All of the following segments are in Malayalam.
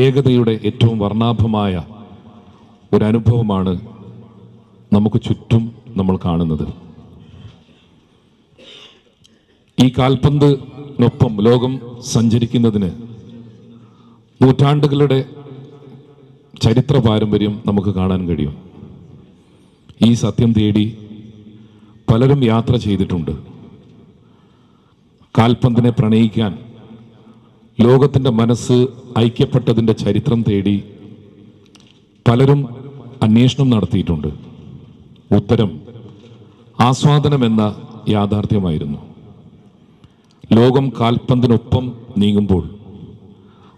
ഏകതയുടെ ഏറ്റവും വർണ്ണാഭമായ ഒരനുഭവമാണ് നമുക്ക് ചുറ്റും നമ്മൾ കാണുന്നത്. ഈ കാൽപന്തിനൊപ്പം ലോകം സഞ്ചരിക്കുന്നതിന് നൂറ്റാണ്ടുകളുടെ ചരിത്ര പാരമ്പര്യം നമുക്ക് കാണാൻ കഴിയും. ഈ സത്യം തേടി പലരും യാത്ര ചെയ്തിട്ടുണ്ട്. കാൽപന്തിനെ പ്രണയിക്കാൻ ലോകത്തിൻ്റെ മനസ്സ് ഐക്യപ്പെട്ടതിൻ്റെ ചരിത്രം തേടി പലരും അന്വേഷണം നടത്തിയിട്ടുണ്ട്. ഉത്തരം ആസ്വാദനമെന്ന യാഥാർത്ഥ്യമായിരുന്നു. ലോകം കാൽപന്തിനൊപ്പം നീങ്ങുമ്പോൾ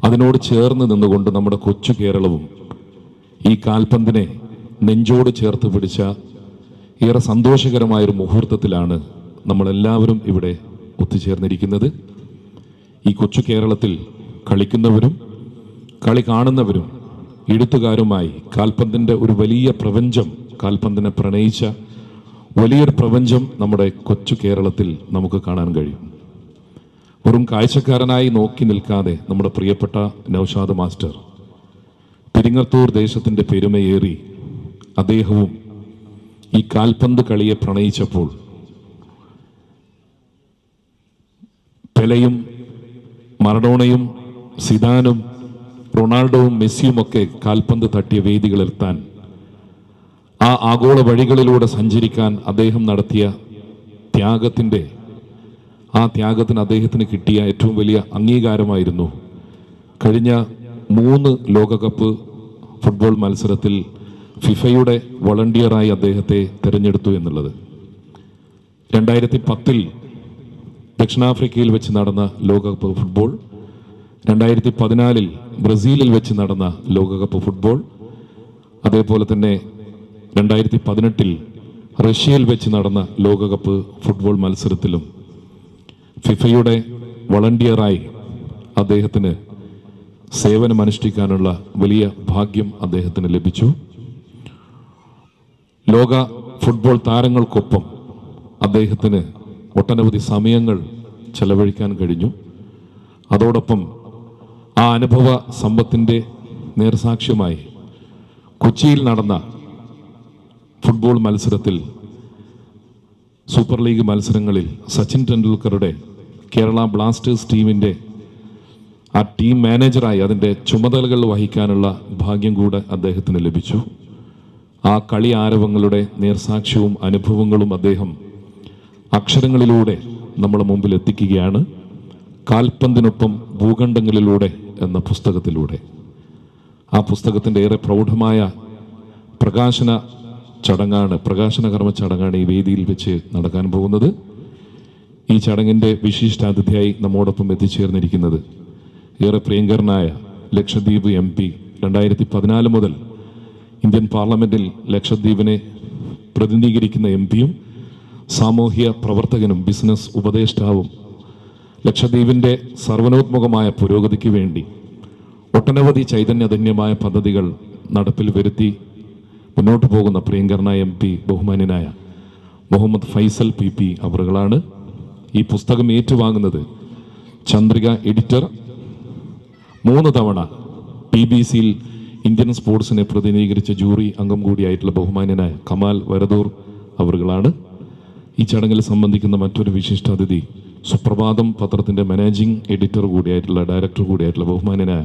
അതിനോട് ചേർന്ന് നിന്നുകൊണ്ട് നമ്മുടെ കൊച്ചു കേരളവും ഈ കാൽപന്തിനെ നെഞ്ചോട് ചേർത്ത് പിടിച്ച ഏറെ സന്തോഷകരമായൊരു മുഹൂർത്തത്തിലാണ് നമ്മളെല്ലാവരും ഇവിടെ ഒത്തുചേർന്നിരിക്കുന്നത്. ഈ കൊച്ചു കേരളത്തിൽ കളിക്കുന്നവരും കളി കാണുന്നവരും എഴുത്തുകാരുമായി കാൽപന്തിൻ്റെ ഒരു വലിയ പ്രപഞ്ചം, കാൽപന്തിനെ പ്രണയിച്ച വലിയൊരു പ്രപഞ്ചം നമ്മുടെ കൊച്ചു കേരളത്തിൽ നമുക്ക് കാണാൻ കഴിയും. വെറും കാഴ്ചക്കാരനായി നോക്കി നിൽക്കാതെ നമ്മുടെ പ്രിയപ്പെട്ട നൗഷാദ് മാസ്റ്റർ പെരിങ്ങത്തൂർ ദേശത്തിൻ്റെ പെരുമയേറി അദ്ദേഹവും ഈ കാൽപന്ത് കളിയെ പ്രണയിച്ചപ്പോൾ പെലെയും മറഡോണയും സിദാനും റൊണാൾഡോവും മെസ്സിയുമൊക്കെ കാൽപന്ത് തട്ടിയ വേദികളിലെത്താൻ, ആ ആഗോള വഴികളിലൂടെ സഞ്ചരിക്കാൻ അദ്ദേഹം നടത്തിയ ത്യാഗത്തിന് അദ്ദേഹത്തിന് കിട്ടിയ ഏറ്റവും വലിയ അംഗീകാരമായിരുന്നു കഴിഞ്ഞ 3 ലോകകപ്പ് ഫുട്ബോൾ മത്സരത്തിൽ ഫിഫയുടെ വോളണ്ടിയറായി അദ്ദേഹത്തെ തിരഞ്ഞെടുത്തു എന്നുള്ളത്. 2010 ദക്ഷിണാഫ്രിക്കയിൽ വെച്ച് നടന്ന ലോകകപ്പ് ഫുട്ബോൾ, 2014 ബ്രസീലിൽ വെച്ച് നടന്ന ലോകകപ്പ് ഫുട്ബോൾ, അതേപോലെ തന്നെ 2018 റഷ്യയിൽ വെച്ച് നടന്ന ലോകകപ്പ് ഫുട്ബോൾ മത്സരത്തിലും ഫിഫയുടെ വോളണ്ടിയറായി അദ്ദേഹത്തിന് സേവനമനുഷ്ഠിക്കാനുള്ള വലിയ ഭാഗ്യം അദ്ദേഹത്തിന് ലഭിച്ചു. ലോക ഫുട്ബോൾ താരങ്ങൾക്കൊപ്പം അദ്ദേഹത്തിന് ഒട്ടനവധി സമയങ്ങൾ ചെലവഴിക്കാൻ കഴിഞ്ഞു. അതോടൊപ്പം ആ അനുഭവ സമ്പത്തിൻ്റെ നേർസാക്ഷ്യമായി കൊച്ചിയിൽ നടന്ന ഫുട്ബോൾ മത്സരത്തിൽ സൂപ്പർ ലീഗ് മത്സരങ്ങളിൽ സച്ചിൻ ടെണ്ടുൽക്കറുടെ കേരള ബ്ലാസ്റ്റേഴ്സ് ടീമിൻ്റെ ആ ടീം മാനേജറായി അതിൻ്റെ ചുമതലകൾ വഹിക്കാനുള്ള ഭാഗ്യം കൂടെ അദ്ദേഹത്തിന് ലഭിച്ചു. ആ കളി ആരവങ്ങളുടെ നേർസാക്ഷ്യവും അനുഭവങ്ങളും അദ്ദേഹം അക്ഷരങ്ങളിലൂടെ നമ്മുടെ മുമ്പിൽ എത്തിക്കുകയാണ്. കാൽപന്തിനൊപ്പം ഭൂഖണ്ഡങ്ങളിലൂടെ എന്ന പുസ്തകത്തിലൂടെ. ആ പുസ്തകത്തിൻ്റെ ഏറെ പ്രൗഢമായ പ്രകാശന കർമ്മ ചടങ്ങാണ് ഈ വേദിയിൽ വെച്ച് നടക്കാൻ പോകുന്നത്. ഈ ചടങ്ങിൻ്റെ വിശിഷ്ടാതിഥിയായി നമ്മോടൊപ്പം എത്തിച്ചേർന്നിരിക്കുന്നത് ഏറെ പ്രിയങ്കരനായ ലക്ഷദ്വീപ് MP 2014 മുതൽ ഇന്ത്യൻ പാർലമെൻറ്റിൽ ലക്ഷദ്വീപിനെ പ്രതിനിധീകരിക്കുന്ന MP-യും സാമൂഹ്യ പ്രവർത്തകനും ബിസിനസ് ഉപദേഷ്ടാവും ലക്ഷദ്വീപിൻ്റെ സർവനോത്മുഖമായ പുരോഗതിക്ക് വേണ്ടി ഒട്ടനവധി ചൈതന്യധന്യമായ പദ്ധതികൾ നടപ്പിൽ വരുത്തി മുന്നോട്ട് പോകുന്ന പ്രിയങ്കരനായ MP ബഹുമാന്യനായ മുഹമ്മദ് ഫൈസൽ PP അവറുകളാണ്. ഈ പുസ്തകം ഏറ്റുവാങ്ങുന്നത് ചന്ദ്രിക എഡിറ്റർ, 3 തവണ PBCയിൽ ഇന്ത്യൻ സ്പോർട്സിനെ പ്രതിനിധീകരിച്ച ജൂറി അംഗം കൂടിയായിട്ടുള്ള ബഹുമാന്യനായ കമാൽ വരദൂർ അവറുകളാണ്. ഈ ചടങ്ങിൽ സംബന്ധിക്കുന്ന മറ്റൊരു വിശിഷ്ടാതിഥി സുപ്രഭാതം പത്രത്തിൻ്റെ മാനേജിംഗ് എഡിറ്റർ കൂടിയായിട്ടുള്ള ഡയറക്ടർ കൂടിയായിട്ടുള്ള ബഹുമാന്യനായ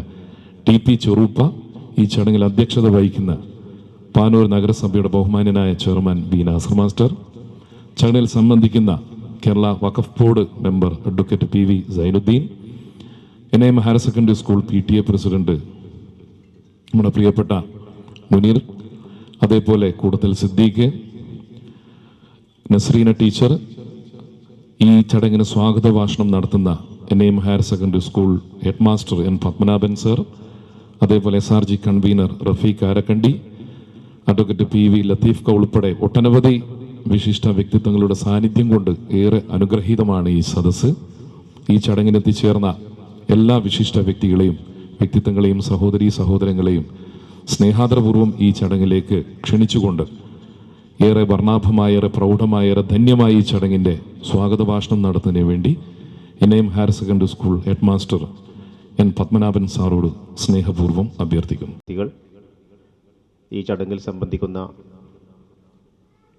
TP ചെറുപ്പ. ഈ ചടങ്ങിൽ അധ്യക്ഷത വഹിക്കുന്ന പാനൂർ നഗരസഭയുടെ ബഹുമാന്യനായ ചെയർമാൻ B നാസർ മാസ്റ്റർ. ചടങ്ങിൽ സംബന്ധിക്കുന്ന Kerala Waqf board member advocate PV Zainuddin, NIM higher secondary school PTA president നമ്മുടെ പ്രിയപ്പെട്ട മുനീർ, അതേപോലെ കൂടത്തിൽ സിദ്ദീഖ്, നസ്രീന ടീച്ചർ, ഈ ചടങ്ങിന് സ്വാഗത ഭാഷണം നടത്തുന്ന NIM higher secondary school head master N Padmanabhan sir, അതേപോലെ SRG convener Rafeeq Arakkandi, advocate PV Latheef ഉൾപ്പെടെ ഒട്ടനവധി വിശിഷ്ട വ്യക്തിത്വങ്ങളുടെ സാന്നിധ്യം കൊണ്ട് ഏറെ അനുഗ്രഹീതമാണ് ഈ സദസ്സ്. ഈ ചടങ്ങിനെത്തിച്ചേർന്ന എല്ലാ വിശിഷ്ട വ്യക്തിത്വങ്ങളെയും സഹോദരങ്ങളെയും സ്നേഹാദരപൂർവ്വം ഈ ചടങ്ങിലേക്ക് ക്ഷണിച്ചുകൊണ്ട് ഏറെ വർണ്ണാഭമായ, ഏറെ പ്രൗഢമായ, ഏറെ ധന്യമായ ഈ ചടങ്ങിൻ്റെ സ്വാഗത ഭാഷണം നടത്തുന്നതിന് വേണ്ടി NIM higher secondary school head master N Padmanabhan സാറോട് സ്നേഹപൂർവ്വം അഭ്യർത്ഥിക്കുന്നു. ഈ ചടങ്ങിൽ സംബന്ധിക്കുന്ന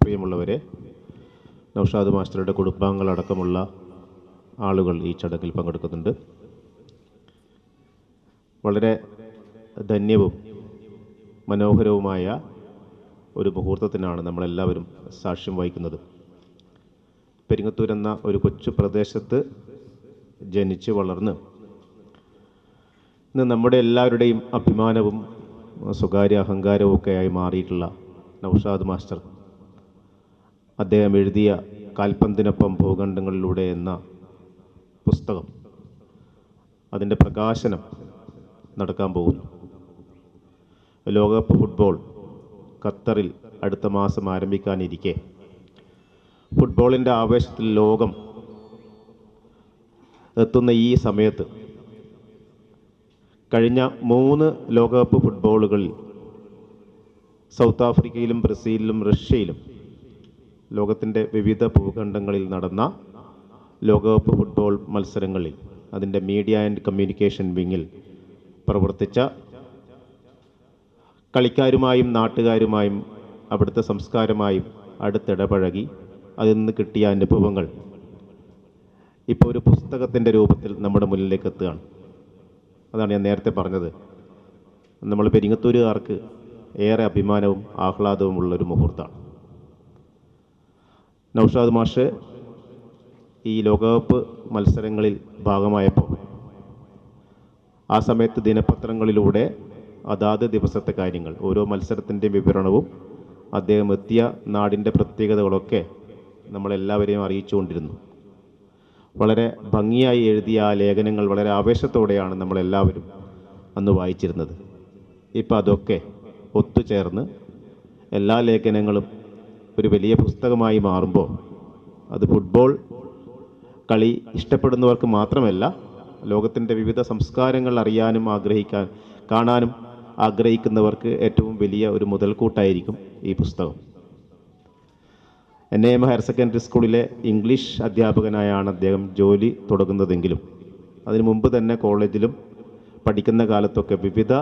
പ്രിയമുള്ളവരെ, നൗഷാദ് മാസ്റ്ററുടെ കുടുംബാംഗങ്ങളടക്കമുള്ള ആളുകൾ ഈ ചടങ്ങിൽ പങ്കെടുക്കുന്നുണ്ട്. വളരെ ധന്യവും മനോഹരവുമായ ഒരു മുഹൂർത്തത്തിനാണ് നമ്മളെല്ലാവരും സാക്ഷ്യം വഹിക്കുന്നത്. പെരിങ്ങത്തൂർ എന്ന ഒരു കൊച്ചു പ്രദേശത്ത് ജനിച്ച് വളർന്ന് ഇന്ന് നമ്മുടെ എല്ലാവരുടെയും അഭിമാനവും സ്വകാര്യ അഹങ്കാരവും ഒക്കെയായി മാറിയിട്ടുള്ള നൗഷാദ് മാസ്റ്റർ അദ്ദേഹം എഴുതിയ കാൽപന്തിനൊപ്പം ഭൂഖണ്ഡങ്ങളിലൂടെ എന്ന പുസ്തകം, അതിൻ്റെ പ്രകാശനം നടക്കാൻ പോകുന്നു. ലോകകപ്പ് ഫുട്ബോൾ ഖത്തറിൽ അടുത്ത മാസം ആരംഭിക്കാനിരിക്കെ ഫുട്ബോളിൻ്റെ ആവേശത്തിൽ ലോകം എത്തുന്ന ഈ സമയത്ത് കഴിഞ്ഞ 3 ലോകകപ്പ് ഫുട്ബോളുകളിൽ സൗത്ത് ആഫ്രിക്കയിലും ബ്രസീലിലും റഷ്യയിലും ലോകത്തിൻ്റെ വിവിധ ഭൂഖണ്ഡങ്ങളിൽ നടന്ന ലോകകപ്പ് ഫുട്ബോൾ മത്സരങ്ങളിൽ അതിൻ്റെ മീഡിയ ആൻഡ് കമ്മ്യൂണിക്കേഷൻ വിങ്ങിൽ പ്രവർത്തിച്ച കളിക്കാരുമായും നാട്ടുകാരുമായും അവിടുത്തെ സംസ്കാരമായും അടുത്തിടപഴകി അതിൽ നിന്ന് കിട്ടിയ അനുഭവങ്ങൾ ഇപ്പോൾ ഒരു പുസ്തകത്തിൻ്റെ രൂപത്തിൽ നമ്മുടെ മുന്നിലേക്ക് എത്തുകയാണ്. അതാണ് ഞാൻ നേരത്തെ പറഞ്ഞത്. നമ്മൾ പെരിങ്ങത്തൂരുകാർക്ക് ഏറെ അഭിമാനവും ആഹ്ലാദവും ഉള്ളൊരു മുഹൂർത്തമാണ്. നൗഷാദ് മാഷ് ഈ ലോകകപ്പ് മത്സരങ്ങളിൽ ഭാഗമായപ്പോൾ ആ സമയത്ത് ദിനപത്രങ്ങളിലൂടെ അതാത് ദിവസത്തെ കാര്യങ്ങൾ, ഓരോ മത്സരത്തിൻ്റെ വിവരണവും അദ്ദേഹം എത്തിയ നാടിൻ്റെ പ്രത്യേകതകളൊക്കെ നമ്മളെല്ലാവരെയും അറിയിച്ചുകൊണ്ടിരുന്നു. വളരെ ഭംഗിയായി എഴുതിയ ആ ലേഖനങ്ങൾ വളരെ ആവേശത്തോടെയാണ് നമ്മളെല്ലാവരും അന്ന് വായിച്ചിരുന്നത്. ഇപ്പം അതൊക്കെ ഒത്തുചേർന്ന് എല്ലാ ലേഖനങ്ങളും ഒരു വലിയ പുസ്തകമായി മാറുമ്പോൾ അത് ഫുട്ബോൾ കളി ഇഷ്ടപ്പെടുന്നവർക്ക് മാത്രമല്ല, ലോകത്തിൻ്റെ വിവിധ സംസ്കാരങ്ങൾ അറിയാനും കാണാനും ആഗ്രഹിക്കുന്നവർക്ക് ഏറ്റവും വലിയ ഒരു മുതൽക്കൂട്ടായിരിക്കും ഈ പുസ്തകം. NAM ഹയർ സെക്കൻഡറി സ്കൂളിലെ ഇംഗ്ലീഷ് അധ്യാപകനായാണ് അദ്ദേഹം ജോലി തുടങ്ങുന്നതെങ്കിലും അതിനു മുമ്പ് തന്നെ കോളേജിലും പഠിക്കുന്ന കാലത്തൊക്കെ വിവിധ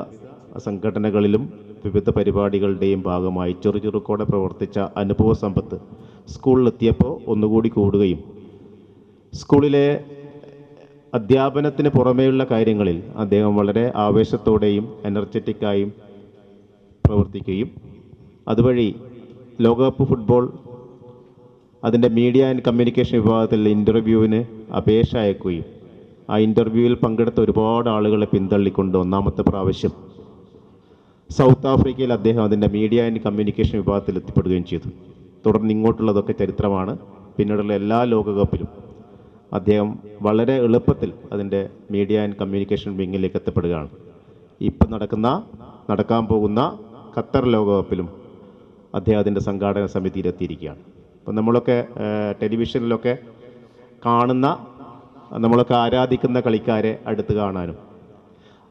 സംഘടനകളിലും വിവിധ പരിപാടികളുടെയും ഭാഗമായി ചെറുചുറുക്കോടെ പ്രവർത്തിച്ച അനുഭവ സമ്പത്ത് സ്കൂളിലെത്തിയപ്പോൾ ഒന്നുകൂടി കൂടുകയും സ്കൂളിലെ അധ്യാപനത്തിന് പുറമേയുള്ള കാര്യങ്ങളിൽ അദ്ദേഹം വളരെ ആവേശത്തോടെയും എനർജറ്റിക്കായും പ്രവർത്തിക്കുകയും അതുവഴി ലോകകപ്പ് ഫുട്ബോൾ അതിൻ്റെ മീഡിയ ആൻഡ് കമ്മ്യൂണിക്കേഷൻ വിഭാഗത്തിൽ ഇൻ്റർവ്യൂവിന് അപേക്ഷ അയക്കുകയും ആ ഇൻ്റർവ്യൂവിൽ പങ്കെടുത്ത ഒരുപാട് ആളുകളെ പിന്തള്ളിക്കൊണ്ട് 1ാമത്തെ പ്രാവശ്യം സൗത്ത് ആഫ്രിക്കയിൽ അദ്ദേഹം അതിൻ്റെ മീഡിയ ആൻഡ് കമ്മ്യൂണിക്കേഷൻ വിഭാഗത്തിൽ എത്തിപ്പെടുകയും ചെയ്തു. തുടർന്ന് ഇങ്ങോട്ടുള്ളതൊക്കെ ചരിത്രമാണ്. പിന്നീടുള്ള എല്ലാ ലോകകപ്പിലും അദ്ദേഹം വളരെ എളുപ്പത്തിൽ അതിൻ്റെ മീഡിയ ആൻഡ് കമ്മ്യൂണിക്കേഷൻ വിങ്ങിലേക്ക് എത്തപ്പെടുകയാണ്. ഇപ്പം നടക്കാൻ പോകുന്ന ഖത്തർ ലോകകപ്പിലും അദ്ദേഹം അതിൻ്റെ സംഘാടക സമിതിയിലെത്തിയിരിക്കുകയാണ്. അപ്പം നമ്മളൊക്കെ ടെലിവിഷനിലൊക്കെ കാണുന്ന, നമ്മളൊക്കെ ആരാധിക്കുന്ന കളിക്കാരെ അടുത്ത് കാണാനും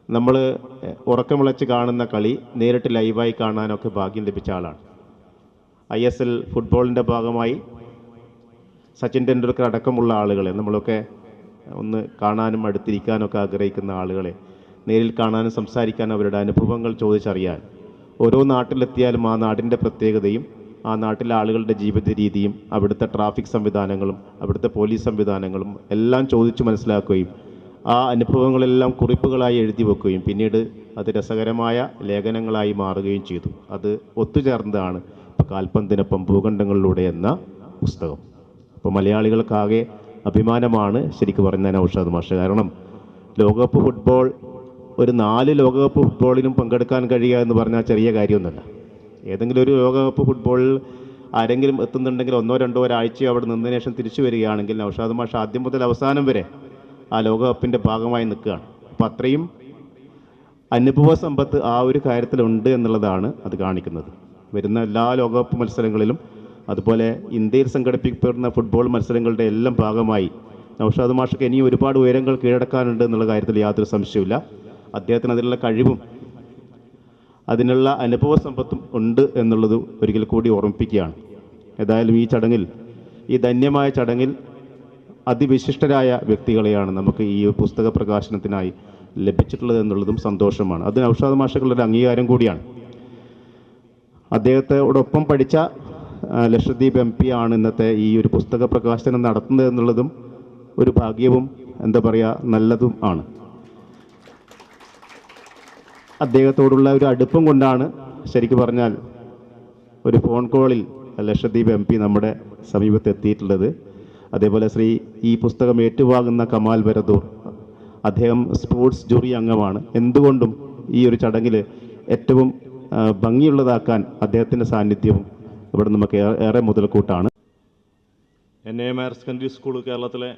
നമ്മൾ ഉറക്കമിളച്ച് കാണുന്ന കളി നേരിട്ട് ലൈവായി കാണാനൊക്കെ ഭാഗ്യം ലഭിച്ച ആളാണ്. ISL ഫുട്ബോളിൻ്റെ ഭാഗമായി സച്ചിൻ ടെണ്ടുൽക്കർ അടക്കമുള്ള ആളുകളെ നമ്മളൊക്കെ ഒന്ന് കാണാനും അടുത്തിരിക്കാനൊക്കെ ആഗ്രഹിക്കുന്ന ആളുകളെ നേരിൽ കാണാനും സംസാരിക്കാനും അവരുടെ അനുഭവങ്ങൾ ചോദിച്ചറിയാൻ ഓരോ നാട്ടിലെത്തിയാലും ആ നാടിൻ്റെ പ്രത്യേകതയും ആ നാട്ടിലെ ആളുകളുടെ ജീവിത രീതിയും അവിടുത്തെ ട്രാഫിക് സംവിധാനങ്ങളും അവിടുത്തെ പോലീസ് സംവിധാനങ്ങളും എല്ലാം ചോദിച്ചു മനസ്സിലാക്കുകയും ആ അനുഭവങ്ങളെല്ലാം കുറിപ്പുകളായി എഴുതി വെക്കുകയും പിന്നീട് അത് രസകരമായ ലേഖനങ്ങളായി മാറുകയും ചെയ്തു. അത് ഒത്തുചേർന്നതാണ് ഇപ്പോൾ കാൽപന്തിനൊപ്പം ഭൂഖണ്ഡങ്ങളിലൂടെ എന്ന പുസ്തകം. അപ്പോൾ മലയാളികൾക്കാകെ അഭിമാനമാണ് ശരിക്കും പറഞ്ഞാൽ നൗഷാദ് മാഷ്. കാരണം ലോകകപ്പ് ഫുട്ബോൾ ഒരു 4 ലോകകപ്പ് ഫുട്ബോളിനും പങ്കെടുക്കാൻ കഴിയുക എന്ന് പറഞ്ഞാൽ ചെറിയ കാര്യമൊന്നുമല്ല. ഏതെങ്കിലും ഒരു ലോകകപ്പ് ഫുട്ബോളിൽ ആരെങ്കിലും എത്തുന്നുണ്ടെങ്കിൽ 1-2 ഒരാഴ്ചയോ അവിടെ നിന്നതിന് ശേഷം തിരിച്ചു വരികയാണെങ്കിൽ നൗഷാദ് മാഷ് ആദ്യം മുതൽ അവസാനം വരെ ആ ലോകകപ്പിൻ്റെ ഭാഗമായി നിൽക്കുകയാണ്. അപ്പോൾ അത്രയും അനുഭവ സമ്പത്ത് ആ ഒരു കാര്യത്തിലുണ്ട് എന്നുള്ളതാണ് അത് കാണിക്കുന്നത്. വരുന്ന എല്ലാ ലോകകപ്പ് മത്സരങ്ങളിലും അതുപോലെ ഇന്ത്യയിൽ സംഘടിപ്പിക്കപ്പെടുന്ന ഫുട്ബോൾ മത്സരങ്ങളുടെ എല്ലാം ഭാഗമായി നൗഷാദ് മാഷക്ക് ഇനിയും ഒരുപാട് ഉയരങ്ങൾ കീഴടക്കാനുണ്ട് എന്നുള്ള കാര്യത്തിൽ യാതൊരു സംശയവുമില്ല. അദ്ദേഹത്തിന് അതിനുള്ള കഴിവും അതിനുള്ള അനുഭവ സമ്പത്തും ഉണ്ട് എന്നുള്ളത് ഒരിക്കൽ കൂടി ഓർമ്മിപ്പിക്കുകയാണ്. ഏതായാലും ഈ ചടങ്ങിൽ, ഈ ധന്യമായ ചടങ്ങിൽ അതിവിശിഷ്ടരായ വ്യക്തികളെയാണ് നമുക്ക് ഈ പുസ്തക പ്രകാശനത്തിനായി ലഭിച്ചിട്ടുള്ളത് എന്നുള്ളതും സന്തോഷമാണ്. അത് നൗഷാദ് മാഷക്കുള്ളൊരു അംഗീകാരം കൂടിയാണ്. അദ്ദേഹത്തോടൊപ്പം പഠിച്ച ലക്ഷദ്വീപ് MP ആണ് ഇന്നത്തെ ഈ ഒരു പുസ്തക പ്രകാശനം നടത്തുന്നത് എന്നുള്ളതും ഒരു ഭാഗ്യവും എന്താ പറയുക നല്ലതും ആണ്. അദ്ദേഹത്തോടുള്ള ഒരു അടുപ്പം കൊണ്ടാണ് ശരിക്കും പറഞ്ഞാൽ ഒരു ഫോൺ കോളിൽ ലക്ഷദ്വീപ് MP നമ്മുടെ സമീപത്ത് എത്തിയിട്ടുള്ളത്. അതേപോലെ ഈ പുസ്തകം ഏറ്റുവാങ്ങുന്ന കമാൽ വരദൂർ, അദ്ദേഹം സ്പോർട്സ് ജൂറി അംഗമാണ്. എന്തുകൊണ്ടും ഈ ഒരു ചടങ്ങിൽ ഏറ്റവും ഭംഗിയുള്ളതാക്കാൻ അദ്ദേഹത്തിൻ്റെ സാന്നിധ്യവും ഇവിടെ നമുക്ക് ഏറെ മുതൽക്കൂട്ടാണ്. NAM ഹയർ സെക്കൻഡറി സ്കൂൾ കേരളത്തിലെ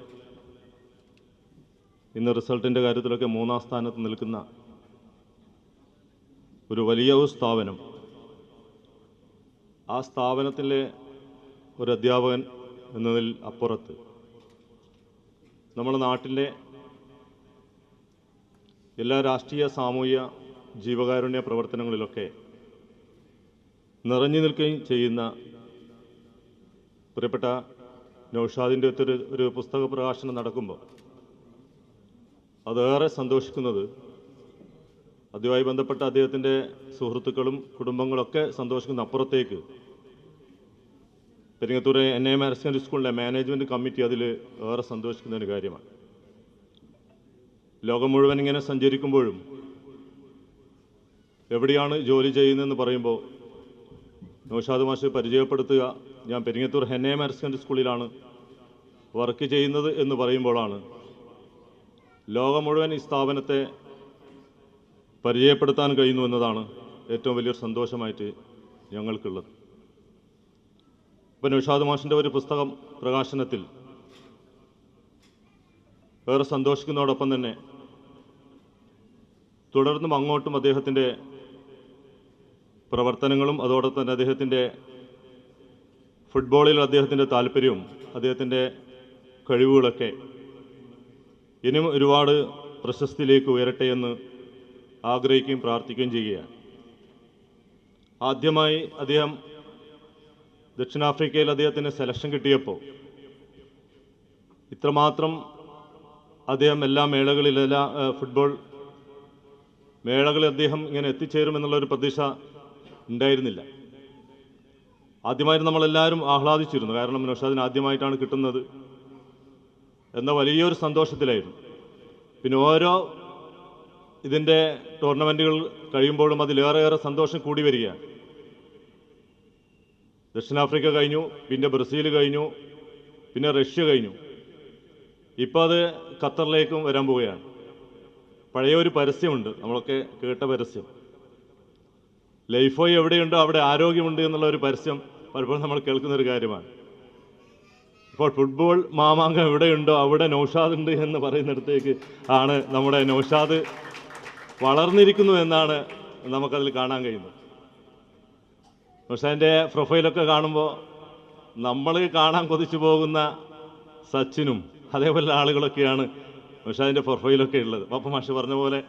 ഇന്ന് റിസൾട്ടിൻ്റെ കാര്യത്തിലൊക്കെ 3-ാം സ്ഥാനത്ത് നിൽക്കുന്ന ഒരു വലിയ സ്ഥാപനം. ആ സ്ഥാപനത്തിലെ ഒരു അധ്യാപകൻ എന്നതിൽ അപ്പുറത്ത് നമ്മുടെ നാട്ടിലെ എല്ലാ രാഷ്ട്രീയ സാമൂഹിക ജീവകാരുണ്യ പ്രവർത്തനങ്ങളിലൊക്കെ നിറഞ്ഞു നിൽക്കുകയും ചെയ്യുന്ന പ്രിയപ്പെട്ട നൗഷാദിൻ്റെ ഒരു പുസ്തക പ്രകാശനം നടക്കുമ്പോൾ അതേറെ സന്തോഷിക്കുന്നത് അതുമായി ബന്ധപ്പെട്ട അദ്ദേഹത്തിൻ്റെ സുഹൃത്തുക്കളും കുടുംബങ്ങളൊക്കെ സന്തോഷിക്കുന്ന അപ്പുറത്തേക്ക് പെരിങ്ങത്തൂർ NAM ഹയർ സെക്കൻഡറി സ്കൂളിലെ മാനേജ്മെൻറ്റ് കമ്മിറ്റി അതിൽ ഏറെ സന്തോഷിക്കുന്ന ഒരു കാര്യമാണ്. ലോകം മുഴുവൻ ഇങ്ങനെ സഞ്ചരിക്കുമ്പോഴും എവിടെയാണ് ജോലി ചെയ്യുന്നതെന്ന് പറയുമ്പോൾ നൗഷാദ് മാഷ് പരിചയപ്പെടുത്തുക, ഞാൻ പെരിങ്ങത്തൂർ NAM ഹയർ സെക്കൻഡറി സ്കൂളിലാണ് വർക്ക് ചെയ്യുന്നത് എന്ന് പറയുമ്പോഴാണ് ലോകം മുഴുവൻ ഈ സ്ഥാപനത്തെ പരിചയപ്പെടുത്താൻ കഴിയുന്നു എന്നതാണ് ഏറ്റവും വലിയൊരു സന്തോഷമായിട്ട് ഞങ്ങൾക്കുള്ളത്. ഇപ്പം നൗഷാദ് മാഷിൻ്റെ ഒരു പുസ്തകം പ്രകാശനത്തിൽ വേറെ സന്തോഷിക്കുന്നതോടൊപ്പം തന്നെ തുടർന്നും അങ്ങോട്ടും അദ്ദേഹത്തിൻ്റെ പ്രവർത്തനങ്ങളും അതോടൊപ്പം തന്നെ അദ്ദേഹത്തിൻ്റെ ഫുട്ബോളിൽ അദ്ദേഹത്തിൻ്റെ താല്പര്യവും അദ്ദേഹത്തിൻ്റെ കഴിവുകളൊക്കെ ഇനിയും ഒരുപാട് പ്രശസ്തിയിലേക്ക് ഉയരട്ടെ എന്ന് ആഗ്രഹിക്കുകയും പ്രാർത്ഥിക്കുകയും ചെയ്യുകയാണ്. ആദ്യമായി അദ്ദേഹം ദക്ഷിണാഫ്രിക്കയിൽ അദ്ദേഹത്തിന് സെലക്ഷൻ കിട്ടിയപ്പോൾ ഇത്രമാത്രം അദ്ദേഹം എല്ലാ മേളകളിൽ ഫുട്ബോൾ മേളകളിൽ അദ്ദേഹം ഇങ്ങനെ എത്തിച്ചേരുമെന്നുള്ളൊരു പ്രതീക്ഷ ഉണ്ടായിരുന്നില്ല. ആദ്യമായിട്ട് നമ്മളെല്ലാവരും ആഹ്ലാദിച്ചിരുന്നു, കാരണം നൗഷാദിന് ആദ്യമായിട്ടാണ് കിട്ടുന്നത് എന്ന വലിയൊരു സന്തോഷത്തിലായിരുന്നു. പിന്നെ ഓരോ ഇതിൻ്റെ ടൂർണമെൻറ്റുകൾ കഴിയുമ്പോഴും അതിലേറെ സന്തോഷം കൂടി വരികയാണ്. ദക്ഷിണാഫ്രിക്ക കഴിഞ്ഞു, പിന്നെ ബ്രസീൽ കഴിഞ്ഞു, പിന്നെ റഷ്യ കഴിഞ്ഞു, ഇപ്പോൾ അത് ഖത്തറിലേക്കും വരാൻ പോവുകയാണ്. പഴയ ഒരു പരസ്യമുണ്ട്, നമ്മളൊക്കെ കേട്ട പരസ്യം, ലൈഫോയ് എവിടെയുണ്ടോ അവിടെ ആരോഗ്യമുണ്ട് എന്നുള്ള ഒരു പരസ്യം പലപ്പോഴും നമ്മൾ കേൾക്കുന്നൊരു കാര്യമാണ്. ഇപ്പോൾ ഫുട്ബോൾ മാമാങ്കം എവിടെയുണ്ടോ അവിടെ നൗഷാദ് ഉണ്ട് എന്ന് പറയുന്നിടത്തേക്ക് ആണ് നമ്മുടെ നൗഷാദ് വളർന്നിരിക്കുന്നു എന്നാണ് നമുക്കതിൽ കാണാൻ കഴിയുന്നത്. നൗഷാദിൻ്റെ പ്രൊഫൈലൊക്കെ കാണുമ്പോൾ നമ്മൾ കാണാൻ കൊതിച്ചു പോകുന്ന സച്ചിനും അതേപോലെ ആളുകളൊക്കെയാണ് നൗഷാദിൻ്റെ പ്രൊഫൈലൊക്കെ ഉള്ളത്. പപ്പ മാഷ് പറഞ്ഞ പോലെ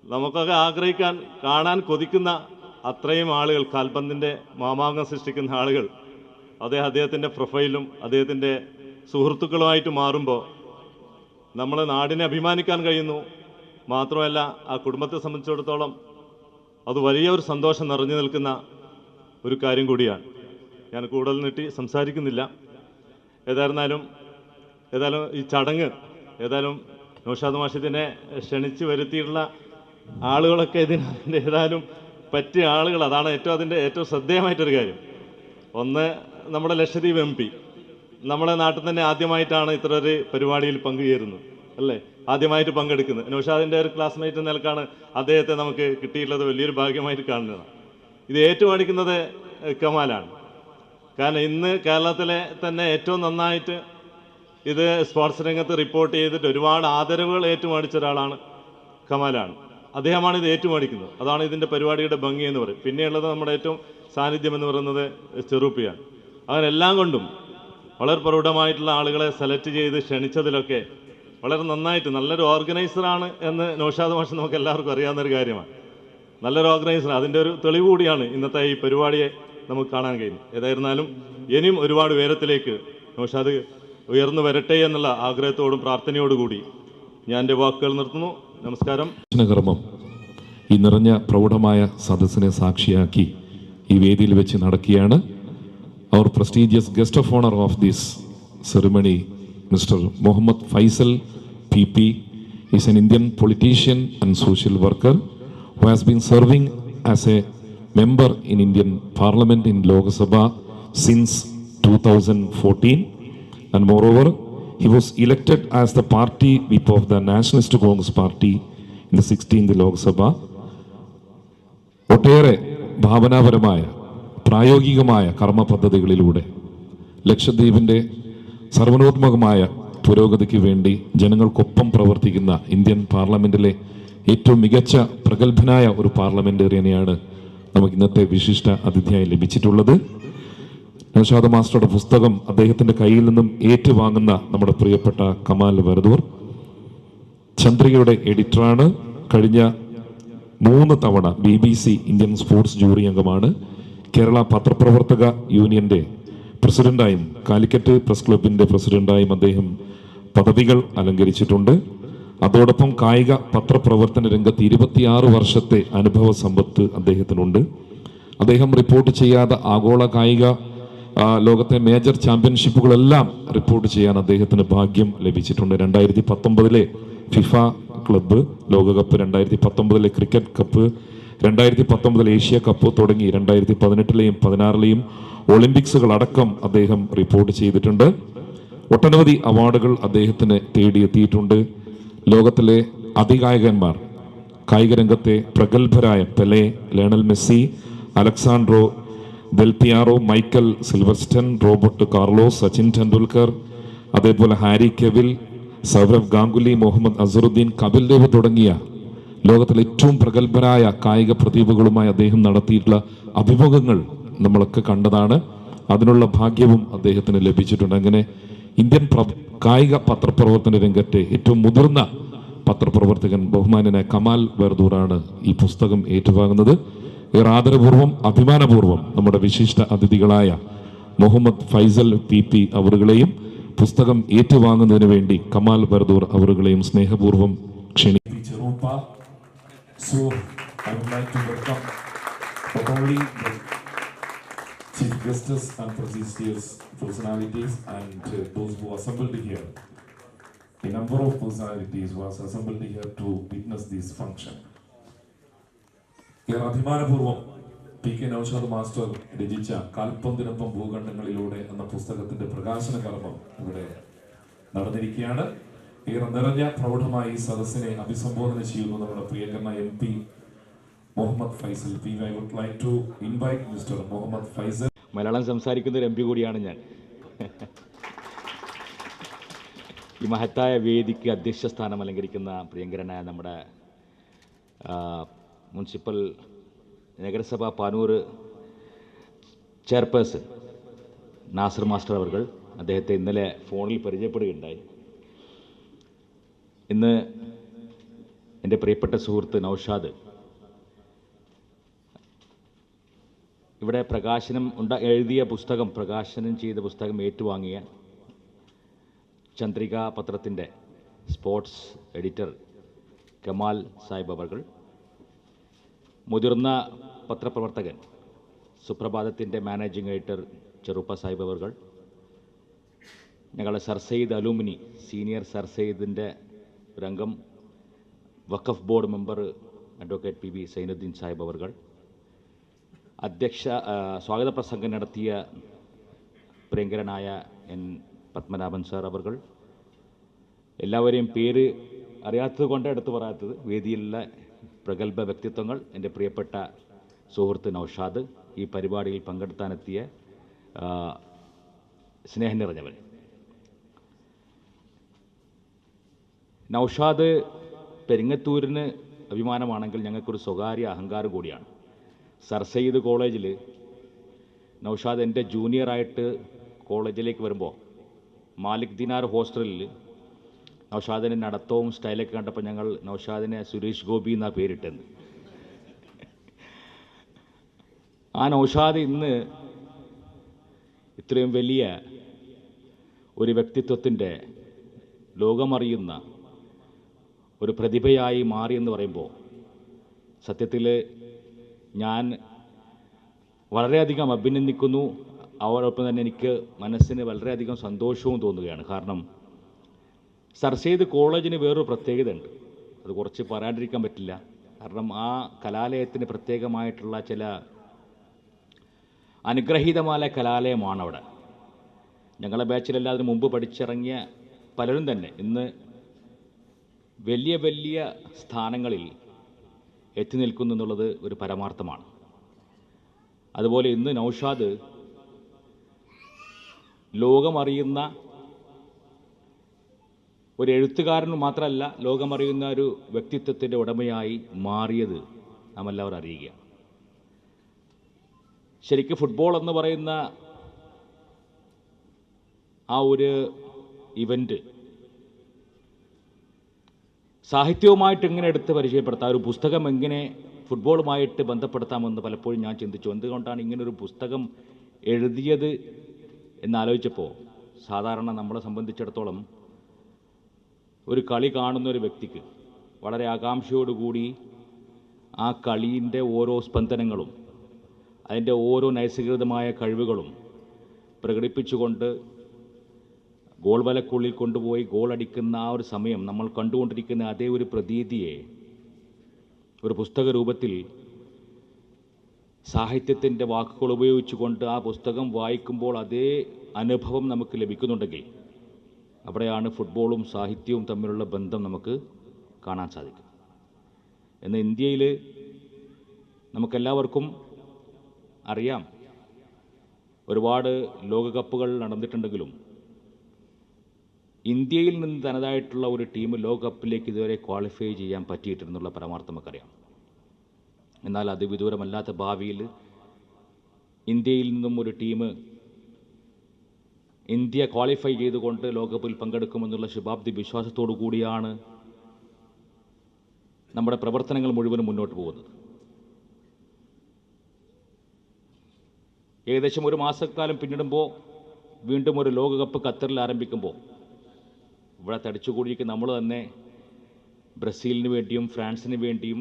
നമുക്കൊക്കെ ആഗ്രഹിക്കാൻ കാണാൻ കൊതിക്കുന്ന അത്രയും ആളുകൾ, കാൽപന്തിൻ്റെ മാമാങ്കം സൃഷ്ടിക്കുന്ന ആളുകൾ അദ്ദേഹത്തിൻ്റെ പ്രൊഫൈലും അദ്ദേഹത്തിൻ്റെ സുഹൃത്തുക്കളുമായിട്ട് മാറുമ്പോൾ നമ്മൾ നാടിനെ അഭിമാനിക്കാൻ കഴിയുന്നു. മാത്രമല്ല ആ കുടുംബത്തെ സംബന്ധിച്ചിടത്തോളം അത് വലിയ ഒരു സന്തോഷം നിറഞ്ഞു നിൽക്കുന്ന ഒരു കാര്യം കൂടിയാണ്. ഞാൻ കൂടുതൽ നീട്ടി സംസാരിക്കുന്നില്ല. ഏതായിരുന്നാലും ഈ ചടങ്ങ് നൗഷാദ് മാഷിദിനെ ക്ഷണിച്ച് വരുത്തിയിട്ടുള്ള ആളുകളൊക്കെ ഇതിൻ്റെ ഏതായാലും പറ്റിയ ആളുകൾ, അതാണ് അതിൻ്റെ ഏറ്റവും ശ്രദ്ധേയമായിട്ടൊരു കാര്യം. ഒന്ന്, നമ്മുടെ ലക്ഷദ്വീപ് MP നമ്മുടെ നാട്ടിൽ തന്നെ ആദ്യമായിട്ടാണ് ഇത്ര ഒരു പരിപാടിയിൽ പങ്കുചേരുന്നത്, അല്ലേ? ആദ്യമായിട്ട് പങ്കെടുക്കുന്നത്. നൗഷാദിൻ്റെ ഒരു ക്ലാസ്മേറ്റ് എന്ന നിലക്കാണ് അദ്ദേഹത്തെ നമുക്ക് കിട്ടിയിട്ടുള്ളത്. വലിയൊരു ഭാഗ്യമായിട്ട് കാണുന്നതാണ്. ഇത് ഏറ്റുപാടിക്കുന്നത് കമാലാണ്. കാരണം ഇന്ന് കേരളത്തിലെ തന്നെ ഏറ്റവും നന്നായിട്ട് ഇത് സ്പോർട്സ് രംഗത്ത് റിപ്പോർട്ട് ചെയ്തിട്ട് ഒരുപാട് ആദരവുകൾ ഏറ്റുപാടിച്ച ഒരാളാണ് കമാലാണ്. അദ്ദേഹമാണ് ഇത് ഏറ്റുപാടിക്കുന്നത്. അതാണ് ഇതിൻ്റെ പരിപാടിയുടെ ഭംഗി എന്ന് പറയും. പിന്നെയുള്ളത് നമ്മുടെ ഏറ്റവും സാന്നിധ്യം എന്ന് പറയുന്നത് ചെറുപ്പിയാണ്. അങ്ങനെ എല്ലാം കൊണ്ടും വളരെ പ്രൗഢമായിട്ടുള്ള ആളുകളെ സെലക്ട് ചെയ്ത് ക്ഷണിച്ചതിലൊക്കെ വളരെ നന്നായിട്ട് നല്ലൊരു ഓർഗനൈസറാണ് എന്ന് നൗഷാദ് മാഷ് നമുക്ക് എല്ലാവർക്കും അറിയാവുന്നൊരു കാര്യമാണ്. നല്ലൊരു ഓർഗനൈസർ, അതിൻ്റെ ഒരു തെളിവ് കൂടിയാണ് ഇന്നത്തെ ഈ പരിപാടിയെ നമുക്ക് കാണാൻ കഴിയുന്നത്. ഏതായിരുന്നാലും ഇനിയും ഒരുപാട് ഉയരത്തിലേക്ക് നൗഷാദ് ഉയർന്നു വരട്ടെ എന്നുള്ള ആഗ്രഹത്തോടും പ്രാർത്ഥനയോടുകൂടി ഞാൻ എൻ്റെ വാക്കുകൾ നിർത്തുന്നു. നമസ്കാരം. കർമ്മം ഈ നിറഞ്ഞ പ്രൗഢമായ സദസ്സിനെ സാക്ഷിയാക്കി ഈ വേദിയിൽ വെച്ച് നടക്കുകയാണ്. അവർ prestigious guest of honour of this ceremony mister Muhammad Faisal PP is an Indian politician and social worker who has been serving as a member in Indian Parliament in Lok Sabha since 2014, and moreover he was elected as the party whip of the Nationalist Congress Party in the 16th Lok Sabha. ഒട്ടേറെ ഭാവനാപരമായ പ്രായോഗികമായ കർമ്മ പദ്ധതികളിലൂടെ ലക്ഷദ്വീപിൻ്റെ സർവ്വനോത്മകമായ പുരോഗതിക്ക് വേണ്ടി ജനങ്ങൾക്കൊപ്പം പ്രവർത്തിക്കുന്ന ഇന്ത്യൻ പാർലമെന്റിലെ ഏറ്റവും മികച്ച പ്രഗത്ഭനായ ഒരു പാർലമെന്റേറിയനെയാണ് നമുക്ക് ഇന്നത്തെ വിശിഷ്ട അതിഥിയായി ലഭിച്ചിട്ടുള്ളത്. നൗഷാദ് മാസ്റ്ററുടെ പുസ്തകം അദ്ദേഹത്തിന്റെ കയ്യിൽ നിന്നും ഏറ്റുവാങ്ങുന്ന നമ്മുടെ പ്രിയപ്പെട്ട കമാൽ വരദൂർ ചന്ദ്രികയുടെ എഡിറ്ററാണ്. കഴിഞ്ഞ 3 തവണ BBC ഇന്ത്യൻ സ്പോർട്സ് ജൂറി അംഗമാണ്. കേരള പത്രപ്രവർത്തക യൂണിയന്റെ പ്രസിഡന്റായും കാലിക്കറ്റ് പ്രസ് ക്ലബിന്റെ പ്രസിഡന്റായും അദ്ദേഹം പദവികൾ അലങ്കരിച്ചിട്ടുണ്ട്. അതോടൊപ്പം കായിക പത്രപ്രവർത്തന രംഗത്ത് 26 വർഷത്തെ അനുഭവ സമ്പത്ത് അദ്ദേഹത്തിനുണ്ട്. അദ്ദേഹം റിപ്പോർട്ട് ചെയ്യാത്ത ആഗോള കായിക ലോകത്തെ മേജർ ചാമ്പ്യൻഷിപ്പുകളെല്ലാം റിപ്പോർട്ട് ചെയ്യാൻ അദ്ദേഹത്തിന് ഭാഗ്യം ലഭിച്ചിട്ടുണ്ട്. 2019 ഫിഫ ക്ലബ്ബ് ലോകകപ്പ്, 2019 ക്രിക്കറ്റ് കപ്പ്, 2019 ഏഷ്യ കപ്പ് തുടങ്ങി 2018 16 ഒളിമ്പിക്സുകൾ അടക്കം അദ്ദേഹം റിപ്പോർട്ട് ചെയ്തിട്ടുണ്ട്. ഒട്ടനവധി അവാർഡുകൾ അദ്ദേഹത്തിന് തേടിയെത്തിയിട്ടുണ്ട്. ലോകത്തിലെ അതികായകന്മാർ, കായിക രംഗത്തെ പ്രഗത്ഭരായ Pele, Lionel Messi, Alessandro Del Piero, Michael Silverstone, Robert Carlos, Sachin Tendulkar, അതേപോലെ ഹാരി കെവിൽ, സൗരവ് ഗാംഗുലി, മുഹമ്മദ് അസറുദ്ദീൻ, കപിൽ ദേവ് തുടങ്ങിയ ലോകത്തിലെ ഏറ്റവും പ്രഗത്ഭരായ കായിക പ്രതിഭകളുമായി അദ്ദേഹം നടത്തിയിട്ടുള്ള അഭിമുഖങ്ങൾ നമ്മളൊക്കെ കണ്ടതാണ്. അതിനുള്ള ഭാഗ്യവും അദ്ദേഹത്തിന് ലഭിച്ചിട്ടുണ്ട്. അങ്ങനെ ഇന്ത്യൻ കായിക പത്രപ്രവർത്തന രംഗത്തെ ഏറ്റവും മുതിർന്ന പത്രപ്രവർത്തകൻ ബഹുമാന്യനായ കമാൽ വരദൂറാണ് ഈ പുസ്തകം ഏറ്റുവാങ്ങുന്നത്. ഏറെ ആദരപൂർവ്വം അഭിമാനപൂർവ്വം നമ്മുടെ വിശിഷ്ട അതിഥികളായ മുഹമ്മദ് ഫൈസൽ PP അവറുകളെയും പുസ്തകം ഏറ്റുവാങ്ങുന്നതിന് വേണ്ടി കമാൽ വരദൂർ അവറുകളെയും സ്നേഹപൂർവ്വം ക്ഷണിക്കുന്നു. Chief guests and prestigious personalities and those who assembled here. A number of personalities was assembled here to witness this function. അഭിമാനപൂർവ്വം PK നൗഷാദ് മാസ്റ്റർ രചിച്ച കാൽപന്തിനൊപ്പം ഭൂഖണ്ഡങ്ങളിലൂടെ എന്ന പുസ്തകത്തിന്റെ പ്രകാശന കർമ്മം ഇവിടെ നടന്നിരിക്കുകയാണ്. ഏറെ നിറഞ്ഞ പ്രൗഢമായ ഈ സദസ്സിനെ അഭിസംബോധന ചെയ്യുന്നു നമ്മുടെ പ്രിയങ്കരനായ MP Muhammad Faisal PP. I would like to invite Mr. Muhammad Faisal. Malayalam സംസാരിക്കുന്ന ഒരു MP കൂടിയാണ് ഞാൻ. ഈ മഹത്തായ വേദിക്ക് അധ്യക്ഷ സ്ഥാനം അലങ്കരിക്കുന്ന പ്രിയങ്കരനായ നമ്മുടെ മുനിസിപ്പൽ നഗരസഭ പാനൂർ ചെയർപേഴ്സൺ നാസർ മാസ്റ്റർ അവർ, അദ്ദേഹത്തെ ഇന്നലെ ഫോണിൽ പരിചയപ്പെടുകയുണ്ടായി. ഇന്ന് എൻ്റെ പ്രിയപ്പെട്ട സുഹൃത്ത് നൗഷാദ് ഇവിടെ പ്രകാശനം ചെയ്ത പുസ്തകം ഏറ്റുവാങ്ങിയ ചന്ദ്രിക പത്രത്തിൻ്റെ സ്പോർട്സ് എഡിറ്റർ കമാൽ സാഹിബ് അവർ, മുതിർന്ന പത്രപ്രവർത്തകൻ സുപ്രഭാതത്തിൻ്റെ മാനേജിംഗ് എഡിറ്റർ ചെറുപ്പ സാഹിബ് അവർ, ഞങ്ങളുടെ sir Syed alumni senior sir സെയ്ദിൻ്റെ രംഗം Waqf board member advocate PB Zainuddin Sahib അവർ, സ്വാഗത പ്രസംഗം നടത്തിയ പ്രിയങ്കരനായ N. പത്മനാഭൻ സാർ അവർ, എല്ലാവരെയും പേര് അറിയാത്തത് കൊണ്ട് എടുത്തു പറയാത്തത്, വേദിയിലുള്ള പ്രഗത്ഭ വ്യക്തിത്വങ്ങൾ, എൻ്റെ പ്രിയപ്പെട്ട സുഹൃത്ത് നൗഷാദ്, ഈ പരിപാടിയിൽ പങ്കെടുത്താനെത്തിയ സ്നേഹം നിറഞ്ഞവൻ. നൗഷാദ് പെരിങ്ങത്തൂരിന് അഭിമാനമാണെങ്കിൽ ഞങ്ങൾക്കൊരു സ്വകാര്യ അഹങ്കാരം കൂടിയാണ്. സർ സെയ്ദ് കോളേജിൽ നൗഷാദ് എൻ്റെ ജൂനിയറായിട്ട് കോളേജിലേക്ക് വരുമ്പോൾ മാലിക് ദിനാർ ഹോസ്റ്റലിൽ നൗഷാദിൻ്റെ നടത്തവും സ്റ്റൈലൊക്കെ കണ്ടപ്പോൾ ഞങ്ങൾ നൗഷാദിനെ സുരേഷ് ഗോപി എന്നാണ് പേരിട്ടത്. ആ നൗഷാദ് ഇന്ന് ഇത്രയും വലിയ ഒരു വ്യക്തിത്വത്തിൻ്റെ ലോകമറിയുന്ന ഒരു പ്രതിഭയായി മാറിയെന്ന് പറയുമ്പോൾ സത്യത്തിൽ ഞാൻ വളരെയധികം അഭിനന്ദിക്കുന്നു. അവരോടൊപ്പം തന്നെ എനിക്ക് മനസ്സിന് വളരെയധികം സന്തോഷവും തോന്നുകയാണ്. കാരണം സർ സെയ്ദ് കോളേജിന് വേറൊരു പ്രത്യേകതയുണ്ട്, അത് കുറച്ച് പറയാണ്ടിരിക്കാൻ പറ്റില്ല. കാരണം ആ കലാലയത്തിന് പ്രത്യേകമായിട്ടുള്ള ചില അനുഗ്രഹീതമായ കലാലയമാണ് അവിടെ. ഞങ്ങളെ ബാച്ചിലെല്ലാം അതിന് മുമ്പ് പഠിച്ചിറങ്ങിയ പലരും തന്നെ ഇന്ന് വലിയ വലിയ സ്ഥാനങ്ങളിൽ എത്തി നിൽക്കുന്നു എന്നുള്ളത് ഒരു പരമാർത്ഥമാണ്. അതുപോലെ ഇന്ന് നൗഷാദ് ലോകമറിയുന്ന ഒരു എഴുത്തുകാരന് മാത്രമല്ല, ലോകമറിയുന്ന ഒരു വ്യക്തിത്വത്തിൻ്റെ ഉടമയായി മാറിയത് നാം എല്ലാവരും അറിയുകയാണ്. ശരിക്കും ഫുട്ബോൾ എന്ന് പറയുന്ന ആ ഒരു ഇവൻ്റ് സാഹിത്യവുമായിട്ട് എങ്ങനെ എടുത്ത് പരിചയപ്പെടുത്താം, ഒരു പുസ്തകം എങ്ങനെ ഫുട്ബോളുമായിട്ട് ബന്ധപ്പെടുത്താമെന്ന് പലപ്പോഴും ഞാൻ ചിന്തിച്ചു. എന്തുകൊണ്ടാണ് ഇങ്ങനൊരു പുസ്തകം എഴുതിയത് എന്നാലോചിച്ചപ്പോൾ, സാധാരണ നമ്മളെ സംബന്ധിച്ചിടത്തോളം ഒരു കളി കാണുന്ന ഒരു വ്യക്തിക്ക് വളരെ ആകാംക്ഷയോടുകൂടി ആ കളീൻ്റെ ഓരോ സ്പന്ദനങ്ങളും അതിൻ്റെ ഓരോ നൈസർഗികമായ കഴിവുകളും പ്രകടിപ്പിച്ചുകൊണ്ട് ഗോൾ വലക്കുള്ളിൽ കൊണ്ടുപോയി ഗോൾ അടിക്കുന്ന ആ ഒരു സമയം നമ്മൾ കണ്ടുകൊണ്ടിരിക്കുന്ന അതേ ഒരു പ്രതീതിയെ ഒരു പുസ്തക രൂപത്തിൽ സാഹിത്യത്തിൻ്റെ വാക്കുകൾ ഉപയോഗിച്ചുകൊണ്ട് ആ പുസ്തകം വായിക്കുമ്പോൾ അതേ അനുഭവം നമുക്ക് ലഭിക്കുന്നുണ്ടെങ്കിൽ അവിടെയാണ് ഫുട്ബോളും സാഹിത്യവും തമ്മിലുള്ള ബന്ധം നമുക്ക് കാണാൻ സാധിക്കും. എന്നാൽ ഇന്ത്യയിൽ നമുക്കെല്ലാവർക്കും അറിയാം, ഒരുപാട് ലോകകപ്പുകൾ നടന്നിട്ടുണ്ടെങ്കിലും ഇന്ത്യയിൽ നിന്ന് തനതായിട്ടുള്ള ഒരു ടീം ലോകകപ്പിലേക്ക് ഇതുവരെ ക്വാളിഫൈ ചെയ്യാൻ പറ്റിയിട്ടെന്നുള്ള പരമാർത്ഥം നമുക്കറിയാം. എന്നാൽ അത് വിദൂരമല്ലാത്ത ഭാവിയിൽ ഇന്ത്യയിൽ നിന്നും ഒരു ടീം ഇന്ത്യ ക്വാളിഫൈ ചെയ്തുകൊണ്ട് ലോകകപ്പിൽ പങ്കെടുക്കുമെന്നുള്ള ശുഭാപ്തി വിശ്വാസത്തോടു കൂടിയാണ് നമ്മുടെ പ്രവർത്തനങ്ങൾ മുഴുവനും മുന്നോട്ട് പോകുന്നത്. ഏകദേശം ഒരു മാസക്കാലം പിന്നിടുമ്പോൾ വീണ്ടും ഒരു ലോകകപ്പ് ഖത്തറിൽ ആരംഭിക്കുമ്പോൾ ഇവിടെ തടിച്ചുകൂടിയിരിക്കുന്ന നമ്മൾ തന്നെ ബ്രസീലിന് വേണ്ടിയും ഫ്രാൻസിന് വേണ്ടിയും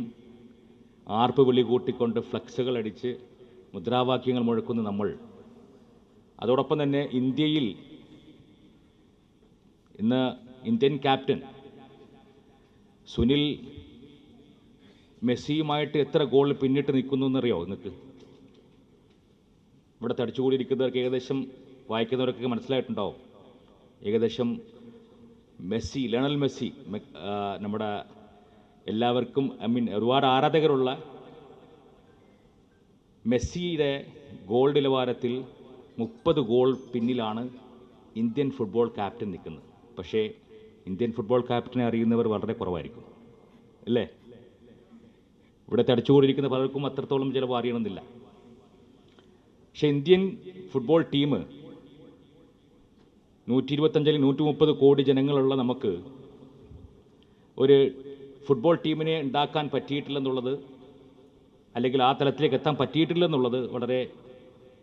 ആർപ്പ് വിളി കൂട്ടിക്കൊണ്ട് ഫ്ലക്സുകൾ അടിച്ച് മുദ്രാവാക്യങ്ങൾ മുഴക്കുന്ന നമ്മൾ, അതോടൊപ്പം തന്നെ ഇന്ത്യയിൽ ഇന്ന് ഇന്ത്യൻ ക്യാപ്റ്റൻ സുനിൽ മെസ്സിയുമായിട്ട് എത്ര ഗോൾ പിന്നിട്ട് നിൽക്കുന്നു എന്നറിയോ നിങ്ങൾക്ക്? ഇവിടെ തടിച്ചുകൂടിയിരിക്കുന്നവർക്ക് ഏകദേശം വായിക്കുന്നവർക്കൊക്കെ മനസ്സിലായിട്ടുണ്ടാവും. ഏകദേശം മെസ്സി, ലയണൽ മെസ്സി, നമ്മുടെ എല്ലാവർക്കും ഒരുപാട് ആരാധകരുള്ള മെസ്സിയുടെ ഗോൾ നിലവാരത്തിൽ 30 ഗോൾ പിന്നിലാണ് ഇന്ത്യൻ ഫുട്ബോൾ ക്യാപ്റ്റൻ നിൽക്കുന്നത്. പക്ഷേ ഇന്ത്യൻ ഫുട്ബോൾ ക്യാപ്റ്റനെ അറിയുന്നവർ വളരെ കുറവായിരിക്കും, അല്ലേ? ഇവിടെ തടിച്ചുകൂടിയിരിക്കുന്ന പലർക്കും അത്രത്തോളം ചിലവ് അറിയണമെന്നില്ല. പക്ഷേ ഇന്ത്യൻ ഫുട്ബോൾ ടീം 125 130 കോടി ജനങ്ങളുള്ള നമുക്ക് ഒരു ഫുട്ബോൾ ടീമിനെ ഉണ്ടാക്കാൻ പറ്റിയിട്ടില്ലെന്നുള്ളത്, അല്ലെങ്കിൽ ആ തലത്തിലേക്ക് എത്താൻ പറ്റിയിട്ടില്ലെന്നുള്ളത് വളരെ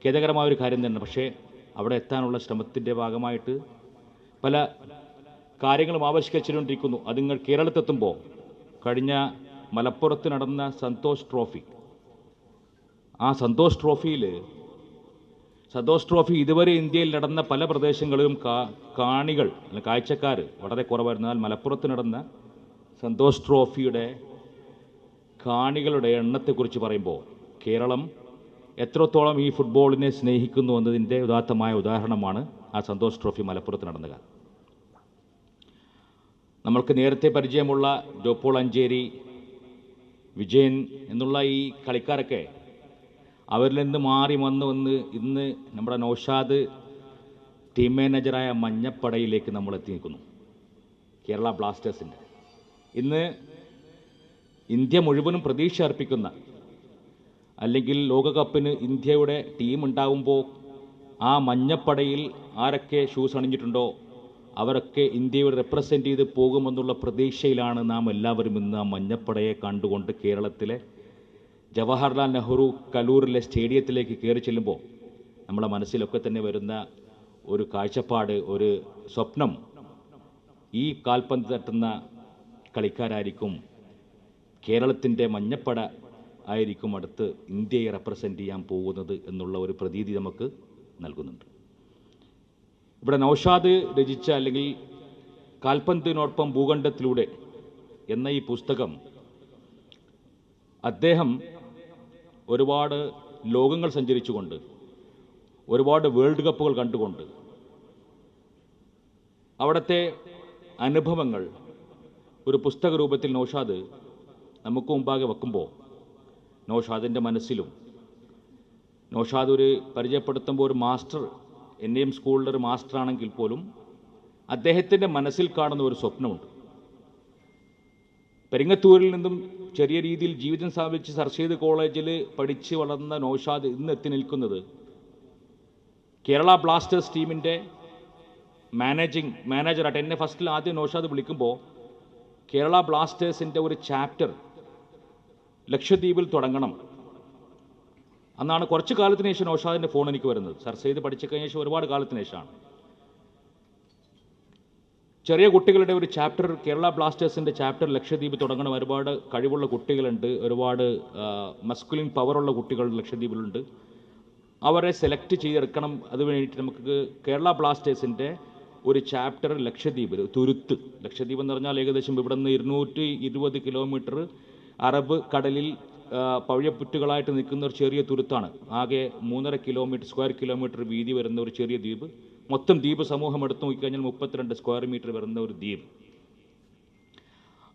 ഖേദകരമായൊരു കാര്യം തന്നെ. പക്ഷേ അവിടെ എത്താനുള്ള ശ്രമത്തിൻ്റെ ഭാഗമായിട്ട് പല കാര്യങ്ങളും ആവിഷ്കരിച്ചുകൊണ്ടിരിക്കുന്നു. അത് നിങ്ങൾ കേരളത്തെത്തുമ്പോൾ കഴിഞ്ഞ മലപ്പുറത്ത് നടന്ന സന്തോഷ് ട്രോഫി, ആ സന്തോഷ് ട്രോഫി ഇതുവരെ ഇന്ത്യയിൽ നടന്ന പല പ്രദേശങ്ങളിലും കാണികൾ കാഴ്ചക്കാർ വളരെ കുറവായിരുന്നു. എന്നാൽ മലപ്പുറത്ത് നടന്ന സന്തോഷ് ട്രോഫിയുടെ കാണികളുടെ എണ്ണത്തെക്കുറിച്ച് പറയുമ്പോൾ കേരളം എത്രത്തോളം ഈ ഫുട്ബോളിനെ സ്നേഹിക്കുന്നു എന്നതിൻ്റെ ഉദാത്തമായ ഉദാഹരണമാണ് ആ സന്തോഷ് ട്രോഫി മലപ്പുറത്ത് നടന്നത്. നമ്മൾക്ക് നേരത്തെ പരിചയമുള്ള ജോപ്പോൾ അഞ്ചേരി, വിജയൻ എന്നുള്ള ഈ കളിക്കാരൊക്കെ അവരിൽ നിന്ന് മാറി വന്ന് ഇന്ന് നമ്മുടെ നൗഷാദ് ടീം മാനേജറായ മഞ്ഞപ്പടയിലേക്ക് നമ്മൾ എത്തി നിൽക്കുന്നു. കേരള ബ്ലാസ്റ്റേഴ്സിൻ്റെ ഇന്ന് ഇന്ത്യ മുഴുവനും പ്രതീക്ഷ അർപ്പിക്കുന്ന, അല്ലെങ്കിൽ ലോകകപ്പിന് ഇന്ത്യയുടെ ടീം ഉണ്ടാകുമ്പോൾ ആ മഞ്ഞപ്പടയിൽ ആരൊക്കെ ഷൂസ് അണിഞ്ഞിട്ടുണ്ടോ അവരൊക്കെ ഇന്ത്യയെ റെപ്രസെൻ്റ് ചെയ്ത് പോകുമെന്നുള്ള പ്രതീക്ഷയിലാണ് നാം എല്ലാവരും ഇന്ന് ആ മഞ്ഞപ്പടയെ കണ്ടുകൊണ്ട് കേരളത്തിലെ ജവഹർലാൽ നെഹ്റു കലൂരിലെ സ്റ്റേഡിയത്തിലേക്ക് കയറി ചെല്ലുമ്പോൾ നമ്മുടെ മനസ്സിലൊക്കെ തന്നെ വരുന്ന ഒരു കാഴ്ചപ്പാട്, ഒരു സ്വപ്നം, ഈ കാൽപന്ത് തട്ടുന്ന കളിക്കാരായിരിക്കും, കേരളത്തിൻ്റെ മഞ്ഞപ്പട ആയിരിക്കും അടുത്ത് ഇന്ത്യയെ റെപ്രസെൻ്റ് ചെയ്യാൻ പോകുന്നത് എന്നുള്ള ഒരു പ്രതീതി നമുക്ക് നൽകുന്നുണ്ട്. ഇവിടെ നൗഷാദ് രചിച്ച അല്ലെങ്കിൽ കാൽപന്തിനോടൊപ്പം ഭൂഖണ്ഡത്തിലൂടെ എന്ന ഈ പുസ്തകം അദ്ദേഹം ഒരുപാട് ലോകങ്ങൾ സഞ്ചരിച്ചുകൊണ്ട്, ഒരുപാട് വേൾഡ് കപ്പുകൾ കണ്ടുകൊണ്ട് അവിടുത്തെ അനുഭവങ്ങൾ ഒരു പുസ്തക രൂപത്തിൽ നൗഷാദ് നമുക്ക് മുമ്പാകെ വെക്കുമ്പോൾ നൗഷാദിൻ്റെ മനസ്സിലും, നൗഷാദ് ഒരു പരിചയപ്പെടുത്തുമ്പോൾ ഒരു മാസ്റ്റർ, എന്നെയും സ്കൂളിലൊരു മാസ്റ്റർ ആണെങ്കിൽ പോലും അദ്ദേഹത്തിൻ്റെ മനസ്സിൽ കാണുന്ന ഒരു സ്വപ്നമുണ്ട്. പെരിങ്ങത്തൂരിൽ നിന്നും ചെറിയ രീതിയിൽ ജീവിതം സ്ഥാപിച്ച് സർ സെയ്ദ് കോളേജിൽ പഠിച്ച് വളർന്ന നൗഷാദ് ഇന്ന് എത്തി നിൽക്കുന്നത് കേരള ബ്ലാസ്റ്റേഴ്സ് ടീമിൻ്റെ മാനേജറായിട്ട്. എന്നെ ഫസ്റ്റിൽ ആദ്യം നൗഷാദ് വിളിക്കുമ്പോൾ കേരള ബ്ലാസ്റ്റേഴ്സിൻ്റെ ഒരു ചാപ്റ്റർ ലക്ഷദ്വീപിൽ തുടങ്ങണം. അന്നാണ് കുറച്ച് കാലത്തിന് ശേഷം നൗഷാദിൻ്റെ ഫോൺ എനിക്ക് വരുന്നത്. സർ സെയ്ദ് പഠിച്ചു കഴിഞ്ഞ ശേഷം ഒരുപാട് കാലത്തിന് ശേഷമാണ്. ചെറിയ കുട്ടികളുടെ ഒരു ചാപ്റ്റർ, കേരള ബ്ലാസ്റ്റേഴ്സിൻ്റെ ചാപ്റ്റർ ലക്ഷദ്വീപ് തുടങ്ങണം. ഒരുപാട് കഴിവുള്ള കുട്ടികളുണ്ട്, ഒരുപാട് മസ്കുലിൻ പവറുള്ള കുട്ടികൾ ലക്ഷദ്വീപിലുണ്ട്. അവരെ സെലക്ട് ചെയ്തെടുക്കണം. അത് വേണ്ടിയിട്ട് നമുക്ക് കേരള ബ്ലാസ്റ്റേഴ്സിൻ്റെ ഒരു ചാപ്റ്റർ ലക്ഷദ്വീപിൽ, തുരുത്ത്. ലക്ഷദ്വീപ് എന്ന് പറഞ്ഞാൽ ഏകദേശം ഇവിടെ നിന്ന് 220 കിലോമീറ്റർ അറബ് കടലിൽ പവിഴപ്പുറ്റുകളായിട്ട് നിൽക്കുന്ന ഒരു ചെറിയ തുരുത്താണ്. ആകെ 3.5 സ്ക്വയർ കിലോമീറ്റർ വീതി വരുന്ന ഒരു ചെറിയ ദ്വീപ്. മൊത്തം ദ്വീപ് സമൂഹം എടുത്തു നോക്കിക്കഴിഞ്ഞാൽ 32 സ്ക്വയർ മീറ്റർ വരുന്ന ഒരു ദ്വീപ്.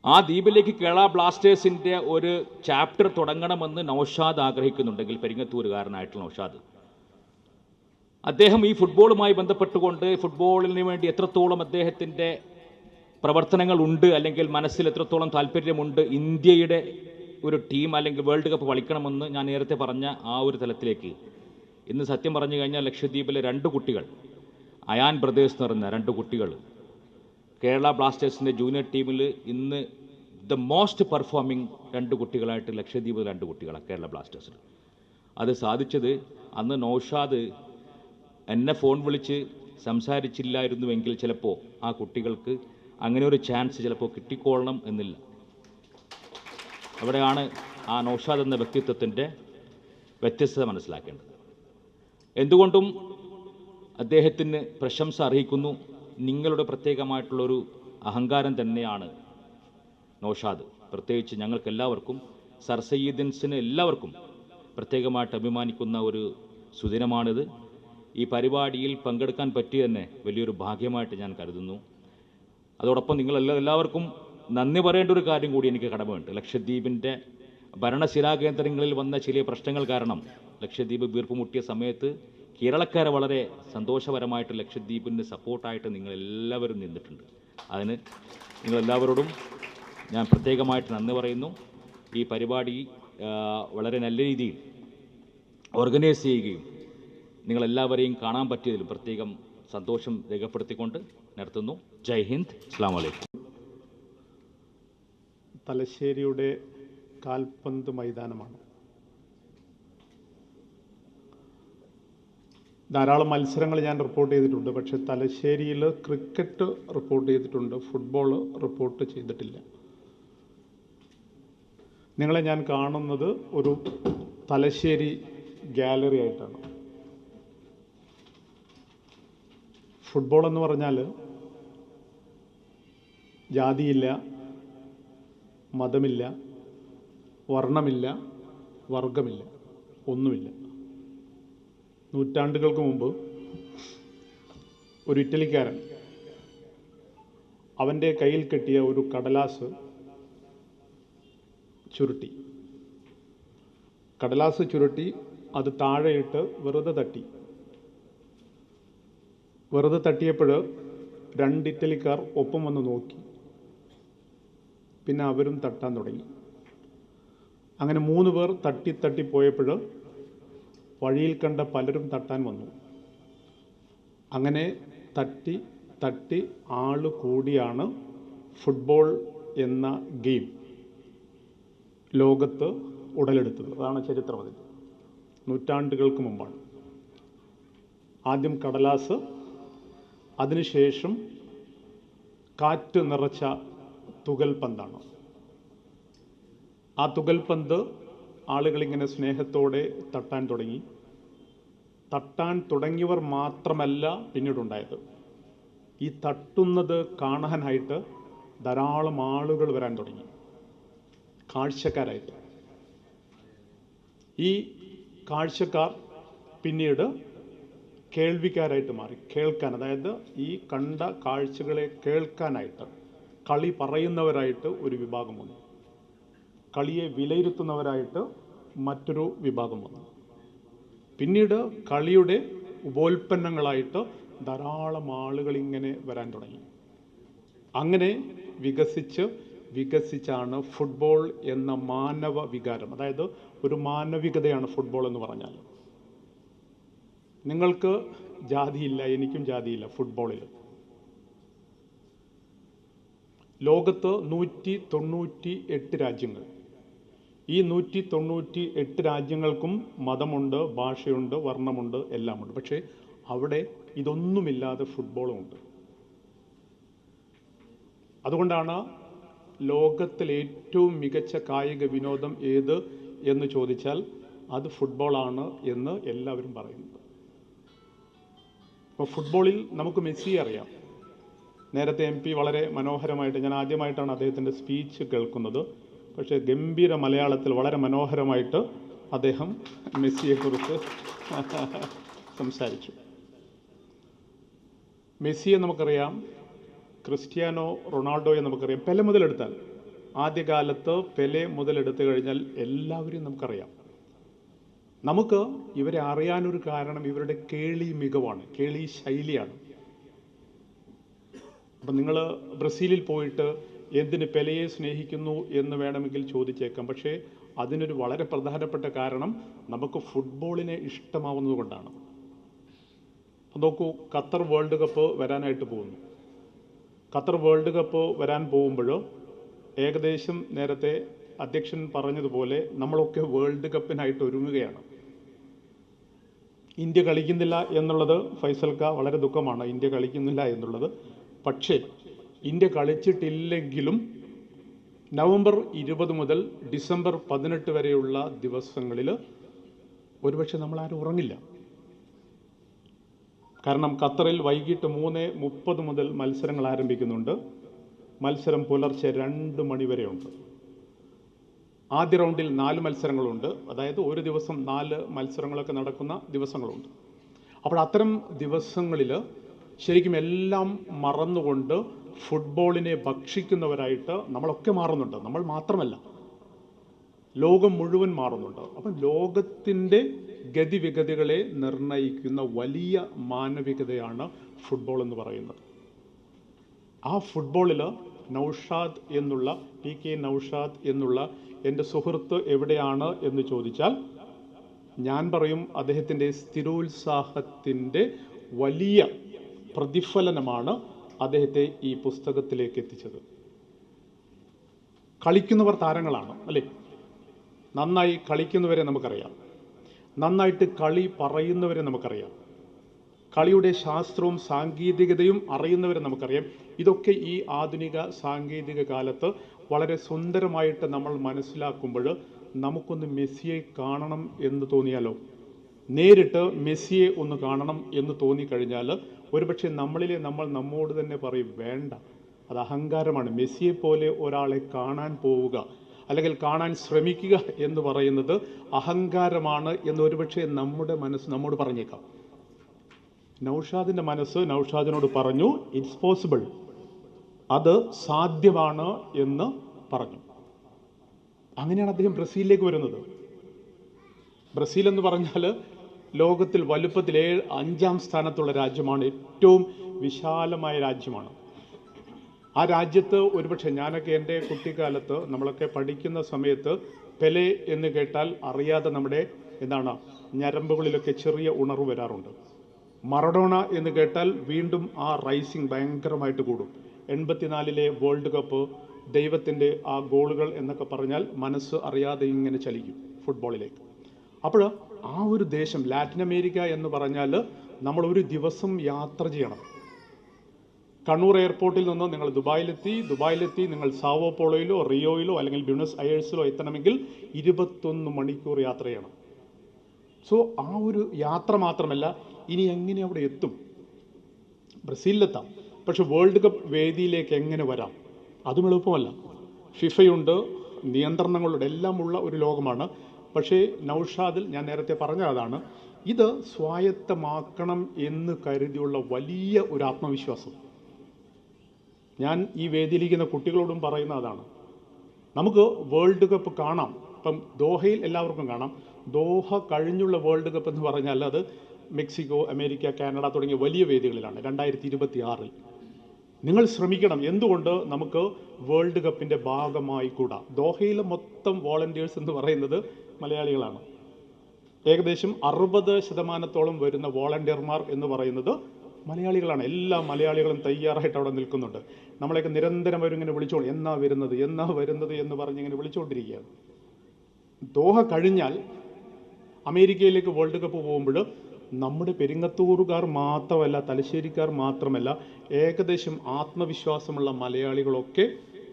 ആ ദ്വീപിലേക്ക് കേരള ബ്ലാസ്റ്റേഴ്സിൻ്റെ ഒരു ചാപ്റ്റർ തുടങ്ങണമെന്ന് നൗഷാദ് ആഗ്രഹിക്കുന്നുണ്ടെങ്കിൽ, പെരിങ്ങത്തൂരുകാരനായിട്ടുള്ള നൗഷാദ്, അദ്ദേഹം ഈ ഫുട്ബോളുമായി ബന്ധപ്പെട്ടുകൊണ്ട് ഫുട്ബോളിന് വേണ്ടി എത്രത്തോളം അദ്ദേഹത്തിൻ്റെ പ്രവർത്തനങ്ങൾ ഉണ്ട്, അല്ലെങ്കിൽ മനസ്സിൽ എത്രത്തോളം താല്പര്യമുണ്ട്, ഇന്ത്യയുടെ ഒരു ടീം അല്ലെങ്കിൽ വേൾഡ് കപ്പ് കളിക്കണമെന്ന് ഞാൻ നേരത്തെ പറഞ്ഞ ആ ഒരു തലത്തിലേക്ക് ഇന്ന് സത്യം പറഞ്ഞു കഴിഞ്ഞാൽ ലക്ഷദ്വീപിലെ 2 കുട്ടികൾ, അയാൻ ബ്രദേഴ്സ് എന്ന് പറഞ്ഞ 2 കുട്ടികൾ കേരള ബ്ലാസ്റ്റേഴ്സിൻ്റെ ജൂനിയർ ടീമിൽ ഇന്ന് ദ മോസ്റ്റ് പെർഫോമിംഗ് 2 കുട്ടികളായിട്ട് ലക്ഷദ്വീപ് 2 കുട്ടികളാണ് കേരള ബ്ലാസ്റ്റേഴ്സിൽ. അത് സാധിച്ചത് അന്ന് നൗഷാദ് എന്നെ ഫോൺ വിളിച്ച് സംസാരിച്ചില്ലായിരുന്നുവെങ്കിൽ ചിലപ്പോൾ ആ കുട്ടികൾക്ക് അങ്ങനെ ഒരു ചാൻസ് ചിലപ്പോൾ കിട്ടിക്കൊള്ളണം എന്നില്ല. അവിടെയാണ് ആ നൗഷാദ് എന്ന വ്യക്തിത്വത്തിൻ്റെ വ്യത്യസ്തത മനസ്സിലാക്കേണ്ടത്. എന്തുകൊണ്ടും അദ്ദേഹത്തിന് പ്രശംസ അർഹിക്കുന്നു. നിങ്ങളുടെ പ്രത്യേകമായിട്ടുള്ളൊരു അഹങ്കാരം തന്നെയാണ് നൗഷാദ്. പ്രത്യേകിച്ച് ഞങ്ങൾക്കെല്ലാവർക്കും, സർ സയ്യിദിൻസിന് എല്ലാവർക്കും പ്രത്യേകമായിട്ട് അഭിമാനിക്കുന്ന ഒരു സുദിനമാണിത്. ഈ പരിപാടിയിൽ പങ്കെടുക്കാൻ പറ്റി തന്നെ വലിയൊരു ഭാഗ്യമായിട്ട് ഞാൻ കരുതുന്നു. അതോടൊപ്പം എല്ലാവർക്കും നന്ദി പറയേണ്ട ഒരു കാര്യം കൂടി എനിക്ക് കടമയുണ്ട്. ലക്ഷദ്വീപിൻ്റെ ഭരണശിലാകേന്ദ്രങ്ങളിൽ വന്ന ചില പ്രശ്നങ്ങൾ കാരണം ലക്ഷദ്വീപ് വീർപ്പുമുട്ടിയ സമയത്ത് കേരളക്കാരെ വളരെ സന്തോഷപരമായിട്ട് ലക്ഷദ്വീപിന് സപ്പോർട്ടായിട്ട് നിങ്ങളെല്ലാവരും നിന്നിട്ടുണ്ട്. അതിന് നിങ്ങളെല്ലാവരോടും ഞാൻ പ്രത്യേകമായിട്ട് നന്ദി പറയുന്നു. ഈ പരിപാടി വളരെ നല്ല രീതിയിൽ ഓർഗനൈസ് ചെയ്യുകയും നിങ്ങളെല്ലാവരെയും കാണാൻ പറ്റിയതിലും പ്രത്യേകം സന്തോഷം രേഖപ്പെടുത്തിക്കൊണ്ട് നിർത്തുന്നു. ജയ് ഹിന്ദ്, അസ്സലാമു അലൈക്കും. തലശ്ശേരിയുടെ കാൽപന്ത് മൈതാനമാണ്. ധാരാളം മത്സരങ്ങൾ ഞാൻ റിപ്പോർട്ട് ചെയ്തിട്ടുണ്ട്. പക്ഷേ തലശ്ശേരിയിൽ ക്രിക്കറ്റ് റിപ്പോർട്ട് ചെയ്തിട്ടുണ്ട്, ഫുട്ബോൾ റിപ്പോർട്ട് ചെയ്തിട്ടില്ല. നിങ്ങളെ ഞാൻ കാണുന്നത് ഒരു തലശ്ശേരി ഗാലറി ആയിട്ടാണ്. ഫുട്ബോൾ എന്ന് പറഞ്ഞാൽ ജാതിയില്ല, മതമില്ല, വർണ്ണമില്ല, വർഗമില്ല, ഒന്നുമില്ല. നൂറ്റാണ്ടുകൾക്ക് മുമ്പ് ഒരു ഇറ്റലിക്കാരൻ അവൻ്റെ കയ്യിൽ കെട്ടിയ ഒരു കടലാസ് ചുരുട്ടി. കടലാസ് ചുരുട്ടി അത് താഴെയിട്ട് വെറുതെ തട്ടി. വെറുതെ തട്ടിയപ്പോൾ 2 ഇറ്റലിക്കാർ ഒപ്പം വന്ന് നോക്കി. പിന്നെ അവരും തട്ടാൻ തുടങ്ങി. അങ്ങനെ 3 പേർ തട്ടി പോയപ്പോൾ വഴിയിൽ കണ്ട പലരും തട്ടാൻ വന്നു. അങ്ങനെ തട്ടി ആള് കൂടിയാണ് ഫുട്ബോൾ എന്ന ഗെയിം ലോകത്ത് ഉടലെടുത്തത്. അതാണ് ചരിത്രം. അതിൽ നൂറ്റാണ്ടുകൾക്ക് മുമ്പാണ്. ആദ്യം കടലാസ്, അതിനുശേഷം കാറ്റ് നിറച്ച തുകൽപന്താണ്. ആ തുകൽപന്ത് ആളുകളിങ്ങനെ സ്നേഹത്തോടെ തട്ടാൻ തുടങ്ങി. തട്ടാൻ തുടങ്ങിയവർ മാത്രമല്ല പിന്നീടുണ്ടായത്, ഈ തട്ടുന്നത് കാണാനായിട്ട് ധാരാളം ആളുകൾ വരാൻ തുടങ്ങി, കാഴ്ചക്കാരായിട്ട്. ഈ കാഴ്ചക്കാർ പിന്നീട് കേൾവിക്കാരായിട്ട് മാറി. കേൾക്കാൻ, അതായത് ഈ കണ്ട കാഴ്ചകളെ കേൾക്കാനായിട്ട് കളി പറയുന്നവരായിട്ട് ഒരു വിഭാഗം വന്നു. കളിയെ വിലയിരുത്തുന്നവരായിട്ട് മറ്റൊരു വിഭാഗം വന്നു. പിന്നീട് കളിയുടെ ഉപോൽപ്പന്നങ്ങളായിട്ട് ധാരാളം ആളുകൾ ഇങ്ങനെ വരാൻ തുടങ്ങി. അങ്ങനെ വികസിച്ചാണ് ഫുട്ബോൾ എന്ന മാനവ വികാരം, അതായത് ഒരു മാനവികതയാണ് ഫുട്ബോൾ എന്ന് പറഞ്ഞാൽ. നിങ്ങൾക്ക് ജാതിയില്ല, എനിക്കും ജാതിയില്ല ഫുട്ബോളിൽ. ലോകത്ത് 198 രാജ്യങ്ങൾ. ഈ 198 രാജ്യങ്ങൾക്കും മതമുണ്ട്, ഭാഷയുണ്ട്, വർണ്ണമുണ്ട്, എല്ലാമുണ്ട്. പക്ഷേ അവിടെ ഇതൊന്നുമില്ലാതെ ഫുട്ബോളുമുണ്ട്. അതുകൊണ്ടാണ് ലോകത്തിലെ ഏറ്റവും മികച്ച കായിക വിനോദം ഏത് എന്ന് ചോദിച്ചാൽ അത് ഫുട്ബോളാണ് എന്ന് എല്ലാവരും പറയുന്നത്. അപ്പോൾ ഫുട്ബോളിൽ നമുക്ക് മെസ്സിയെ അറിയാം. നേരത്തെ MP വളരെ മനോഹരമായിട്ട്, ഞാൻ ആദ്യമായിട്ടാണ് അദ്ദേഹത്തിൻ്റെ സ്പീച്ച് കേൾക്കുന്നത്, പക്ഷേ ഗംഭീര മലയാളത്തിൽ വളരെ മനോഹരമായിട്ട് അദ്ദേഹം മെസ്സിയെക്കുറിച്ച് സംസാരിച്ചു. മെസ്സിയെ നമുക്കറിയാം, ക്രിസ്ത്യാനോ റൊണാൾഡോയെ നമുക്കറിയാം. പെലെ മുതലെടുത്താൽ, ആദ്യകാലത്ത് പെലെ മുതലെടുത്തു കഴിഞ്ഞാൽ എല്ലാവരെയും നമുക്കറിയാം. നമുക്ക് ഇവരെ അറിയാനൊരു കാരണം ഇവരുടെ കേളി മികവാണ്, കേളി ശൈലിയാണ്. അപ്പം നിങ്ങൾ ബ്രസീലിൽ പോയിട്ട് എന്തിന് പെലെയെ സ്നേഹിക്കുന്നു എന്ന് വേണമെങ്കിൽ ചോദിച്ചേക്കാം. പക്ഷേ അതിനൊരു വളരെ പ്രധാനപ്പെട്ട കാരണം നമുക്ക് ഫുട്ബോളിനെ ഇഷ്ടമാവുന്നത് കൊണ്ടാണ്. നോക്കൂ, ഖത്തർ വേൾഡ് കപ്പ് വരാനായിട്ട് പോകുന്നു. ഖത്തർ വേൾഡ് കപ്പ് വരാൻ പോകുമ്പോൾ ഏകദേശം നേരത്തെ അധ്യക്ഷൻ പറഞ്ഞതുപോലെ നമ്മളൊക്കെ വേൾഡ് കപ്പിനായിട്ട് ഒരുങ്ങുകയാണ്. ഇന്ത്യ കളിക്കുന്നില്ല എന്നുള്ളത് ഫൈസൽക്ക വളരെ ദുഃഖമാണ്, ഇന്ത്യ കളിക്കുന്നില്ല എന്നുള്ളത്. പക്ഷേ ഇന്ത്യ കളിച്ചിട്ടില്ലെങ്കിലും നവംബർ 20 മുതൽ ഡിസംബർ 18 വരെയുള്ള ദിവസങ്ങളിൽ ഒരുപക്ഷെ നമ്മളാരും ഉറങ്ങില്ല. കാരണം ഖത്തറിൽ വൈകിട്ട് 3:30 മുതൽ മത്സരങ്ങൾ ആരംഭിക്കുന്നുണ്ട്. മത്സരം പുലർച്ചെ 2 മണി വരെയുണ്ട്. ആദ്യ റൗണ്ടിൽ 4 മത്സരങ്ങളുണ്ട്, അതായത് ഒരു ദിവസം 4 മത്സരങ്ങളൊക്കെ നടക്കുന്ന ദിവസങ്ങളുണ്ട്. അപ്പോൾ അത്തരം ദിവസങ്ങളിൽ ശരിക്കും എല്ലാം മറന്നുകൊണ്ട് ഫുട്ബോളിനെ ഭക്ഷിക്കുന്നവരായിട്ട് നമ്മളൊക്കെ മാറുന്നുണ്ട്. നമ്മൾ മാത്രമല്ല, ലോകം മുഴുവൻ മാറുന്നുണ്ട്. അപ്പം ലോകത്തിൻ്റെ ഗതിവിഗതികളെ നിർണ്ണയിക്കുന്ന വലിയ മാനവികതയാണ് ഫുട്ബോൾ എന്ന് പറയുന്നത്. ആ ഫുട്ബോളിൽ നൗഷാദ് എന്നുള്ള PK നൗഷാദ് എന്നുള്ള എൻ്റെ സുഹൃത്ത് എവിടെയാണ് എന്ന് ചോദിച്ചാൽ ഞാൻ പറയും അദ്ദേഹത്തിൻ്റെ സ്ഥിരോത്സാഹത്തിൻ്റെ വലിയ പ്രതിഫലനമാണ് അദ്ദേഹത്തെ ഈ പുസ്തകത്തിലേക്ക് എത്തിച്ചത്. കളിക്കുന്നവർ താരങ്ങളാണ് അല്ലേ? നന്നായി കളിക്കുന്നവരെ നമുക്കറിയാം, നന്നായിട്ട് കളി പറയുന്നവരെ നമുക്കറിയാം, കളിയുടെ ശാസ്ത്രവും സാങ്കേതികതയും അറിയുന്നവരെ നമുക്കറിയാം. ഇതൊക്കെ ഈ ആധുനിക സാങ്കേതിക കാലത്ത് വളരെ സുന്ദരമായിട്ട് നമ്മൾ മനസ്സിലാക്കുമ്പോൾ നമുക്കൊന്ന് മെസ്സിയെ കാണണം എന്ന് തോന്നിയാലോ, നേരിട്ട് മെസ്സിയെ ഒന്ന് കാണണം എന്ന് തോന്നിക്കഴിഞ്ഞാൽ ഒരുപക്ഷെ നമ്മളിലെ നമ്മൾ നമ്മോട് തന്നെ പറയും, വേണ്ട, അത് അഹങ്കാരമാണ്. മെസ്സിയെ പോലെ ഒരാളെ കാണാൻ പോവുക അല്ലെങ്കിൽ കാണാൻ ശ്രമിക്കുക എന്ന് പറയുന്നത് അഹങ്കാരമാണ് എന്ന് ഒരുപക്ഷെ നമ്മുടെ മനസ്സ് നമ്മോട് പറഞ്ഞേക്കാം. നൗഷാദിൻ്റെ മനസ്സ് നൗഷാദിനോട് പറഞ്ഞു, ഇറ്റ്സ് പോസിബിൾ, അത് സാധ്യമാണ് എന്ന് പറഞ്ഞു. അങ്ങനെയാണ് അദ്ദേഹം ബ്രസീലിലേക്ക് വരുന്നത്. ബ്രസീൽ എന്ന് പറഞ്ഞാൽ ലോകത്തിൽ വലുപ്പത്തിൽ 5ാം സ്ഥാനത്തുള്ള രാജ്യമാണ്, ഏറ്റവും വിശാലമായ രാജ്യമാണ്. ആ രാജ്യത്ത് ഒരുപക്ഷെ ഞാനൊക്കെ എൻ്റെ കുട്ടിക്കാലത്ത് നമ്മളൊക്കെ പഠിക്കുന്ന സമയത്ത് പെലെ എന്ന് കേട്ടാൽ അറിയാതെ നമ്മുടെ ഞരമ്പുകളിലൊക്കെ ചെറിയ ഉണർവ് വരാറുണ്ട്. മറഡോണ എന്ന് കേട്ടാൽ വീണ്ടും ആ റൈസിങ് ഭയങ്കരമായിട്ട് കൂടും. 84-ലെ വേൾഡ് കപ്പ്, ദൈവത്തിൻ്റെ ആ ഗോളുകൾ എന്നൊക്കെ പറഞ്ഞാൽ മനസ്സ് അറിയാതെ ഇങ്ങനെ ചലിക്കും ഫുട്ബോളിലേക്ക്. അപ്പോൾ ആ ഒരു ദേശം ലാറ്റിൻ അമേരിക്ക എന്ന് പറഞ്ഞാൽ നമ്മൾ ഒരു ദിവസം യാത്ര ചെയ്യണം. കണ്ണൂർ എയർപോർട്ടിൽ നിന്ന് നിങ്ങൾ ദുബായിലെത്തി നിങ്ങൾ സാവോ പോളോയിലോ റിയോയിലോ അല്ലെങ്കിൽ ബ്യൂണസ് അയേഴ്സിലോ എത്തണമെങ്കിൽ 21 മണിക്കൂർ യാത്ര ചെയ്യണം. സോ ആ ഒരു യാത്ര മാത്രമല്ല, ഇനി എങ്ങനെ അവിടെ എത്തും? ബ്രസീലിലെത്താം, പക്ഷെ വേൾഡ് കപ്പ് വേദിയിലേക്ക് എങ്ങനെ വരാം? അതും എളുപ്പമല്ല. ഫിഫയുണ്ട്, നിയന്ത്രണങ്ങളുണ്ട്, എല്ലാം ഉള്ള ഒരു ലോകമാണ്. പക്ഷേ നൗഷാദിൽ ഞാൻ നേരത്തെ പറഞ്ഞ അതാണ്, ഇത് സ്വായത്തമാക്കണം എന്ന് കരുതിയുള്ള വലിയ ഒരു ആത്മവിശ്വാസം. ഞാൻ ഈ വേദിയിലിരിക്കുന്ന കുട്ടികളോടും പറയുന്ന അതാണ്. നമുക്ക് വേൾഡ് കപ്പ് കാണാം. ഇപ്പം ദോഹയിൽ എല്ലാവർക്കും കാണാം. ദോഹ കഴിഞ്ഞുള്ള വേൾഡ് കപ്പ് എന്ന് പറഞ്ഞാൽ അത് മെക്സിക്കോ, അമേരിക്ക, കാനഡ തുടങ്ങിയ വലിയ വേദികളിലാണ് 2026. നിങ്ങൾ ശ്രമിക്കണം. എന്തുകൊണ്ട് നമുക്ക് വേൾഡ് കപ്പിൻ്റെ ഭാഗമായി കൂടാ? ദോഹയിലെ മൊത്തം വോളണ്ടിയേഴ്സ് എന്ന് പറയുന്നത് മലയാളികളാണ്. ഏകദേശം 60% വരുന്ന വോളണ്ടിയർമാർ എന്ന് പറയുന്നത് മലയാളികളാണ്. എല്ലാ മലയാളികളും തയ്യാറായിട്ട് അവിടെ നിൽക്കുന്നുണ്ട്. നമ്മളെയൊക്കെ നിരന്തരം അവരിങ്ങനെ വിളിച്ചോളൂ, എന്നാ വരുന്നത് എന്ന് പറഞ്ഞിങ്ങനെ വിളിച്ചുകൊണ്ടിരിക്കുകയാണ്. ദോഹ കഴിഞ്ഞാൽ അമേരിക്കയിലേക്ക് വേൾഡ് കപ്പ് പോകുമ്പോൾ നമ്മുടെ പെരിങ്ങത്തൂറുകാർ മാത്രമല്ല, തലശ്ശേരിക്കാർ മാത്രമല്ല, ഏകദേശം ആത്മവിശ്വാസമുള്ള മലയാളികളൊക്കെ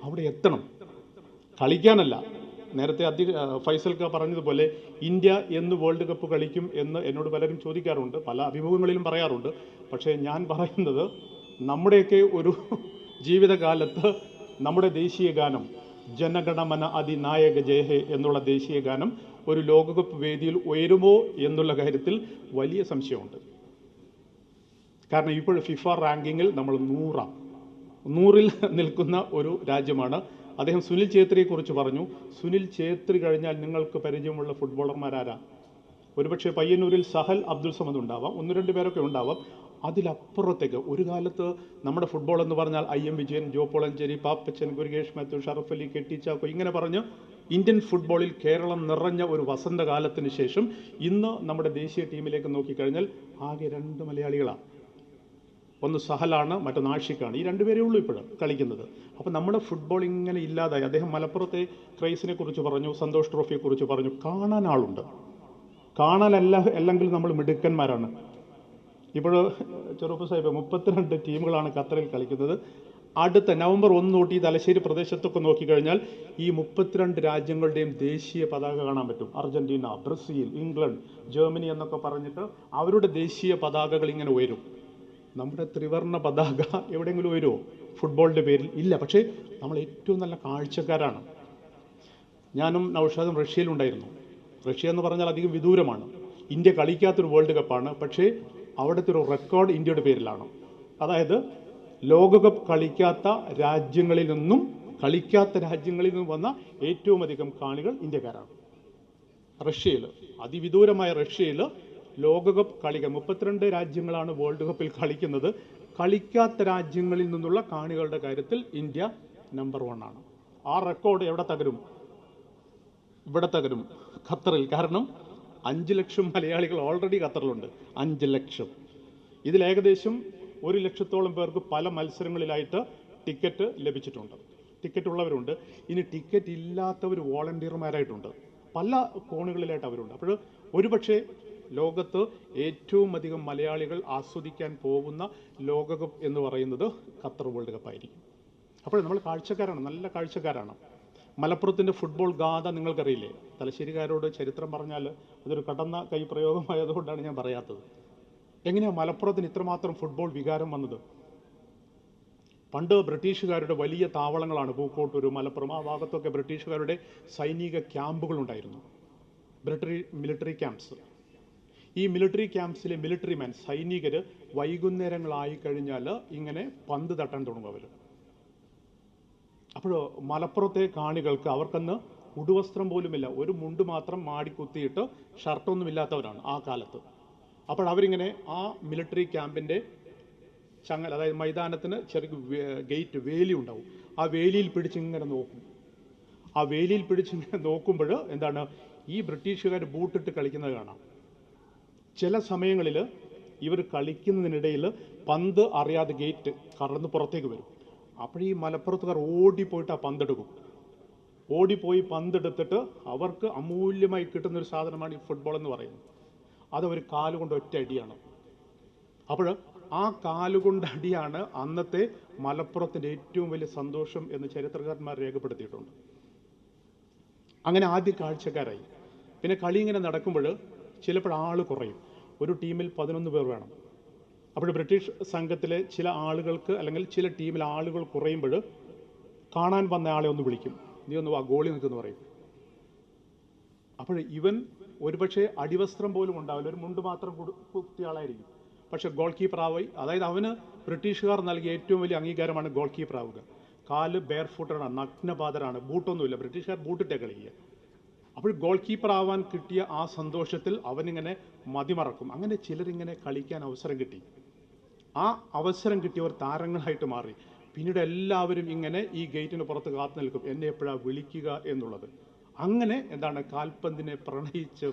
അവിടെ എത്തണം. കളിക്കാനല്ല. നേരത്തെ ഫൈസൽക്ക പറഞ്ഞതുപോലെ ഇന്ത്യ എന്ന് വേൾഡ് കപ്പ് കളിക്കും എന്ന് എന്നോട് പലരും ചോദിക്കാറുണ്ട്, പല അഭിമുഖങ്ങളിലും പറയാറുണ്ട്. പക്ഷേ ഞാൻ പറയുന്നത്, നമ്മുടെയൊക്കെ ഒരു ജീവിതകാലത്ത് നമ്മുടെ ദേശീയ ഗാനം ജനഗണമന അതിനായക ജയഹേ എന്നുള്ള ദേശീയ ഗാനം ഒരു ലോകകപ്പ് വേദിയിൽ ഉയരുമോ എന്നുള്ള കാര്യത്തിൽ വലിയ സംശയമുണ്ട്. കാരണം ഇപ്പോൾ ഫിഫ റാങ്കിങ്ങിൽ നമ്മൾ 100ൽ നിൽക്കുന്ന ഒരു രാജ്യമാണ്. അദ്ദേഹം സുനിൽ ഛേത്രിയെക്കുറിച്ച് പറഞ്ഞു. സുനിൽ ഛേത്രി കഴിഞ്ഞാൽ നിങ്ങൾക്ക് പരിചയമുള്ള ഫുട്ബോളർമാരാരാ? ഒരുപക്ഷെ പയ്യന്നൂരിൽ സഹൽ അബ്ദുൾ സമദ് ഉണ്ടാവാം, 1-2 പേരൊക്കെ ഉണ്ടാവാം. അതിലപ്പുറത്തേക്ക് ഒരു കാലത്ത് നമ്മുടെ ഫുട്ബോൾ എന്ന് പറഞ്ഞാൽ IM വിജയൻ, ജോ പോളഞ്ചേരി, പാപ്പച്ചൻ, ഗുരുകേഷ് മാത്യു, ഷറഫ് അലി, കെട്ടി ചാക്കോ, ഇങ്ങനെ പറഞ്ഞ് ഇന്ത്യൻ ഫുട്ബോളിൽ കേരളം നിറഞ്ഞ ഒരു വസന്തകാലത്തിന് ശേഷം ഇന്ന് നമ്മുടെ ദേശീയ ടീമിലേക്ക് നോക്കിക്കഴിഞ്ഞാൽ ആകെ 2 മലയാളികളാണ്. ഒന്ന് സഹലാണ്, മറ്റൊന്ന് ആഷിഖാണ്. ഈ 2 പേരേ ഉള്ളൂ ഇപ്പോഴും കളിക്കുന്നത്. അപ്പോൾ നമ്മുടെ ഫുട്ബോൾ ഇങ്ങനെ ഇല്ലാതായി. അദ്ദേഹം മലപ്പുറത്തെ ക്രൈസിനെ കുറിച്ച് പറഞ്ഞു, സന്തോഷ് ട്രോഫിയെക്കുറിച്ച് പറഞ്ഞു. കാണാൻ ആളുണ്ട്, അല്ലെങ്കിൽ നമ്മൾ മിടുക്കന്മാരാണ്. ഇപ്പോൾ ചെറുപ്പ് സാഹിബ് 32 ടീമുകളാണ് ഖത്തറിൽ കളിക്കുന്നത്. അടുത്ത നവംബർ 1 തൊട്ട് ഈ തലശ്ശേരി പ്രദേശത്തൊക്കെ നോക്കിക്കഴിഞ്ഞാൽ ഈ 32 രാജ്യങ്ങളുടെയും ദേശീയ പതാക കാണാൻ പറ്റും. അർജന്റീന, ബ്രസീൽ, ഇംഗ്ലണ്ട്, ജർമ്മനി എന്നൊക്കെ പറഞ്ഞിട്ട് അവരുടെ ദേശീയ പതാകകൾ ഇങ്ങനെ ഉയരും. നമ്മുടെ ത്രിവർണ്ണ പതാക എവിടെയെങ്കിലും വരുമോ ഫുട്ബോളിൻ്റെ പേരിൽ? ഇല്ല. പക്ഷേ നമ്മൾ ഏറ്റവും നല്ല കാഴ്ചക്കാരാണ്. ഞാനും നൗഷാദും റഷ്യയിലുണ്ടായിരുന്നു. റഷ്യ എന്ന് പറഞ്ഞാൽ അധികം വിദൂരമാണ്. ഇന്ത്യ കളിക്കാത്തൊരു വേൾഡ് കപ്പാണ്. പക്ഷേ അവിടുത്തെ ഒരു റെക്കോർഡ് ഇന്ത്യയുടെ പേരിലാണ്. അതായത് ലോകകപ്പ് കളിക്കാത്ത രാജ്യങ്ങളിൽ നിന്നും വന്ന ഏറ്റവും അധികം കാണികൾ ഇന്ത്യക്കാരാണ്. റഷ്യയിൽ, അതിവിദൂരമായ റഷ്യയിൽ ലോകകപ്പ് കളിക്കാൻ 32 രാജ്യങ്ങളാണ് വേൾഡ് കപ്പിൽ കളിക്കുന്നത്. കളിക്കാത്ത രാജ്യങ്ങളിൽ നിന്നുള്ള കാണികളുടെ കാര്യത്തിൽ ഇന്ത്യ നമ്പർ 1 ആണ്. ആ റെക്കോർഡ് എവിടെ തകരും? ഇവിടെ തകരും, ഖത്തറിൽ. കാരണം 5 ലക്ഷം മലയാളികൾ ഓൾറെഡി ഖത്തറിലുണ്ട്. 5 ലക്ഷം. ഇതിൽ ഏകദേശം 1 ലക്ഷത്തോളം പേർക്ക് പല മത്സരങ്ങളിലായിട്ട് ടിക്കറ്റ് ലഭിച്ചിട്ടുണ്ട്. ടിക്കറ്റ് ഉള്ളവരുണ്ട്. ഇനി ടിക്കറ്റ് ഇല്ലാത്തവർ വോളണ്ടിയർമാരായിട്ടുണ്ട്. പല കോണുകളിലായിട്ട് അവരുണ്ട്. അപ്പോൾ ഒരുപക്ഷെ ലോകത്ത് ഏറ്റവും അധികം മലയാളികൾ ആസ്വദിക്കാൻ പോകുന്ന ലോകകപ്പ് എന്ന് പറയുന്നത് ഖത്തർ വേൾഡ് കപ്പായിരിക്കും. അപ്പോൾ നമ്മൾ കാഴ്ചക്കാരാണ്, നല്ല കാഴ്ചക്കാരാണ്. മലപ്പുറത്തിൻ്റെ ഫുട്ബോൾ ഗാഥ നിങ്ങൾക്കറിയില്ലേ? തലശ്ശേരിക്കാരോട് ചരിത്രം പറഞ്ഞാൽ അതൊരു കടന്ന കൈ പ്രയോഗമായതുകൊണ്ടാണ് ഞാൻ പറയാത്തത്. എങ്ങനെയാണ് മലപ്പുറത്തിന് ഇത്രമാത്രം ഫുട്ബോൾ വികാരം വന്നത്? പണ്ട് ബ്രിട്ടീഷുകാരുടെ വലിയ താവളങ്ങളാണ് പൂക്കോട്ടൂർ, മലപ്പുറം. ആ ഭാഗത്തൊക്കെ ബ്രിട്ടീഷുകാരുടെ സൈനിക ക്യാമ്പുകളുണ്ടായിരുന്നു, മിലിറ്ററി ക്യാമ്പ്സ്. ഈ മിലിറ്ററി ക്യാമ്പ്സിലെ മിലിറ്ററിമാൻ, സൈനികർ വൈകുന്നേരങ്ങളായി കഴിഞ്ഞാൽ ഇങ്ങനെ പന്ത് തട്ടാൻ തുടങ്ങും അവർ. അപ്പോൾ മലപ്പുറത്തെ കാണികൾക്ക് അവർക്കന്ന് ഉടുവസ്ത്രം പോലുമില്ല, ഒരു മുണ്ട് മാത്രം മാടിക്കുത്തിയിട്ട് ഷർട്ടൊന്നുമില്ലാത്തവരാണ് ആ കാലത്ത്. അപ്പോൾ അവരിങ്ങനെ ആ മിലിറ്ററി ക്യാമ്പിൻ്റെ ചങ്ങൽ, അതായത് മൈതാനത്തിന് ചെറിയ ഗേറ്റ്, വേലി ഉണ്ടാവും. ആ വേലിയിൽ പിടിച്ചിങ്ങനെ നോക്കും. ആ വേലിയിൽ പിടിച്ചിങ്ങനെ നോക്കുമ്പോൾ എന്താണ്, ഈ ബ്രിട്ടീഷുകാർ ബൂട്ടിട്ട് കളിക്കുന്നത് കാണാം. ചില സമയങ്ങളിൽ ഇവർ കളിക്കുന്നതിനിടയിൽ പന്ത് അറിയാതെ ഗേറ്റ് കടന്ന് പുറത്തേക്ക് വരും. അപ്പോൾ ഈ മലപ്പുറത്തുകാർ ഓടിപ്പോയിട്ട് ആ പന്തെടുക്കും. ഓടിപ്പോയി പന്തെടുത്തിട്ട് അവർക്ക് അമൂല്യമായി കിട്ടുന്നൊരു സാധനമാണ് ഈ ഫുട്ബോൾ എന്ന് പറയുന്നത്. അതവർ കാലുകൊണ്ട് ഒറ്റ അടിയാണ്. അപ്പോൾ ആ കാലുകൊണ്ടടിയാണ് അന്നത്തെ മലപ്പുറത്തിൻ്റെ ഏറ്റവും വലിയ സന്തോഷം എന്ന് ചരിത്രകാരന്മാർ രേഖപ്പെടുത്തിയിട്ടുണ്ട്. അങ്ങനെ ആദ്യ കാഴ്ചക്കാരായി. പിന്നെ കളി ഇങ്ങനെ നടക്കുമ്പോൾ ചിലപ്പോൾ ആൾ കുറയും. ഒരു ടീമിൽ 11 പേർ വേണം. അപ്പോൾ ബ്രിട്ടീഷ് സംഘത്തിലെ ചില ആളുകൾക്ക് അല്ലെങ്കിൽ ചില ടീമിൽ ആളുകൾ കുറയുമ്പോൾ കാണാൻ വന്ന ആളെ ഒന്ന് വിളിക്കും, നീ ഒന്ന് വാ, ഗോളി നിൽക്കുന്നു പറയും. അപ്പോൾ ഇവൻ ഒരുപക്ഷെ അടിവസ്ത്രം പോലും ഉണ്ടാവില്ല, ഒരു മുണ്ട് മാത്രം കുത്തിയ ആളായിരിക്കും. പക്ഷെ ഗോൾ കീപ്പറായി, അതായത് അവന് ബ്രിട്ടീഷുകാർ നൽകിയ ഏറ്റവും വലിയ അംഗീകാരമാണ് ഗോൾ കീപ്പറാവുക. കാല് ബെയർ ഫുട്ടറാണ്, നഗ്നപാതരാണ്, ബൂട്ടൊന്നുമില്ല, ബ്രിട്ടീഷുകാർ ബൂട്ടിട്ടേ കളിക്കുക. അപ്പോൾ ഗോൾ കീപ്പർ ആവാൻ കിട്ടിയ ആ സന്തോഷത്തിൽ അവനിങ്ങനെ മതിമറക്കും. അങ്ങനെ ചിലരിങ്ങനെ കളിക്കാൻ അവസരം കിട്ടി. ആ അവസരം കിട്ടിയവർ താരങ്ങളായിട്ട് മാറി. പിന്നീട് എല്ലാവരും ഇങ്ങനെ ഈ ഗേറ്റിന് പുറത്ത് കാത്തു നിൽക്കും, എന്നെ എപ്പോഴാണ് വിളിക്കുക എന്നുള്ളത്. അങ്ങനെ എന്താണ് കാൽപന്തിനെ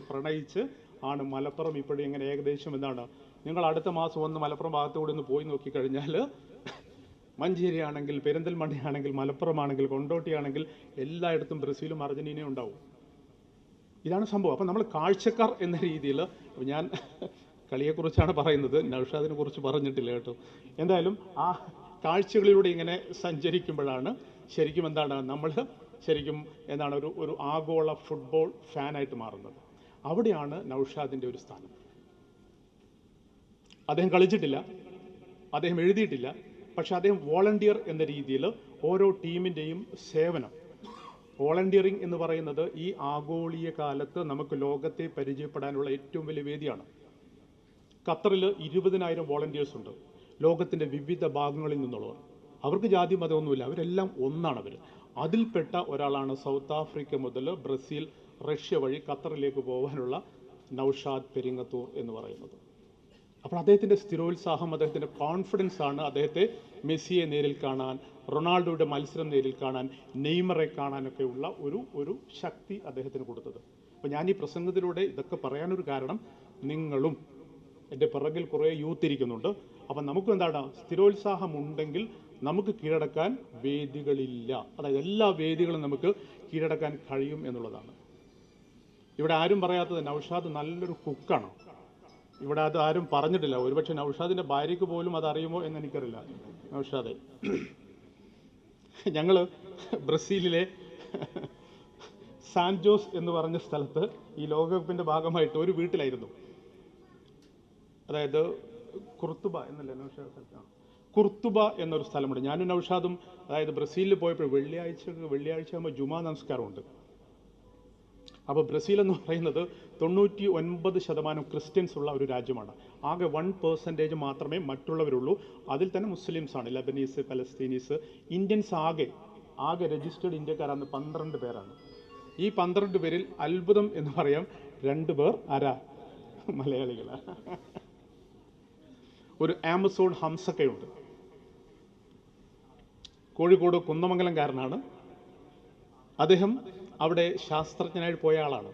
പ്രണയിച്ച് ആണ് മലപ്പുറം ഇപ്പോഴും ഇങ്ങനെ ഏകദേശം എന്താണ്, നിങ്ങൾ അടുത്ത മാസം ഒന്ന് മലപ്പുറം ഭാഗത്തുകൂടി ഒന്ന് പോയി നോക്കിക്കഴിഞ്ഞാൽ മഞ്ചേരി ആണെങ്കിൽ, പെരിന്തൽമണ്ണയാണെങ്കിൽ, മലപ്പുറമാണെങ്കിൽ, കൊണ്ടോട്ടിയാണെങ്കിൽ എല്ലായിടത്തും ബ്രസീലും അർജന്റീനയും ഉണ്ടാവും. ഇതാണ് സംഭവം. അപ്പം നമ്മൾ കാഴ്ചക്കാർ എന്ന രീതിയിൽ, ഞാൻ കളിയെക്കുറിച്ചാണ് പറയുന്നത്, നൗഷാദിനെ കുറിച്ച് പറഞ്ഞിട്ടില്ല കേട്ടോ. എന്തായാലും ആ കാഴ്ചകളിലൂടെ ഇങ്ങനെ സഞ്ചരിക്കുമ്പോഴാണ് ശരിക്കും എന്താണ് നമ്മൾ ശരിക്കും എന്താണ് ഒരു ആഗോള ഫുട്ബോൾ ഫാനായിട്ട് മാറുന്നത്. അവിടെയാണ് നൗഷാദിൻ്റെ ഒരു സ്ഥാനം. അദ്ദേഹം കളിച്ചിട്ടില്ല, അദ്ദേഹം എഴുതിയിട്ടില്ല, പക്ഷെ അദ്ദേഹം വോളണ്ടിയർ എന്ന രീതിയിൽ ഓരോ ടീമിൻ്റെയും സേവനം, വോളണ്ടിയറിങ് എന്ന് പറയുന്നത് ഈ ആഗോളീയ കാലത്ത് നമുക്ക് ലോകത്തെ പരിചയപ്പെടാനുള്ള ഏറ്റവും വലിയ വേദിയാണ്. ഖത്തറിൽ 20,000 വോളണ്ടിയേഴ്സ് ഉണ്ട്, ലോകത്തിൻ്റെ വിവിധ ഭാഗങ്ങളിൽ നിന്നുള്ളവർ. അവർക്ക് ജാതി മതമൊന്നുമില്ല, അവരെല്ലാം ഒന്നാണ്. അതിൽപ്പെട്ട ഒരാളാണ് സൗത്ത് ആഫ്രിക്ക മുതൽ ബ്രസീൽ, റഷ്യ വഴി ഖത്തറിലേക്ക് പോകാനുള്ള നൗഷാദ് പെരിങ്ങത്തൂർ എന്ന് പറയുന്നത്. അപ്പോൾ അദ്ദേഹത്തിൻ്റെ സ്ഥിരോത്സാഹം, അദ്ദേഹത്തിൻ്റെ കോൺഫിഡൻസ് ആണ് അദ്ദേഹത്തെ മെസ്സിയെ നേരിൽ കാണാൻ, റൊണാൾഡോയുടെ മത്സരം നേരിൽ കാണാൻ, നെയ്മറെ കാണാനൊക്കെ ഉള്ള ഒരു ശക്തി അദ്ദേഹത്തിന് കൊടുത്തത്. അപ്പോൾ ഞാൻ ഈ പ്രസംഗത്തിലൂടെ ഇതൊക്കെ പറയാനൊരു കാരണം, നിങ്ങളും എൻ്റെ പിറകിൽ കുറേ യൂത്ത് ഇരിക്കുന്നുണ്ട്. അപ്പം നമുക്കും എന്താണ്, സ്ഥിരോത്സാഹം ഉണ്ടെങ്കിൽ നമുക്ക് കീഴടക്കാൻ വേദികളില്ല, അതായത് എല്ലാ വേദികളും നമുക്ക് കീഴടക്കാൻ കഴിയും എന്നുള്ളതാണ്. ഇവിടെ ആരും പറയാത്തത് നൗഷാദ് നല്ലൊരു കുക്കാണ്. ഇവിടെ അത് ആരും പറഞ്ഞിട്ടില്ല. ഒരുപക്ഷെ നൗഷാദിൻ്റെ ഭാര്യയ്ക്ക് പോലും അതറിയുമോ എന്ന് എനിക്കറിയില്ല. നൗഷാദെ, ഞങ്ങൾ ബ്രസീലിലെ സാൻ ജോസ് എന്ന് പറഞ്ഞ സ്ഥലത്ത് ഈ ലോകകപ്പിൻ്റെ ഭാഗമായിട്ട് ഒരു വീട്ടിലായിരുന്നു. അതായത് കുർത്തുബ എന്നല്ലേ നൗഷാദ് സ്ഥലത്ത്, കുർത്തുബ എന്നൊരു സ്ഥലമുണ്ട്. ഞാനും നൗഷാദും അതായത് ബ്രസീലിൽ പോയപ്പോൾ വെള്ളിയാഴ്ച ആകുമ്പോൾ ജുമാ നമസ്കാരമുണ്ട്. അപ്പോൾ ബ്രസീൽ എന്ന് പറയുന്നത് 99% ക്രിസ്ത്യൻസ് ഉള്ള ഒരു രാജ്യമാണ്. ആകെ 1% മാത്രമേ മറ്റുള്ളവരുള്ളൂ. അതിൽ തന്നെ മുസ്ലിംസാണ്, ലബനീസ്, പലസ്തീനീസ്, ഇന്ത്യൻസ് ആകെ രജിസ്റ്റേർഡ് ഇന്ത്യക്കാരാണ് 12 പേരാണ്. ഈ 12 പേരിൽ അത്ഭുതം എന്ന് പറയാം, 2 പേർ മലയാളികളാണ്. ഒരു ആമസോൺ ഹംസക്കയുണ്ട്, കോഴിക്കോട് കുന്നമംഗലംകാരനാണ്. അദ്ദേഹം അവിടെ ശാസ്ത്രജ്ഞനായിട്ട് പോയ ആളാണ്.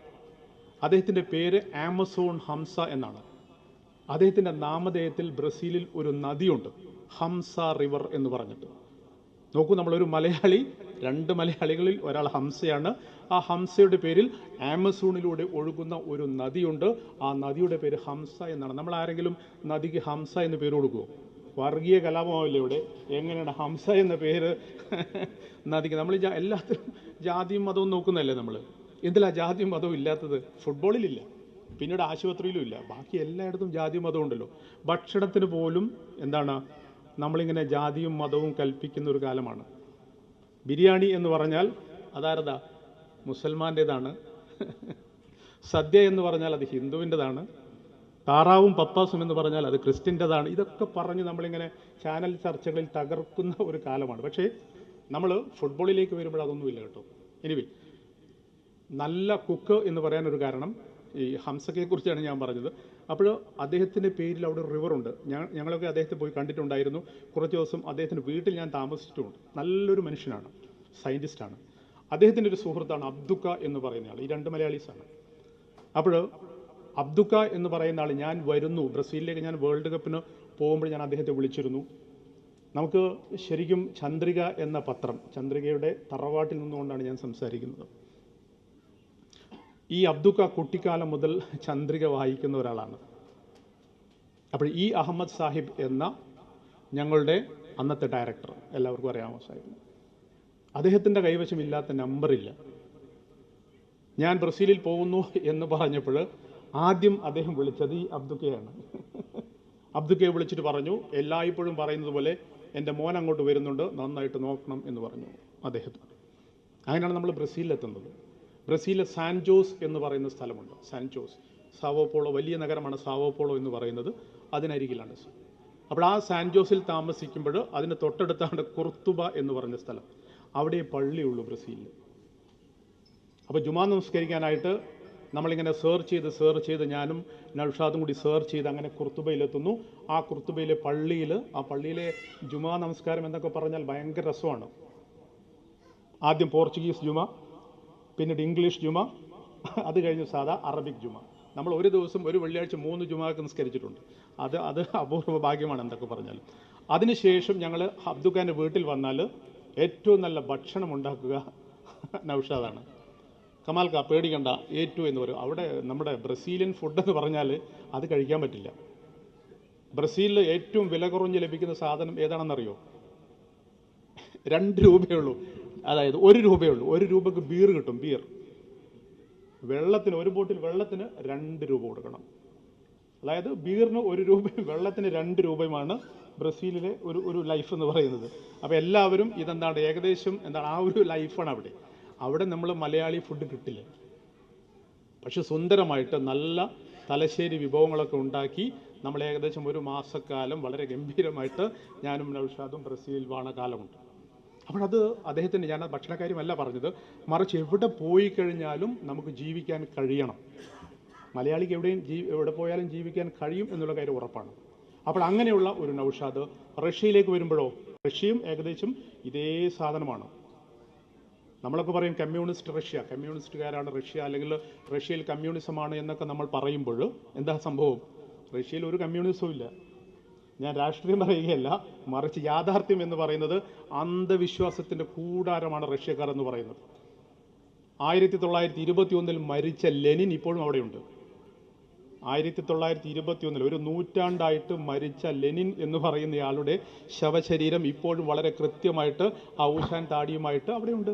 അദ്ദേഹത്തിൻ്റെ പേര് ആമസോൺ ഹംസ എന്നാണ്. അദ്ദേഹത്തിൻ്റെ നാമധേയത്തിൽ ബ്രസീലിൽ ഒരു നദിയുണ്ട്, ഹംസ റിവർ എന്ന് പറഞ്ഞിട്ട്. നോക്കൂ, നമ്മളൊരു മലയാളി, 2 മലയാളികളിൽ ഒരാൾ ഹംസയാണ്. ആ ഹംസയുടെ പേരിൽ ആമസോണിലൂടെ ഒഴുകുന്ന ഒരു നദിയുണ്ട്. ആ നദിയുടെ പേര് ഹംസ എന്നാണ്. നമ്മൾ ആരെങ്കിലും നദിക്ക് ഹംസ എന്ന് പേര് കൊടുക്കുമോ? വർഗീയ കലാപമാവില്ല ഇവിടെ. എങ്ങനെയാണ് ഹംസ എന്ന പേര് നദിക്ക്? നമ്മൾ എല്ലാത്തിലും ജാതിയും മതവും നോക്കുന്നതല്ലേ നമ്മൾ. എന്തിലാ ജാതിയും മതവും ഇല്ലാത്തത്? ഫുട്ബോളിലില്ല, പിന്നീട് ആശുപത്രിയിലും ഇല്ല, ബാക്കി എല്ലായിടത്തും ജാതിയും മതവും ഉണ്ടല്ലോ. ഭക്ഷണത്തിന് പോലും എന്താണ് നമ്മളിങ്ങനെ ജാതിയും മതവും കൽപ്പിക്കുന്ന ഒരു കാലമാണ്. ബിരിയാണി എന്ന് പറഞ്ഞാൽ അതാരതാ? മുസൽമാൻ്റേതാണ്. സദ്യ എന്ന് പറഞ്ഞാൽ അത് ഹിന്ദുവിൻ്റെതാണ്. താറാവും പപ്പാസും എന്ന് പറഞ്ഞാൽ അത് ക്രിസ്ത്യൻ്റെതാണ്. ഇതൊക്കെ പറഞ്ഞ് നമ്മളിങ്ങനെ ചാനൽ ചർച്ചകളിൽ തകർക്കുന്ന ഒരു കാലമാണ്. പക്ഷേ നമ്മൾ ഫുട്ബോളിലേക്ക് വരുമ്പോൾ അതൊന്നുമില്ല കേട്ടോ. എനിവേ, നല്ല കുക്ക് എന്ന് പറയാനൊരു കാരണം ഈ ഹംസക്കയെക്കുറിച്ചാണ് ഞാൻ പറഞ്ഞത്. അപ്പോൾ അദ്ദേഹത്തിൻ്റെ പേരിൽ അവിടെ റിവറുണ്ട്. ഞങ്ങളൊക്കെ അദ്ദേഹത്തെ പോയി കണ്ടിട്ടുണ്ടായിരുന്നു. കുറച്ച് ദിവസം അദ്ദേഹത്തിൻ്റെ വീട്ടിൽ ഞാൻ താമസിച്ചിട്ടുമുണ്ട്. നല്ലൊരു മനുഷ്യനാണ്, സയൻറ്റിസ്റ്റാണ്. അദ്ദേഹത്തിൻ്റെ ഒരു സുഹൃത്താണ് അബ്ദുക്ക എന്ന് പറയുന്ന ആൾ. ഈ 2 മലയാളീസാണ്. അപ്പോൾ അബ്ദുക്ക എന്ന് പറയുന്ന ആൾ, ഞാൻ വരുന്നു ബ്രസീലിലേക്ക്, ഞാൻ വേൾഡ് കപ്പിന് പോകുമ്പോൾ ഞാൻ അദ്ദേഹത്തെ വിളിച്ചിരുന്നു. നമുക്ക് ശരിക്കും ചന്ദ്രിക എന്ന പത്രം, ചന്ദ്രികയുടെ തറവാട്ടിൽ നിന്നുകൊണ്ടാണ് ഞാൻ സംസാരിക്കുന്നത്. ഈ അബ്ദുക്ക കുട്ടിക്കാലം മുതൽ ചന്ദ്രിക വായിക്കുന്ന ഒരാളാണ്. അപ്പോൾ ഈ അഹമ്മദ് സാഹിബ് എന്ന ഞങ്ങളുടെ അന്നത്തെ ഡയറക്ടർ, എല്ലാവർക്കും അറിയാമോ സാഹിബ്, അദ്ദേഹത്തിൻ്റെ കൈവശം ഇല്ലാത്ത നമ്പറില്ല. ഞാൻ ബ്രസീലിൽ പോകുന്നു എന്ന് പറഞ്ഞപ്പോൾ ആദ്യം അദ്ദേഹം വിളിച്ചത് ഈ അബ്ദുക്കയാണ്. അബ്ദുക്കയെ വിളിച്ചിട്ട് പറഞ്ഞു, എല്ലായ്പ്പോഴും പറയുന്നത് പോലെ എൻ്റെ മോൻ അങ്ങോട്ട് വരുന്നുണ്ട്, നന്നായിട്ട് നോക്കണം എന്ന് പറഞ്ഞു അദ്ദേഹത്തിന്. അങ്ങനെയാണ് നമ്മൾ ബ്രസീലിലെത്തുന്നത്. ബ്രസീലിലെ സാൻജോസ് എന്ന് പറയുന്ന സ്ഥലമുണ്ട്. സാൻജോസ്, സാവോപോളോ, വലിയ നഗരമാണ് സാവോപോളോ എന്ന് പറയുന്നത്, അതിനരികിലാണ്. അപ്പോൾ ആ സാൻജോസിൽ താമസിക്കുമ്പോൾ അതിന് തൊട്ടടുത്താണ് കുർത്തുബ എന്ന് പറഞ്ഞ സ്ഥലം. അവിടെ പള്ളിയുള്ളൂ ബ്രസീലിൽ. അപ്പോൾ ജുമാ നമസ്കരിക്കാനായിട്ട് നമ്മളിങ്ങനെ സെർച്ച് ചെയ്ത് ഞാനും നൗഷാദും കൂടി സെർച്ച് ചെയ്ത് അങ്ങനെ കുർത്തുബയിലെത്തുന്നു. ആ കുർത്തുബയിലെ പള്ളിയിലെ ജുമാ നമസ്കാരം എന്നൊക്കെ പറഞ്ഞാൽ ഭയങ്കര രസമാണ്. ആദ്യം പോർച്ചുഗീസ് ജുമ, പിന്നീട് ഇംഗ്ലീഷ് ജുമ, അത് കഴിഞ്ഞ് സാധാ അറബിക് ജുമ. നമ്മൾ ഒരു ദിവസം ഒരു വെള്ളിയാഴ്ച 3 ജുമാക്ക് നിസ്കരിച്ചിട്ടുണ്ട്. അത് അപൂർവ ഭാഗ്യമാണ് എന്തൊക്കെ പറഞ്ഞാൽ. അതിനുശേഷം ഞങ്ങൾ അബ്ദുഖാൻ്റെ വീട്ടിൽ വന്നാൽ ഏറ്റവും നല്ല ഭക്ഷണം ഉണ്ടാക്കുക നൗഷാദാണ്. കമാൽക്ക പേടിക്കണ്ട, A2 എന്ന് പറയും. അവിടെ നമ്മുടെ ബ്രസീലിയൻ ഫുഡ് എന്ന് പറഞ്ഞാൽ അത് കഴിക്കാൻ പറ്റില്ല. ബ്രസീലിൽ ഏറ്റവും വില കുറഞ്ഞ് ലഭിക്കുന്ന സാധനം ഏതാണെന്നറിയോ? 2 രൂപയുള്ളൂ. അതായത് 1 രൂപയുള്ളൂ. 1 രൂപക്ക് ബീർ കിട്ടും. ബീർ വെള്ളത്തിന്, ഒരു ബോട്ടിൽ വെള്ളത്തിന് 2 രൂപ കൊടുക്കണം. അതായത് ബീറിന് 1 രൂപയും വെള്ളത്തിന് 2 രൂപയുമാണ് ബ്രസീലിലെ ഒരു ലൈഫ് എന്ന് പറയുന്നത്. അപ്പോൾ എല്ലാവരും ഇതെന്താണ്, ഏകദേശം എന്താണ്, ആ ഒരു ലൈഫാണ് അവിടെ. അവിടെ നമ്മൾ മലയാളി ഫുഡ് കിട്ടില്ല. പക്ഷെ സുന്ദരമായിട്ട് നല്ല തലശ്ശേരി വിഭവങ്ങളൊക്കെ ഉണ്ടാക്കി നമ്മൾ ഏകദേശം 1 മാസക്കാലം വളരെ ഗംഭീരമായിട്ട് ഞാനും നൗഷാദും ബ്രസീലിൽ വാണ കാലമുണ്ട്. അപ്പോഴത് അദ്ദേഹത്തിൻ്റെ, ഞാൻ ഭക്ഷണക്കാര്യമല്ല പറഞ്ഞത്, മറിച്ച് എവിടെ പോയി കഴിഞ്ഞാലും നമുക്ക് ജീവിക്കാൻ കഴിയണം. മലയാളിക്ക് എവിടെ പോയാലും ജീവിക്കാൻ കഴിയും എന്നുള്ള കാര്യം ഉറപ്പാണ്. അപ്പോൾ അങ്ങനെയുള്ള ഒരു നൗഷാദ് റഷ്യയിലേക്ക് വരുമ്പോഴോ, റഷ്യയും ഏകദേശം ഇതേ സാധനമാണ്. നമ്മളൊക്കെ പറയും കമ്മ്യൂണിസ്റ്റ് റഷ്യ, കമ്മ്യൂണിസ്റ്റുകാരാണ് റഷ്യ, അല്ലെങ്കിൽ റഷ്യയിൽ കമ്മ്യൂണിസമാണ് എന്നൊക്കെ നമ്മൾ പറയുമ്പോൾ എന്താ സംഭവം? റഷ്യയിൽ ഒരു കമ്മ്യൂണിസവും ഇല്ല. ഞാൻ രാഷ്ട്രീയം പറയുകയല്ല, മറിച്ച് യാഥാർത്ഥ്യം എന്ന് പറയുന്നത് അന്ധവിശ്വാസത്തിൻ്റെ കൂടാരമാണ് റഷ്യക്കാർ എന്ന് പറയുന്നത്. 1921 മരിച്ച ലെനിൻ ഇപ്പോഴും അവിടെയുണ്ട്. 1921 ഒരു നൂറ്റാണ്ടായിട്ട് മരിച്ച ലെനിൻ എന്ന് പറയുന്നയാളുടെ ശവശരീരം ഇപ്പോഴും വളരെ കൃത്യമായിട്ട് ഔഷാൻ താടിയുമായിട്ട് അവിടെയുണ്ട്.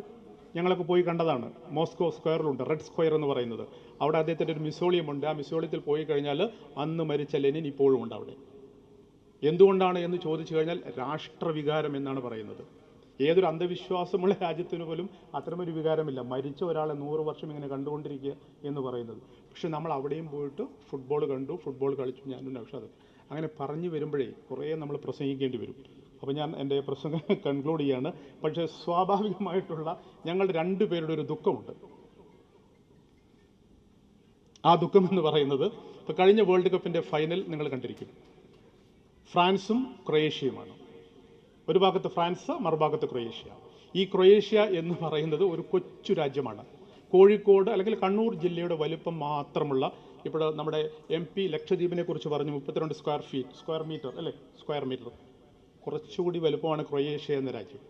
ഞങ്ങളൊക്കെ പോയി കണ്ടതാണ്. മോസ്കോ സ്ക്വയറിലുണ്ട്, റെഡ് സ്ക്വയർ എന്ന് പറയുന്നത്. അവിടെ അദ്ദേഹത്തിൻ്റെ ഒരു മ്യൂസിയം ഉണ്ട്. ആ മ്യൂസിയത്തിൽ പോയി കഴിഞ്ഞാൽ അന്ന് മരിച്ച ലെനിൻ ഇപ്പോഴും ഉണ്ട് അവിടെ. എന്തുകൊണ്ടാണ് എന്ന് ചോദിച്ചു കഴിഞ്ഞാൽ രാഷ്ട്രവികാരം എന്നാണ് പറയുന്നത്. ഏതൊരു അന്ധവിശ്വാസമുള്ള രാജ്യത്തിന് പോലും അത്തരമൊരു വികാരമില്ല, മരിച്ച ഒരാളെ 100 വർഷം ഇങ്ങനെ കണ്ടുകൊണ്ടിരിക്കുക എന്ന് പറയുന്നത്. പക്ഷെ നമ്മൾ അവിടെയും പോയിട്ട് ഫുട്ബോൾ കണ്ടു, ഫുട്ബോൾ കളിച്ചു, ഞാനും നൗഷാദും. അങ്ങനെ പറഞ്ഞു വരുമ്പോഴേ കുറേ നമ്മൾ പ്രസംഗിക്കേണ്ടി വരും. അപ്പോൾ ഞാൻ എൻ്റെ പ്രസംഗം കൺക്ലൂഡ് ചെയ്യാണ്. പക്ഷേ സ്വാഭാവികമായിട്ടുള്ള ഞങ്ങളുടെ 2 പേരുടെ ഒരു ദുഃഖമുണ്ട്. ആ ദുഃഖം എന്ന് പറയുന്നത്, ഇപ്പോൾ കഴിഞ്ഞ വേൾഡ് കപ്പിൻ്റെ ഫൈനൽ നിങ്ങൾ കണ്ടിരിക്കും. ഫ്രാൻസും ക്രൊയേഷ്യയുമാണ്. ഒരു ഭാഗത്ത് ഫ്രാൻസ്, മറുഭാഗത്ത് ക്രൊയേഷ്യ. ഈ ക്രൊയേഷ്യ എന്ന് പറയുന്നത് ഒരു കൊച്ചു രാജ്യമാണ്. കോഴിക്കോട് അല്ലെങ്കിൽ കണ്ണൂർ ജില്ലയുടെ വലിപ്പം മാത്രമുള്ള, ഇപ്പോൾ നമ്മുടെ MP ലക്ഷദ്വീപിനെ കുറിച്ച് പറഞ്ഞു 32 സ്ക്വയർ മീറ്റർ, കുറച്ചുകൂടി വലുപ്പമാണ് ക്രൊയേഷ്യ എന്ന രാജ്യം.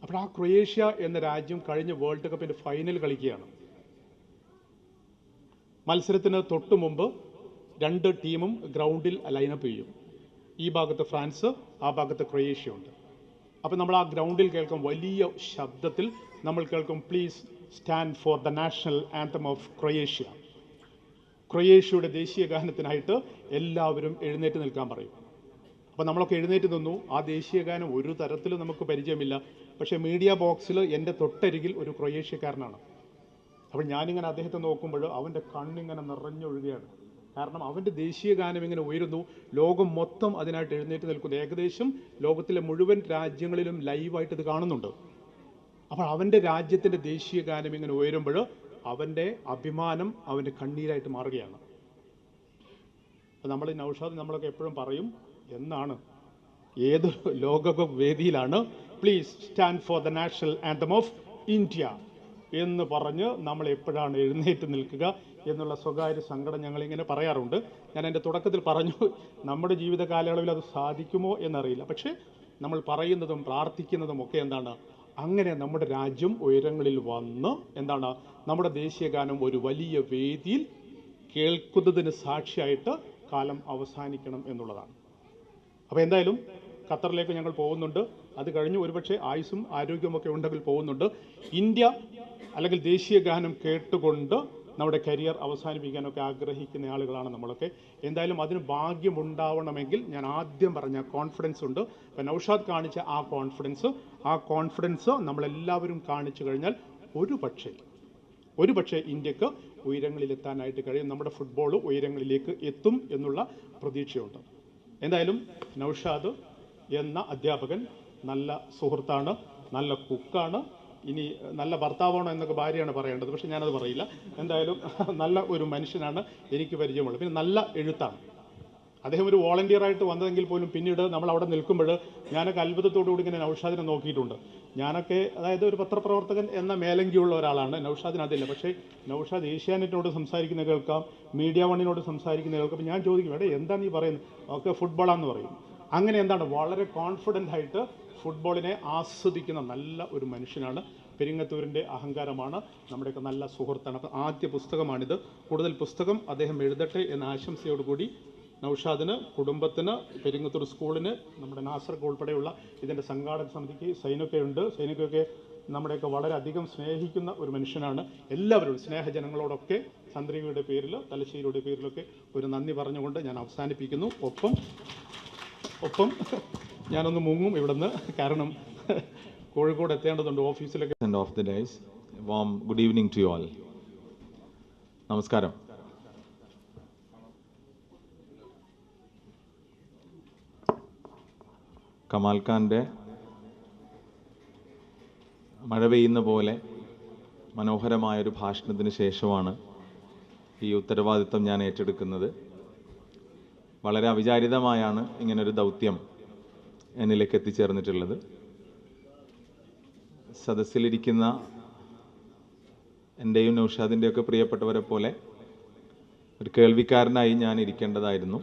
അപ്പോൾ ആ ക്രൊയേഷ്യ എന്ന രാജ്യം കഴിഞ്ഞ വേൾഡ് കപ്പിൻ്റെ ഫൈനൽ കളിക്കുകയാണ്. മത്സരത്തിന് തൊട്ട് മുമ്പ് 2 ടീമും ഗ്രൗണ്ടിൽ ലൈനപ്പ് ചെയ്യും. ഈ ഭാഗത്ത് ഫ്രാൻസ്, ആ ഭാഗത്ത് ക്രൊയേഷ്യ ഉണ്ട്. അപ്പോൾ നമ്മൾ ആ ഗ്രൗണ്ടിൽ കേൾക്കും, വലിയ ശബ്ദത്തിൽ നമ്മൾ കേൾക്കും, please stand for the national anthem of Croatia. ക്രൊയേഷ്യയുടെ ദേശീയ ഗാനത്തിനായിട്ട് എല്ലാവരും എഴുന്നേറ്റ് നിൽക്കാൻ പറയും. അപ്പോൾ നമ്മളൊക്കെ എഴുന്നേറ്റ് നിന്നു. ആ ദേശീയ ഗാനം ഒരു തരത്തിലും നമുക്ക് പരിചയമില്ല. പക്ഷേ മീഡിയ ബോക്സിൽ എൻ്റെ തൊട്ടരികിൽ ഒരു ക്രൊയേഷ്യക്കാരനാണ്. അപ്പോൾ ഞാനിങ്ങനെ അദ്ദേഹത്തെ നോക്കുമ്പോൾ അവൻ്റെ കണ്ണിങ്ങനെ നിറഞ്ഞൊഴുകയാണ്. കാരണം അവൻ്റെ ദേശീയ ഗാനം ഇങ്ങനെ ഉയരുന്നു. ലോകം മൊത്തം അതിനായിട്ട് എഴുന്നേറ്റ് നിൽക്കുന്നു. ഏകദേശം ലോകത്തിലെ മുഴുവൻ രാജ്യങ്ങളിലും ലൈവായിട്ട് ഇത് കാണുന്നുണ്ട്. അപ്പോൾ അവൻ്റെ രാജ്യത്തിൻ്റെ ദേശീയ ഗാനം ഇങ്ങനെ ഉയരുമ്പോൾ അവൻ്റെ അഭിമാനം അവൻ്റെ കണ്ണീരായിട്ട് മാറുകയാണ്. അപ്പോൾ നമ്മൾ നൗഷാദ് നമ്മളൊക്കെ എപ്പോഴും പറയും, എന്നാണ് ഏതൊരു ലോകകപ്പ് വേദിയിലാണ് please stand for the national anthem of India എന്ന് പറഞ്ഞ് നമ്മൾ എപ്പോഴാണ് എഴുന്നേറ്റ് നിൽക്കുക എന്നുള്ള സ്വകാര്യ സങ്കടം ഞങ്ങളിങ്ങനെ പറയാറുണ്ട്. ഞാൻ എൻ്റെ തുടക്കത്തിൽ പറഞ്ഞു, നമ്മുടെ ജീവിത കാലയളവിൽ അത് സാധിക്കുമോ എന്നറിയില്ല. പക്ഷേ നമ്മൾ പറയുന്നതും പ്രാർത്ഥിക്കുന്നതും ഒക്കെ എന്താണ്, അങ്ങനെ നമ്മുടെ രാജ്യം ഉയരങ്ങളിൽ വന്ന് നമ്മുടെ ദേശീയ ഗാനം ഒരു വലിയ വേദിയിൽ കേൾക്കുന്നതിന് സാക്ഷിയായിട്ട് കാലം അവസാനിക്കണം എന്നുള്ളതാണ്. അപ്പോൾ എന്തായാലും ഖത്തറിലേക്ക് ഞങ്ങൾ പോകുന്നുണ്ട്. അത് കഴിഞ്ഞ് ഒരുപക്ഷെ ആയുസ്സും ആരോഗ്യമൊക്കെ ഉണ്ടെങ്കിൽ പോകുന്നുണ്ട്. ഇന്ത്യ അല്ലെങ്കിൽ ദേശീയ ഗാനം കേട്ടുകൊണ്ട് നമ്മുടെ കരിയർ അവസാനിപ്പിക്കാനൊക്കെ ആഗ്രഹിക്കുന്ന ആളുകളാണ് നമ്മളൊക്കെ. എന്തായാലും അതിന് ഭാഗ്യമുണ്ടാവണമെങ്കിൽ ഞാൻ ആദ്യം പറഞ്ഞ കോൺഫിഡൻസ് ഉണ്ട്. അപ്പോൾ നൗഷാദ് കാണിച്ച ആ കോൺഫിഡൻസ് നമ്മളെല്ലാവരും കാണിച്ചു കഴിഞ്ഞാൽ ഒരു പക്ഷേ ഇന്ത്യക്ക് ഉയരങ്ങളിലെത്താനായിട്ട് കഴിയും. നമ്മുടെ ഫുട്ബോൾ ഉയരങ്ങളിലേക്ക് എത്തും എന്നുള്ള പ്രതീക്ഷയുണ്ട്. എന്തായാലും നൗഷാദ് എന്ന അധ്യാപകൻ നല്ല സുഹൃത്താണ്, നല്ല കുക്കാണ്. ഇനി നല്ല ഭർത്താവാണോ എന്നൊക്കെ ഭാര്യയാണ് പറയേണ്ടത്, പക്ഷെ ഞാനത് പറയില്ല. എന്തായാലും നല്ല ഒരു മനുഷ്യനാണ് എനിക്ക് പരിചയമുള്ളത്. പിന്നെ നല്ല എഴുത്താണ്. അദ്ദേഹം ഒരു വോളണ്ടിയറായിട്ട് വന്നതെങ്കിൽ പോലും പിന്നീട് നമ്മൾ അവിടെ നിൽക്കുമ്പോൾ ഞാനൊക്കെ അത്ഭുതത്തോടുകൂടി ഇങ്ങനെ നൗഷാദിനെ നോക്കിയിട്ടുണ്ട്. ഞാനൊക്കെ അതായത് ഒരു പത്രപ്രവർത്തകൻ എന്ന മേലങ്കിയുള്ള ഒരാളാണ്, നൗഷാദിന് അതില്ല. പക്ഷേ നൗഷാദ് ഏഷ്യാനെറ്റിനോട് സംസാരിക്കുന്ന കേൾക്കാം, മീഡിയ വണ്ണിനോട് സംസാരിക്കുന്ന കേൾക്കാം. ഞാൻ ചോദിക്കും, എടേ എന്താ നീ പറയുന്നത്? ഒക്കെ ഫുട്ബോളാന്ന് പറയും. അങ്ങനെ എന്താണ് വളരെ കോൺഫിഡൻ്റ് ആയിട്ട് ഫുട്ബോളിനെ ആസ്വദിക്കുന്ന നല്ല ഒരു മനുഷ്യനാണ്. പെരിങ്ങത്തൂരിൻ്റെ അഹങ്കാരമാണ്, നമ്മുടെയൊക്കെ നല്ല സുഹൃത്താണ്. അപ്പോൾ ആദ്യ പുസ്തകമാണിത്. കൂടുതൽ പുസ്തകം അദ്ദേഹം എഴുതട്ടെ എന്ന ആശംസയോടുകൂടി നൗഷാദിന്, കുടുംബത്തിന്, പെരിങ്ങത്തൂർ സ്കൂളിന്, നമ്മുടെ നാസർക്ക് ഉൾപ്പെടെയുള്ള ഇതിൻ്റെ സംഘാടക സമിതിക്ക്, സൈനൊക്കെ നമ്മുടെയൊക്കെ വളരെയധികം സ്നേഹിക്കുന്ന ഒരു മനുഷ്യനാണ്. എല്ലാവരോടും സ്നേഹജനങ്ങളോടൊക്കെ ചന്ദ്രികയുടെ പേരിൽ, തലശ്ശേരിയുടെ പേരിലൊക്കെ ഒരു നന്ദി പറഞ്ഞുകൊണ്ട് ഞാൻ അവസാനിപ്പിക്കുന്നു. ഒപ്പം ഞാനൊന്ന് മുങ്ങും ഇവിടുന്ന്, കാരണം Kozhikode എത്തേണ്ടതുണ്ട് ഓഫീസിലൊക്കെ. Of the days, warm good evening to you all. നമസ്കാരം. കമാൽ ഖാൻ്റെ മഴ പെയ്യുന്ന പോലെ മനോഹരമായൊരു ഭാഷണത്തിന് ശേഷമാണ് ഈ ഉത്തരവാദിത്വം ഞാൻ ഏറ്റെടുക്കുന്നത്. വളരെ അവിചാരിതമായാണ് ഇങ്ങനൊരു ദൗത്യം എന്നിലേക്ക് എത്തിച്ചേർന്നിട്ടുള്ളത്. സദസ്സിലിരിക്കുന്ന എൻ്റെയും നൗഷാദിൻ്റെയൊക്കെ പ്രിയപ്പെട്ടവരെ പോലെ ഒരു കേൾവിക്കാരനായി ഞാൻ ഇരിക്കേണ്ടതായിരുന്നു.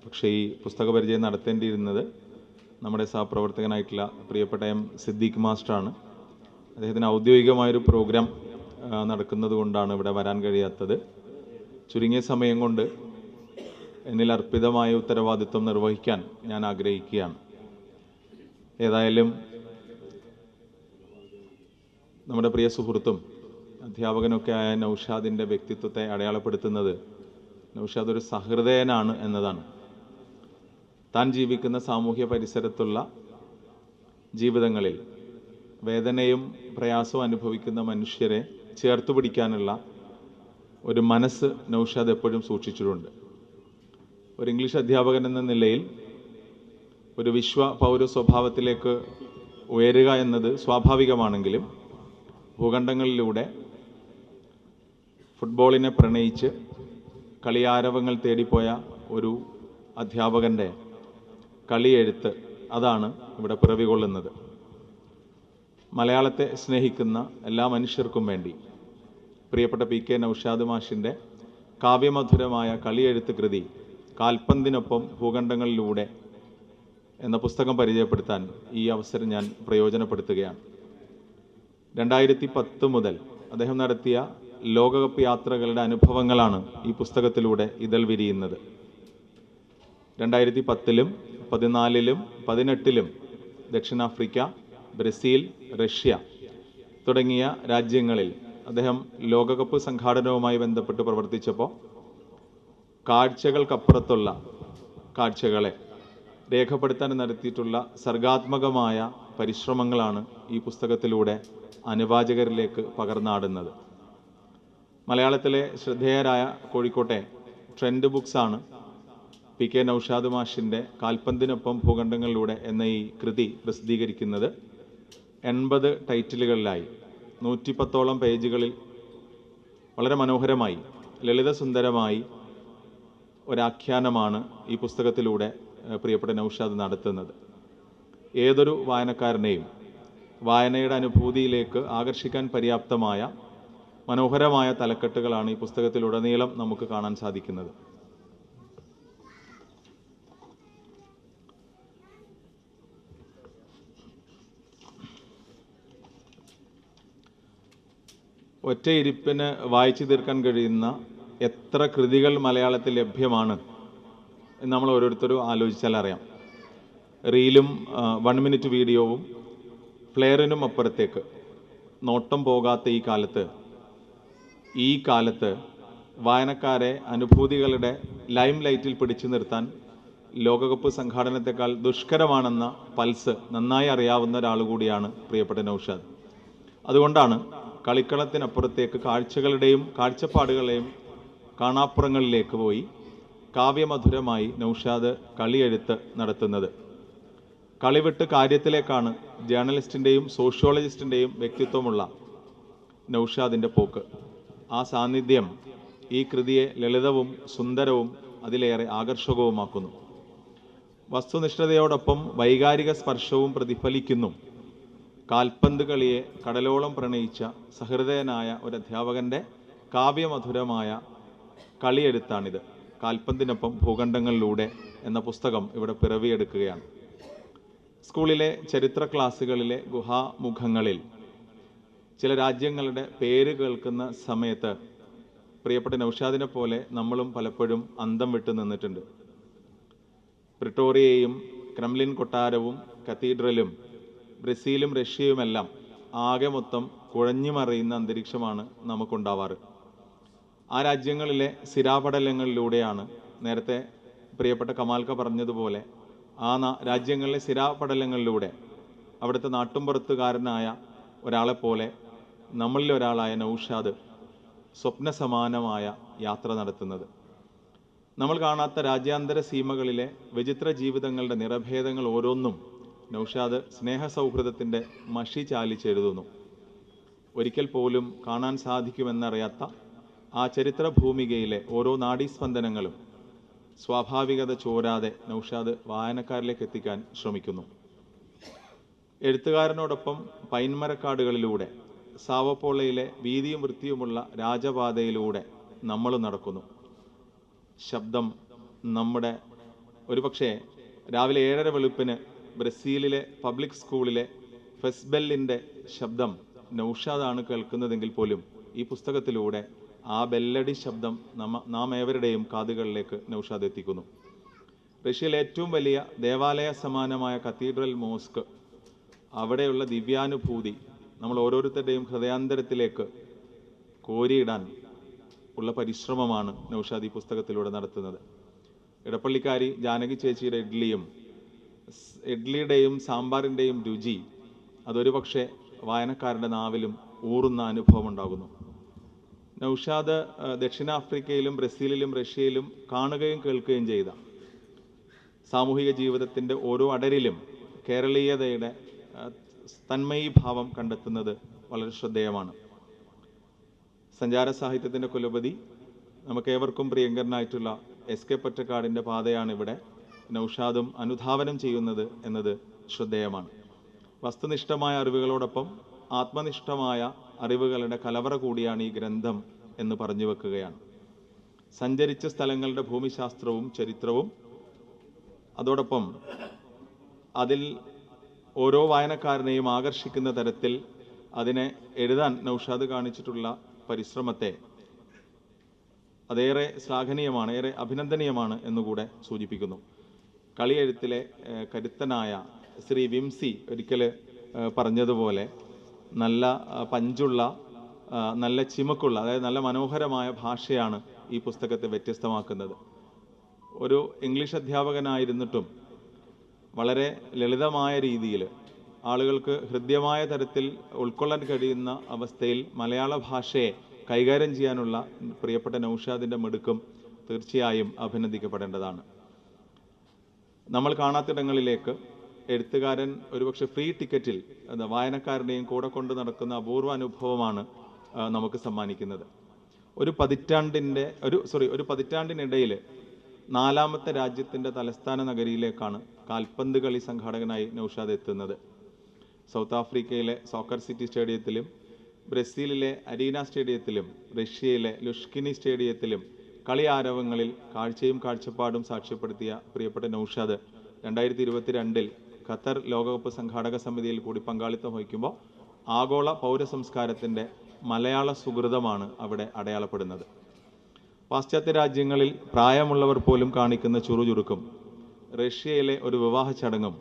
പക്ഷേ ഈ പുസ്തക പരിചയം നടത്തേണ്ടിയിരുന്നത് നമ്മുടെ സഹപ്രവർത്തകനായിട്ടുള്ള പ്രിയപ്പെട്ട സിദ്ദീഖ് മാസ്റ്ററാണ്. അദ്ദേഹത്തിന് ഔദ്യോഗികമായൊരു പ്രോഗ്രാം നടക്കുന്നത് കൊണ്ടാണ് ഇവിടെ വരാൻ കഴിയാത്തത്. ചുരുങ്ങിയ സമയം കൊണ്ട് എന്നിൽ അർപ്പിതമായ ഉത്തരവാദിത്വം നിർവഹിക്കാൻ ഞാൻ ആഗ്രഹിക്കുകയാണ്. ഏതായാലും നമ്മുടെ പ്രിയ സുഹൃത്തും അധ്യാപകനൊക്കെ ആയ നൗഷാദിൻ്റെ വ്യക്തിത്വത്തെ അടയാളപ്പെടുത്തുന്നത് നൗഷാദ് ഒരു സഹൃദയനാണ് എന്നതാണ്. താൻ ജീവിക്കുന്ന സാമൂഹ്യ പരിസരത്തുള്ള ജീവിതങ്ങളിൽ വേദനയും പ്രയാസവും അനുഭവിക്കുന്ന മനുഷ്യരെ ചേർത്ത് പിടിക്കാനുള്ള ഒരു മനസ്സ് നൗഷാദ് എപ്പോഴും സൂക്ഷിച്ചിട്ടുണ്ട്. ഒരു ഇംഗ്ലീഷ് അധ്യാപകൻ എന്ന നിലയിൽ ഒരു പൗര സ്വഭാവത്തിലേക്ക് ഉയരുക എന്നത് സ്വാഭാവികമാണെങ്കിലും ഭൂഖണ്ഡങ്ങളിലൂടെ ഫുട്ബോളിനെ പ്രണയിച്ച് കളിയാരവങ്ങൾ തേടിപ്പോയ ഒരു അധ്യാപകൻ്റെ കളിയെഴുത്ത് അതാണ് ഇവിടെ പിറവികൊള്ളുന്നത്. മലയാളത്തെ സ്നേഹിക്കുന്ന എല്ലാ മനുഷ്യർക്കും വേണ്ടി പ്രിയപ്പെട്ട PK നൗഷാദ് മാഷിൻ്റെ കാവ്യമധുരമായ കളിയെഴുത്ത് കൃതി കാൽപന്തിനൊപ്പം ഭൂഖണ്ഡങ്ങളിലൂടെ എന്ന പുസ്തകം പരിചയപ്പെടുത്താൻ ഈ അവസരം ഞാൻ പ്രയോജനപ്പെടുത്തുകയാണ്. 2010 മുതൽ അദ്ദേഹം നടത്തിയ ലോകകപ്പ് യാത്രകളുടെ അനുഭവങ്ങളാണ് ഈ പുസ്തകത്തിലൂടെ ഇതൾ വിരിയുന്നത്. 2010-ലും 2014-ലും 2018-ലും ദക്ഷിണാഫ്രിക്ക, ബ്രസീൽ, റഷ്യ തുടങ്ങിയ രാജ്യങ്ങളിൽ അദ്ദേഹം ലോകകപ്പ് സംഘാടനവുമായി ബന്ധപ്പെട്ട് പ്രവർത്തിച്ചപ്പോൾ കാഴ്ചകൾക്കപ്പുറത്തുള്ള കാഴ്ചകളെ രേഖപ്പെടുത്താൻ നടത്തിയിട്ടുള്ള സർഗാത്മകമായ പരിശ്രമങ്ങളാണ് ഈ പുസ്തകത്തിലൂടെ അനുവാചകരിലേക്ക് പകർന്നാടുന്നത്. മലയാളത്തിലെ ശ്രദ്ധേയരായ കോഴിക്കോട്ടെ ട്രെൻഡ് ബുക്സാണ് PK നൗഷാദ് മാഷിൻ്റെ കാൽപന്തിനൊപ്പം ഭൂഖണ്ഡങ്ങളിലൂടെ എന്ന ഈ കൃതി പ്രസിദ്ധീകരിക്കുന്നത്. 80 ടൈറ്റിലുകളിലായി 110ഓളം പേജുകളിൽ വളരെ മനോഹരമായി ലളിതസുന്ദരമായി ഒരാഖ്യാനമാണ് ഈ പുസ്തകത്തിലൂടെ പ്രിയപ്പെട്ട നൗഷാദ് നടത്തുന്നത്. ഏതൊരു വായനക്കാരനെയും വായനയുടെ അനുഭൂതിയിലേക്ക് ആകർഷിക്കാൻ പര്യാപ്തമായ മനോഹരമായ തലക്കെട്ടുകളാണ് ഈ പുസ്തകത്തിലുടനീളം നമുക്ക് കാണാൻ സാധിക്കുന്നത്. ഒറ്റയിരിപ്പിന് വായിച്ചു തീർക്കാൻ കഴിയുന്ന എത്ര കൃതികൾ മലയാളത്തിൽ ലഭ്യമാണ് എന്ന് നമ്മൾ ഓരോരുത്തരും ആലോചിച്ചാൽ അറിയാം. റീലും 1 മിനിറ്റ് വീഡിയോവും ഫ്ലെയറിനും അപ്പുറത്തേക്ക് നോട്ടം പോകാത്ത ഈ കാലത്ത് വായനക്കാരെ അനുഭൂതികളുടെ ലൈം ലൈറ്റിൽ പിടിച്ചു നിർത്താൻ ലോകകപ്പ് സംഘാടനത്തെക്കാൾ ദുഷ്കരമാണെന്ന പൾസ് നന്നായി അറിയാവുന്ന ഒരാൾ കൂടിയാണ് പ്രിയപ്പെട്ട നൗഷാദ്. അതുകൊണ്ടാണ് കളിക്കളത്തിനപ്പുറത്തേക്ക് കാഴ്ചകളുടെയും കാഴ്ചപ്പാടുകളെയും കാണാപ്പുറങ്ങളിലേക്ക് പോയി കാവ്യമധുരമായി നൗഷാദ് കളിയെഴുത്ത് നടത്തുന്നത്. കളിവിട്ട് കാര്യത്തിലേക്കാണ് ജേർണലിസ്റ്റിൻ്റെയും സോഷ്യോളജിസ്റ്റിൻ്റെയും വ്യക്തിത്വമുള്ള നൗഷാദിൻ്റെ പോക്ക്. ആ സാന്നിധ്യം ഈ കൃതിയെ ലളിതവും സുന്ദരവും അതിലേറെ ആകർഷകവുമാക്കുന്നു. വസ്തുനിഷ്ഠതയോടൊപ്പം വൈകാരിക സ്പർശവും പ്രതിഫലിക്കുന്നു. കാൽപന്ത് കളിയെ കടലോളം പ്രണയിച്ച സഹൃദയനായ ഒരു അധ്യാപകൻ്റെ കാവ്യമധുരമായ കളിയെഴുത്താണിത്. കാൽപന്തിനൊപ്പം ഭൂഖണ്ഡങ്ങളിലൂടെ എന്ന പുസ്തകം ഇവിടെ പിറവിയെടുക്കുകയാണ്. സ്കൂളിലെ ചരിത്ര ക്ലാസ്സുകളിലെ ഗുഹാമുഖങ്ങളിൽ ചില രാജ്യങ്ങളുടെ പേര് കേൾക്കുന്ന സമയത്ത് പ്രിയപ്പെട്ട നൗഷാദിനെ പോലെ നമ്മളും പലപ്പോഴും അന്തം വിട്ടു നിന്നിട്ടുണ്ട്. പ്രിട്ടോറിയയും ക്രെംലിൻ കൊട്ടാരവും കത്തീഡ്രലും ബ്രസീലും റഷ്യയുമെല്ലാം ആകെ മൊത്തം കുഴഞ്ഞുമറിയുന്ന അന്തരീക്ഷമാണ് നമുക്കുണ്ടാവാറ്. ആ രാജ്യങ്ങളിലെ സിരാപടലങ്ങളിലൂടെയാണ് നേരത്തെ പ്രിയപ്പെട്ട കമാൽക്ക പറഞ്ഞതുപോലെ രാജ്യങ്ങളിലെ സിരാപടലങ്ങളിലൂടെ അവിടുത്തെ നാട്ടുംപുറത്തുകാരനായ ഒരാളെപ്പോലെ നമ്മളിൽ ഒരാളായ നൗഷാദ് സ്വപ്നസമാനമായ യാത്ര നടത്തുന്നത്. നമ്മൾ കാണാത്ത രാജ്യാന്തര സീമകളിലെ വിചിത്ര ജീവിതങ്ങളുടെ നിറഭേദങ്ങൾ ഓരോന്നും നൗഷാദ് സ്നേഹസൗഹൃദത്തിൻ്റെ മഷി ചാലിച്ചെഴുതുന്നു. ഒരിക്കൽ പോലും കാണാൻ സാധിക്കുമെന്നറിയാത്ത ആ ചരിത്ര ഭൂമികയിലെ ഓരോ നാഡീസ്പന്ദനങ്ങളും സ്വാഭാവികത ചോരാതെ നൗഷാദ് വായനക്കാരിലേക്ക് എത്തിക്കാൻ ശ്രമിക്കുന്നു. എഴുത്തുകാരനോടൊപ്പം പൈൻമരക്കാടുകളിലൂടെ സാവപ്പോളയിലെ വീതിയും വൃത്തിയുമുള്ള രാജപാതയിലൂടെ നമ്മൾ നടക്കുന്നു. ശബ്ദം നമ്മുടെ ഒരുപക്ഷെ രാവിലെ 7:30 വെളുപ്പിന് ബ്രസീലിലെ പബ്ലിക് സ്കൂളിലെ ഫെസ്ബെല്ലിൻ്റെ ശബ്ദം നൗഷാദാണ് കേൾക്കുന്നതെങ്കിൽ പോലും ഈ പുസ്തകത്തിലൂടെ ആ ബെല്ലടി ശബ്ദം നാം ഏവരുടെയും കാതുകളിലേക്ക് നൗഷാദ് എത്തിക്കുന്നു. റഷ്യയിലെ ഏറ്റവും വലിയ ദേവാലയ സമാനമായ കത്തീഡ്രൽ മോസ്ക്, അവിടെയുള്ള ദിവ്യാനുഭൂതി നമ്മൾ ഓരോരുത്തരുടെയും ഹൃദയാന്തരത്തിലേക്ക് കോരിയിടാൻ ഉള്ള പരിശ്രമമാണ് നൗഷാദ് ഈ പുസ്തകത്തിലൂടെ നടത്തുന്നത്. ഇടപ്പള്ളിക്കാരി ജാനകി ചേച്ചിയുടെ ഇഡ്ലിയുടെയും സാമ്പാറിൻ്റെയും രുചി അതൊരു പക്ഷേ വായനക്കാരുടെ നാവിലും ഊറുന്ന അനുഭവം ഉണ്ടാകുന്നു. നൗഷാദ് ദക്ഷിണാഫ്രിക്കയിലും ബ്രസീലിലും റഷ്യയിലും കാണുകയും കേൾക്കുകയും ചെയ്ത സാമൂഹിക ജീവിതത്തിൻ്റെ ഓരോ അടരിലും കേരളീയതയുടെ തന്മയീഭാവം കണ്ടെത്തുന്നത് വളരെ ശ്രദ്ധേയമാണ്. സഞ്ചാര സാഹിത്യത്തിൻ്റെ കുലപതി നമുക്കേവർക്കും പ്രിയങ്കരനായിട്ടുള്ള SK പൊറ്റക്കാടിൻ്റെ പാതയാണ് ഇവിടെ നൗഷാദും അനുധാവനം ചെയ്യുന്നത് എന്നത് ശ്രദ്ധേയമാണ്. വസ്തുനിഷ്ഠമായ അറിവുകളോടൊപ്പം ആത്മനിഷ്ഠമായ അറിവുകളുടെ കലവറ കൂടിയാണ് ഈ ഗ്രന്ഥം എന്ന് പറഞ്ഞു വെക്കുകയാണ്. സഞ്ചരിച്ച സ്ഥലങ്ങളുടെ ഭൂമിശാസ്ത്രവും ചരിത്രവും അതോടൊപ്പം അതിൽ ഓരോ വായനക്കാരനെയും ആകർഷിക്കുന്ന തരത്തിൽ അതിനെ എഴുതാൻ നൗഷാദ് കാണിച്ചിട്ടുള്ള പരിശ്രമത്തെ അതേറെ ശ്ലാഘനീയമാണ്, ഏറെ അഭിനന്ദനീയമാണ് എന്നുകൂടെ സൂചിപ്പിക്കുന്നു. കളിയെഴുത്തിലെ കരുത്തനായ ശ്രീ വിംസി ഒരിക്കൽ പറഞ്ഞതുപോലെ നല്ല പഞ്ചുള്ള, നല്ല ചിമക്കുള്ള, അതായത് നല്ല മനോഹരമായ ഭാഷയാണ് ഈ പുസ്തകത്തെ വ്യത്യസ്തമാക്കുന്നത്. ഒരു ഇംഗ്ലീഷ് അധ്യാപകനായിരുന്നിട്ടും വളരെ ലളിതമായ രീതിയിൽ ആളുകൾക്ക് ഹൃദ്യമായ തരത്തിൽ ഉൾക്കൊള്ളാൻ കഴിയുന്ന അവസ്ഥയിൽ മലയാള ഭാഷയെ കൈകാര്യം ചെയ്യാനുള്ള പ്രിയപ്പെട്ട നൗഷാദിൻ്റെ മിടുക്കും തീർച്ചയായും അഭിനന്ദിക്കപ്പെടേണ്ടതാണ്. നമ്മൾ കാണാത്തിടങ്ങളിലേക്ക് എഴുത്തുകാരൻ ഒരുപക്ഷെ ഫ്രീ ടിക്കറ്റിൽ വായനക്കാരനെയും കൂടെ കൊണ്ട് നടക്കുന്ന അപൂർവ അനുഭവമാണ് നമുക്ക് സമ്മാനിക്കുന്നത്. ഒരു പതിറ്റാണ്ടിനിടയിൽ 4ാമത്തെ രാജ്യത്തിൻ്റെ തലസ്ഥാന നഗരിയിലേക്കാണ് കാൽപന്ത് കളി സംഘാടകനായി നൗഷാദ് എത്തുന്നത്. സൗത്ത് ആഫ്രിക്കയിലെ സോക്കർ സിറ്റി സ്റ്റേഡിയത്തിലും ബ്രസീലിലെ അരീന സ്റ്റേഡിയത്തിലും റഷ്യയിലെ ലുഷ്കിനി സ്റ്റേഡിയത്തിലും കളി ആരവങ്ങളിൽ കാഴ്ചയും കാഴ്ചപ്പാടും സാക്ഷ്യപ്പെടുത്തിയ പ്രിയപ്പെട്ട നൗഷാദ് 2022 ഖത്തർ ലോകകപ്പ് സംഘാടക സമിതിയിൽ കൂടി പങ്കാളിത്തം വഹിക്കുമ്പോൾ ആഗോള പൗരസംസ്കാരത്തിൻ്റെ മലയാള സുഹൃതമാണ് അവിടെ അടയാളപ്പെടുന്നത്. പാശ്ചാത്യ രാജ്യങ്ങളിൽ പ്രായമുള്ളവർ പോലും കാണിക്കുന്ന ചുറുചുറുക്കും റഷ്യയിലെ ഒരു വിവാഹ ചടങ്ങും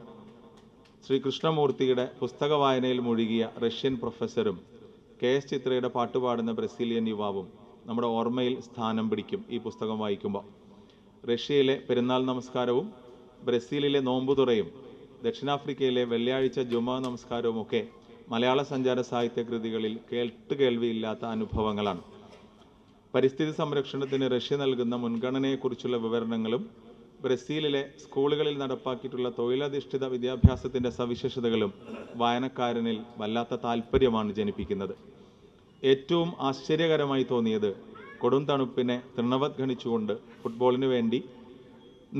ശ്രീ കൃഷ്ണമൂർത്തിയുടെ പുസ്തക വായനയിൽ മുഴുകിയ റഷ്യൻ പ്രൊഫസറും KS ചിത്രയുടെ പാട്ടുപാടുന്ന ബ്രസീലിയൻ യുവാവും നമ്മുടെ ഓർമ്മയിൽ സ്ഥാനം പിടിക്കും ഈ പുസ്തകം വായിക്കുമ്പോൾ. റഷ്യയിലെ പെരുന്നാൾ നമസ്കാരവും ബ്രസീലിലെ നോമ്പുതുറയും ദക്ഷിണാഫ്രിക്കയിലെ വെള്ളിയാഴ്ച ജുമാ നമസ്കാരവുമൊക്കെ മലയാള സഞ്ചാര സാഹിത്യ കൃതികളിൽ കേൾവിയില്ലാത്ത അനുഭവങ്ങളാണ്. പരിസ്ഥിതി സംരക്ഷണത്തിന് റഷ്യ നൽകുന്ന മുൻഗണനയെക്കുറിച്ചുള്ള വിവരണങ്ങളും ബ്രസീലിലെ സ്കൂളുകളിൽ നടപ്പാക്കിയിട്ടുള്ള തൊഴിലധിഷ്ഠിത വിദ്യാഭ്യാസത്തിൻ്റെ സവിശേഷതകളും വായനക്കാരനിൽ വല്ലാത്ത താല്പര്യമാണ് ജനിപ്പിക്കുന്നത്. ഏറ്റവും ആശ്ചര്യകരമായി തോന്നിയത് കൊടും തണുപ്പിനെ തൃണവത്ഗണിച്ചുകൊണ്ട് ഫുട്ബോളിന് വേണ്ടി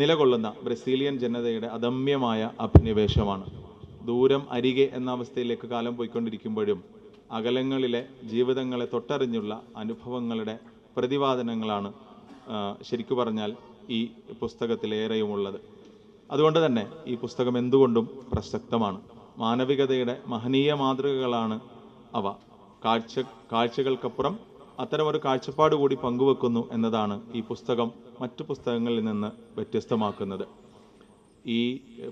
നിലകൊള്ളുന്ന ബ്രസീലിയൻ ജനതയുടെ അദമ്യമായ അഭിനിവേശമാണ്. ദൂരം അരികെ എന്ന അവസ്ഥയിലേക്ക് കാലം പോയിക്കൊണ്ടിരിക്കുമ്പോഴും അകലങ്ങളിലെ ജീവിതങ്ങളെ തൊട്ടറിഞ്ഞുള്ള അനുഭവങ്ങളുടെ പ്രതിപാദനങ്ങളാണ് ശരിക്കു പറഞ്ഞാൽ ഈ പുസ്തകത്തിലേറെയുമുള്ളത്. അതുകൊണ്ട് തന്നെ ഈ പുസ്തകം എന്തുകൊണ്ടും പ്രസക്തമാണ്. മാനവികതയുടെ മഹനീയ മാതൃകകളാണ് അവ. കാഴ്ചകൾക്കപ്പുറം അത്തരമൊരു കാഴ്ചപ്പാട് കൂടി പങ്കുവെക്കുന്നു എന്നതാണ് ഈ പുസ്തകം മറ്റു പുസ്തകങ്ങളിൽ നിന്ന് വ്യത്യസ്തമാക്കുന്നത്. ഈ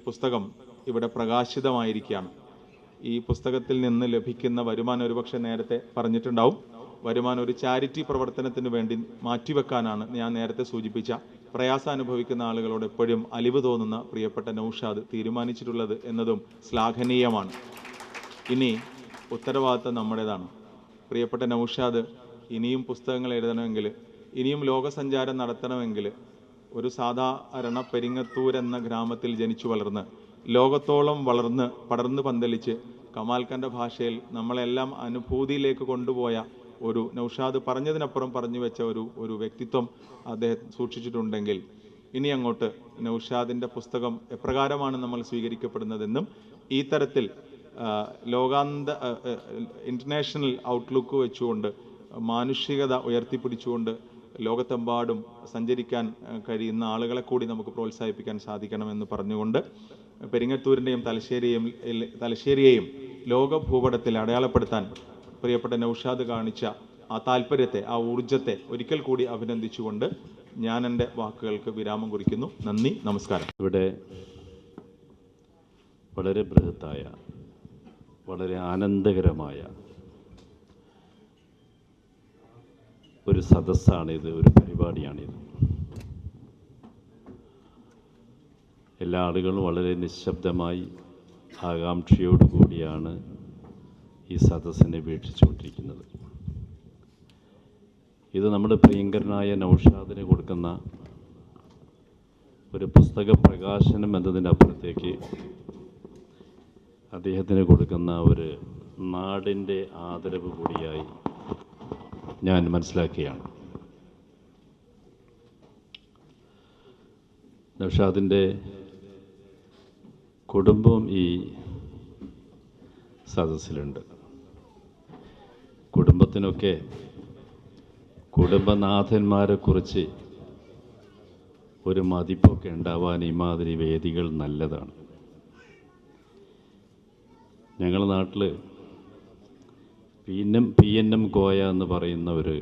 പുസ്തകം ഇവിടെ പ്രകാശിതമായിരിക്കുകയാണ്. ഈ പുസ്തകത്തിൽ നിന്ന് ലഭിക്കുന്ന വരുമാനം ഒരുപക്ഷെ നേരത്തെ പറഞ്ഞിട്ടുണ്ടാവും. വരുമാനം ഒരു ചാരിറ്റി പ്രവർത്തനത്തിന് വേണ്ടി മാറ്റിവെക്കാനാണ് ഞാൻ നേരത്തെ സൂചിപ്പിച്ച പ്രയാസം അനുഭവിക്കുന്ന ആളുകളോട് എപ്പോഴും അലിവ് തോന്നുന്ന പ്രിയപ്പെട്ട നൗഷാദ് തീരുമാനിച്ചിട്ടുള്ളത് എന്നതും ശ്ലാഘനീയമാണ്. ഇനി ഉത്തരവാദിത്തം നമ്മുടേതാണ്. പ്രിയപ്പെട്ട നൗഷാദ് ഇനിയും പുസ്തകങ്ങൾ എഴുതണമെങ്കിൽ, ഇനിയും ലോകസഞ്ചാരം നടത്തണമെങ്കിൽ ഒരു സാധാരണ പെരിങ്ങത്തൂർ എന്ന ഗ്രാമത്തിൽ ജനിച്ചു വളർന്ന് ലോകത്തോളം പടർന്ന് പന്തലിച്ച് കമാൽ ഖാൻ്റെ ഭാഷയിൽ നമ്മളെല്ലാം അനുഭൂതിയിലേക്ക് കൊണ്ടുപോയ ഒരു നൗഷാദ് പറഞ്ഞതിനപ്പുറം പറഞ്ഞു വെച്ച ഒരു വ്യക്തിത്വം അദ്ദേഹം സൂക്ഷിച്ചിട്ടുണ്ടെങ്കിൽ ഇനി അങ്ങോട്ട് നൗഷാദിൻ്റെ പുസ്തകം എപ്രകാരമാണ് നമ്മൾ സ്വീകരിക്കപ്പെടുന്നതെന്നും ഈ തരത്തിൽ ഇൻ്റർനാഷണൽ ഔട്ട്ലുക്ക് വെച്ചുകൊണ്ട് മാനുഷികത ഉയർത്തിപ്പിടിച്ചുകൊണ്ട് ലോകത്തെമ്പാടും സഞ്ചരിക്കാൻ കഴിയുന്ന ആളുകളെ കൂടി നമുക്ക് പ്രോത്സാഹിപ്പിക്കാൻ സാധിക്കണമെന്ന് പറഞ്ഞുകൊണ്ട് പെരിങ്ങത്തൂരിൻ്റെയും തലശ്ശേരിയെയും ലോക ഭൂപടത്തിൽ അടയാളപ്പെടുത്താൻ പ്രിയപ്പെട്ട നൗഷാദ് കാണിച്ച ആ താല്പര്യത്തെ, ആ ഊർജത്തെ ഒരിക്കൽ കൂടി അഭിനന്ദിച്ചുകൊണ്ട് ഞാൻ എൻ്റെ വാക്കുകൾക്ക് വിരാമം കുറിക്കുന്നു. നന്ദി, നമസ്കാരം. ഇവിടെ വളരെ ബൃഹത്തായ, വളരെ ആനന്ദകരമായ ഒരു സദസ്സാണിത്, ഒരു പരിപാടിയാണിത്. എല്ലാ ആളുകളും വളരെ നിശബ്ദമായി ആകാംക്ഷയോടുകൂടിയാണ് ഈ സദസ്സിനെ വീക്ഷിച്ചുകൊണ്ടിരിക്കുന്നത്. ഇത് നമ്മുടെ പ്രിയങ്കരനായ നൗഷാദിന് കൊടുക്കുന്ന ഒരു പുസ്തക പ്രകാശനം എന്നതിൻ്റെ അപ്പുറത്തേക്ക് അദ്ദേഹത്തിന് കൊടുക്കുന്ന ഒരു നാടിൻ്റെ ആദരവ് കൂടിയായി ഞാൻ മനസ്സിലാക്കുകയാണ്. നൗഷാദിൻ്റെ കുടുംബം ഈ സദസ്സിലുണ്ട്. കുടുംബത്തിനൊക്കെ കുടുംബനാഥന്മാരെക്കുറിച്ച് ഒരു മതിപ്പൊക്കെ ഉണ്ടാവാൻ ഈ മാതിരി വേദികൾ നല്ലതാണ്. ഞങ്ങളുടെ നാട്ടിൽ PNM കോയ എന്ന് പറയുന്ന ഒരു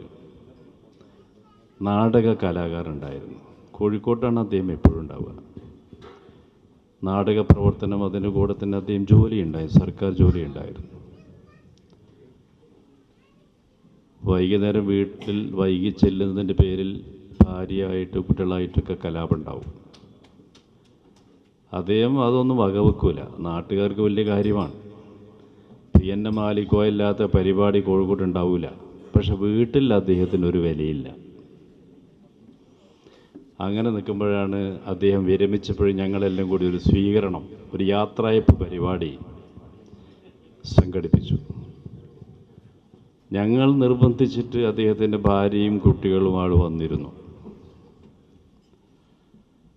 നാടക കലാകാരുണ്ടായിരുന്നു. കോഴിക്കോട്ടാണ് അദ്ദേഹം എപ്പോഴും ഉണ്ടാവുക. നാടക പ്രവർത്തനം, അതിൻ്റെ കൂടെ തന്നെ അദ്ദേഹം ജോലിയുണ്ടായിരുന്നു, സർക്കാർ ജോലി ഉണ്ടായിരുന്നു. വൈകുന്നേരം വീട്ടിൽ വൈകി ചെല്ലുന്നതിൻ്റെ പേരിൽ ഭാര്യയായിട്ട് കുട്ടികളായിട്ടൊക്കെ കലാപുണ്ടാവും. അദ്ദേഹം അതൊന്നും വകവെക്കൂല. നാട്ടുകാർക്ക് വലിയ കാര്യമാണ്. PNM ആലിക്കോയില്ലാത്ത പരിപാടി കോഴിക്കോട്ട് ഉണ്ടാവില്ല. പക്ഷെ വീട്ടിൽ അദ്ദേഹത്തിനൊരു വിലയില്ല. അങ്ങനെ നിൽക്കുമ്പോഴാണ് അദ്ദേഹം വിരമിച്ചപ്പോഴും ഞങ്ങളെല്ലാം കൂടി ഒരു സ്വീകരണം, ഒരു യാത്രയപ്പ് പരിപാടി സംഘടിപ്പിച്ചു. ഞങ്ങൾ നിർബന്ധിച്ചിട്ട് അദ്ദേഹത്തിൻ്റെ ഭാര്യയും കുട്ടികളുമാണ് വന്നിരുന്നു.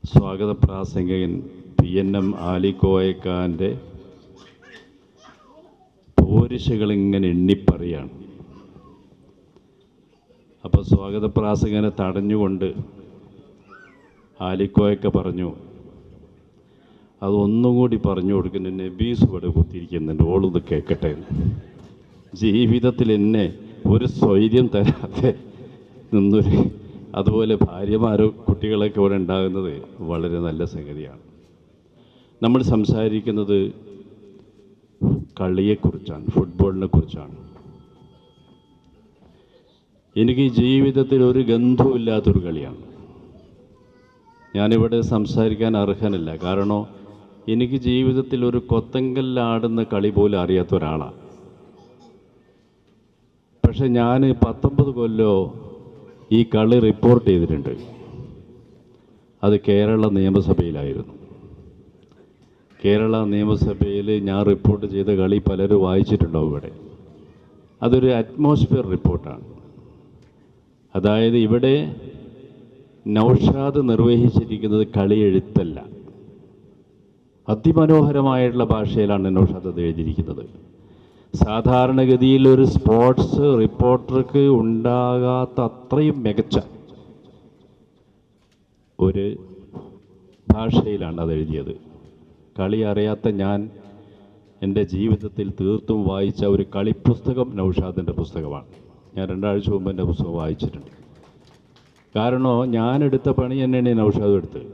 സ്വാഗത പ്രാസംഗികൻ PNM ആലിക്കോയക്കാൻ്റെ പോരിശകളിങ്ങനെ എണ്ണിപ്പറയാണ്. അപ്പോൾ സ്വാഗത പ്രാസംഗനെ തടഞ്ഞുകൊണ്ട് ആലിക്കോയൊക്കെ പറഞ്ഞു, അതൊന്നും കൂടി പറഞ്ഞു കൊടുക്കുന്ന നബീസ് ഇവിടെ കുത്തിയിരിക്കുന്നുണ്ട്, ഓളൊന്ന് കേൾക്കട്ടെ. ജീവിതത്തിൽ എന്നെ ഒരു സ്വൈര്യം തരാതെ നിന്നൊരു അതുപോലെ ഭാര്യമാരും കുട്ടികളൊക്കെ ഇവിടെ ഉണ്ടാകുന്നത് വളരെ നല്ല സംഗതിയാണ്. നമ്മൾ സംസാരിക്കുന്നത് കളിയെക്കുറിച്ചാണ്, ഫുട്ബോളിനെ കുറിച്ചാണ്. എനിക്ക് ജീവിതത്തിൽ ഒരു ഗന്ധവുമില്ലാത്തൊരു കളിയാണ്. ഞാനിവിടെ സംസാരിക്കാൻ അർഹനല്ല. കാരണം എനിക്ക് ജീവിതത്തിൽ ഒരു കൊത്തങ്കല്ലാടുന്ന കളി പോലും അറിയാത്ത ഒരാളാണ്. പക്ഷെ ഞാൻ 19 കൊല്ലോ ഈ കളി റിപ്പോർട്ട് ചെയ്തിട്ടുണ്ട്. അത് കേരള നിയമസഭയിലായിരുന്നു. കേരള നിയമസഭയിൽ ഞാൻ റിപ്പോർട്ട് ചെയ്ത കളി പലരും വായിച്ചിട്ടുണ്ടാവും ഇവിടെ. അതൊരു അറ്റ്മോസ്ഫിയർ റിപ്പോർട്ടാണ്. അതായത് ഇവിടെ നൗഷാദ് നിർവഹിച്ചിരിക്കുന്നത് കളി എഴുത്തല്ല, അതിമനോഹരമായിട്ടുള്ള ഭാഷയിലാണ് നൗഷാദ് അത് എഴുതിയിരിക്കുന്നത്. സാധാരണഗതിയിൽ ഒരു സ്പോർട്സ് റിപ്പോർട്ടർക്ക് ഉണ്ടാകാത്ത അത്രയും മികച്ച ഒരു ഭാഷയിലാണ് അത് എഴുതിയത്. കളി അറിയാത്ത ഞാൻ എൻ്റെ ജീവിതത്തിൽ തീർത്തും വായിച്ച ഒരു കളിപ്പുസ്തകം നൗഷാദിൻ്റെ പുസ്തകമാണ്. ഞാൻ 2 ആഴ്ച മുമ്പ് എൻ്റെ പുസ്തകം വായിച്ചിട്ടുണ്ട്. കാരണം ഞാനെടുത്ത പണി തന്നെയാണ് നൗഷാദ് എടുത്തത്.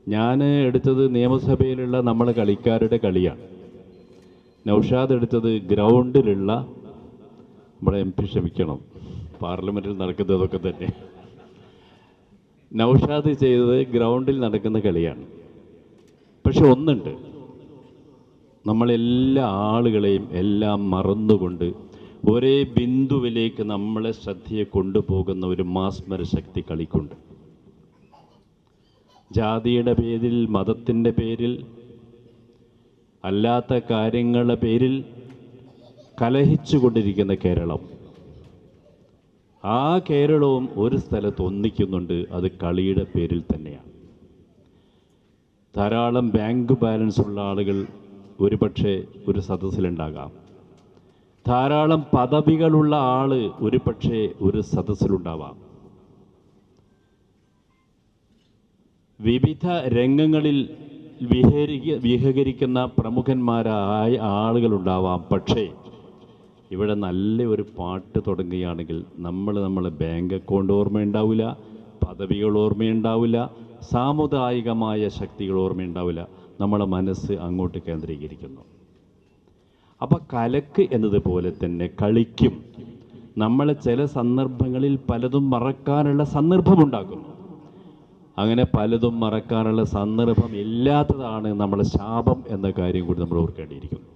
ഞാൻ എടുത്തത് നിയമസഭയിലുള്ള നമ്മൾ കളിക്കാരുടെ കളിയാണ്. നൗഷാദ് എടുത്തത് ഗ്രൗണ്ടിലുള്ള നമ്മുടെ MP ക്ഷമിക്കണം, പാർലമെൻറ്റിൽ നടക്കുന്നതൊക്കെ തന്നെ. നൗഷാദ് ചെയ്തത് ഗ്രൗണ്ടിൽ നടക്കുന്ന കളിയാണ്. പക്ഷെ ഒന്നുണ്ട്, നമ്മളെല്ലാ ആളുകളെയും എല്ലാം മറന്നുകൊണ്ട് ഒരേ ബിന്ദുവിലേക്ക് നമ്മളെ ശ്രദ്ധയെ കൊണ്ടുപോകുന്ന ഒരു മാസ്മര ശക്തി കളിക്കുണ്ട്. ജാതിയുടെ പേരിൽ, മതത്തിൻ്റെ പേരിൽ, അല്ലാത്ത കാര്യങ്ങളുടെ പേരിൽ കലഹിച്ചു കൊണ്ടിരിക്കുന്ന കേരളം, ആ കേരളവും ഒരു സ്ഥലത്ത് ഒന്നിക്കുന്നുണ്ട്. അത് കളിയുടെ പേരിൽ തന്നെയാണ്. ധാരാളം ബാങ്ക് ബാലൻസ് ഉള്ള ആളുകൾ ഒരുപക്ഷെ ഒരു സദസ്സിലുണ്ടാകാം. ധാരാളം പദവികളുള്ള ആൾ ഒരുപക്ഷെ ഒരു സദസ്സിലുണ്ടാവാം. വിവിധ രംഗങ്ങളിൽ വിഹകരിക്കുന്ന പ്രമുഖന്മാരായ ആളുകളുണ്ടാവാം. പക്ഷേ ഇവിടെ നല്ല ഒരു പാട്ട് തുടങ്ങുകയാണെങ്കിൽ നമ്മളെ ബാങ്ക് അക്കൗണ്ട് ഓർമ്മയുണ്ടാവില്ല, പദവികൾ ഓർമ്മയുണ്ടാവില്ല, സാമുദായികമായ ശക്തികൾ ഓർമ്മയുണ്ടാവില്ല. നമ്മളെ മനസ്സ് അങ്ങോട്ട് കേന്ദ്രീകരിക്കുന്നു. അപ്പം കലക്ക് എന്നതുപോലെ തന്നെ കളിക്കും നമ്മളെ ചില സന്ദർഭങ്ങളിൽ പലതും മറക്കാനുള്ള സന്ദർഭമുണ്ടാക്കുന്നു. അങ്ങനെ പലതും മറക്കാനുള്ള സന്ദർഭം ഇല്ലാത്തതാണ് നമ്മളെ ശാപം എന്ന കാര്യം കൂടി നമ്മൾ ഓർക്കേണ്ടിയിരിക്കുന്നു.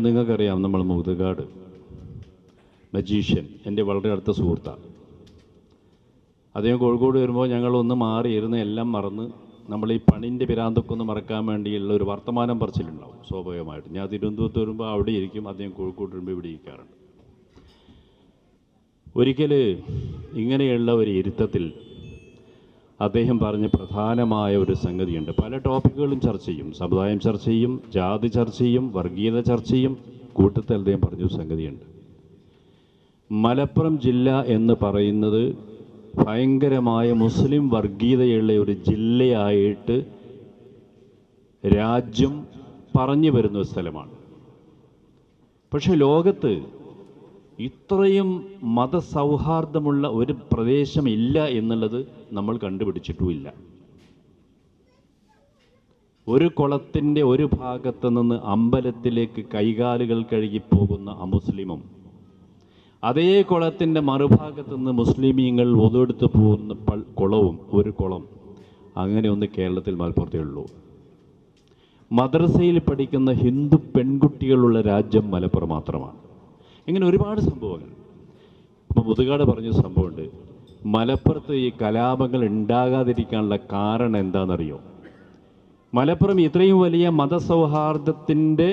നിങ്ങൾക്കറിയാം, നമ്മൾ മുതുകാട് മജീഷ്യൻ എൻ്റെ വളരെ അടുത്ത സുഹൃത്താണ്. അദ്ദേഹം കോഴിക്കോട് വരുമ്പോൾ ഞങ്ങളൊന്ന് മാറിയിരുന്ന് എല്ലാം മറന്ന് നമ്മൾ ഈ പണിൻ്റെ പിരാന്തൊക്കെ ഒന്ന് മറക്കാൻ വേണ്ടിയുള്ള ഒരു വർത്തമാനം പറച്ചിലുണ്ടാവും സ്വാഭാവികമായിട്ട്. ഞാൻ തിരുവനന്തപുരത്ത് വരുമ്പോൾ അവിടെ ഇരിക്കും, അദ്ദേഹം കോഴിക്കോട് വരുമ്പോൾ ഇവിടെ ഇരിക്കാറുണ്ട്. ഒരിക്കൽ ഇങ്ങനെയുള്ള ഒരു ഇരുത്തത്തിൽ അദ്ദേഹം പറഞ്ഞ പ്രധാനമായ ഒരു സംഗതിയുണ്ട്. പല ടോപ്പിക്കുകളും ചർച്ച ചെയ്യും, സമുദായം ചർച്ച ചെയ്യും, ജാതി ചർച്ച ചെയ്യും, വർഗീയത ചർച്ച ചെയ്യും. കൂട്ടത്തിൽ അദ്ദേഹം പറഞ്ഞൊരു സംഗതിയുണ്ട്. മലപ്പുറം ജില്ല എന്ന് പറയുന്നത് ഭയങ്കരമായ മുസ്ലിം വർഗീയതയുള്ള ഒരു ജില്ലയായിട്ട് രാജ്യം പറഞ്ഞു വരുന്ന ഒരു സ്ഥലമാണ്. പക്ഷെ ലോകത്ത് ഇത്രയും മതസൗഹാർദ്ദമുള്ള ഒരു പ്രദേശമില്ല എന്നുള്ളത് നമ്മൾ കണ്ടുപിടിച്ചിട്ടുമില്ല. ഒരു കുളത്തിൻ്റെ ഒരു ഭാഗത്ത് നിന്ന് അമ്പലത്തിലേക്ക് കൈകാലുകൾ കഴുകി പോകുന്ന അമുസ്ലിമും, അതേ കുളത്തിൻ്റെ മറുഭാഗത്ത് നിന്ന് മുസ്ലിമീങ്ങൾ ഒതെടുത്ത് പോകുന്ന കുളവും, ഒരു കുളം, അങ്ങനെ ഒന്ന് കേരളത്തിൽ മലപ്പുറത്തേ ഉള്ളൂ. മദ്രസയിൽ പഠിക്കുന്ന ഹിന്ദു പെൺകുട്ടികളുള്ള രാജ്യം മലപ്പുറം മാത്രമാണ്. ഇങ്ങനെ ഒരുപാട് സംഭവങ്ങൾ. ഇപ്പോൾ മുതുകാട് പറഞ്ഞ സംഭവമുണ്ട്. മലപ്പുറത്ത് ഈ കലാപങ്ങൾ ഉണ്ടാകാതിരിക്കാനുള്ള കാരണം എന്താണെന്നറിയോ? മലപ്പുറം ഇത്രയും വലിയ മതസൗഹാർദ്ദത്തിൻ്റെ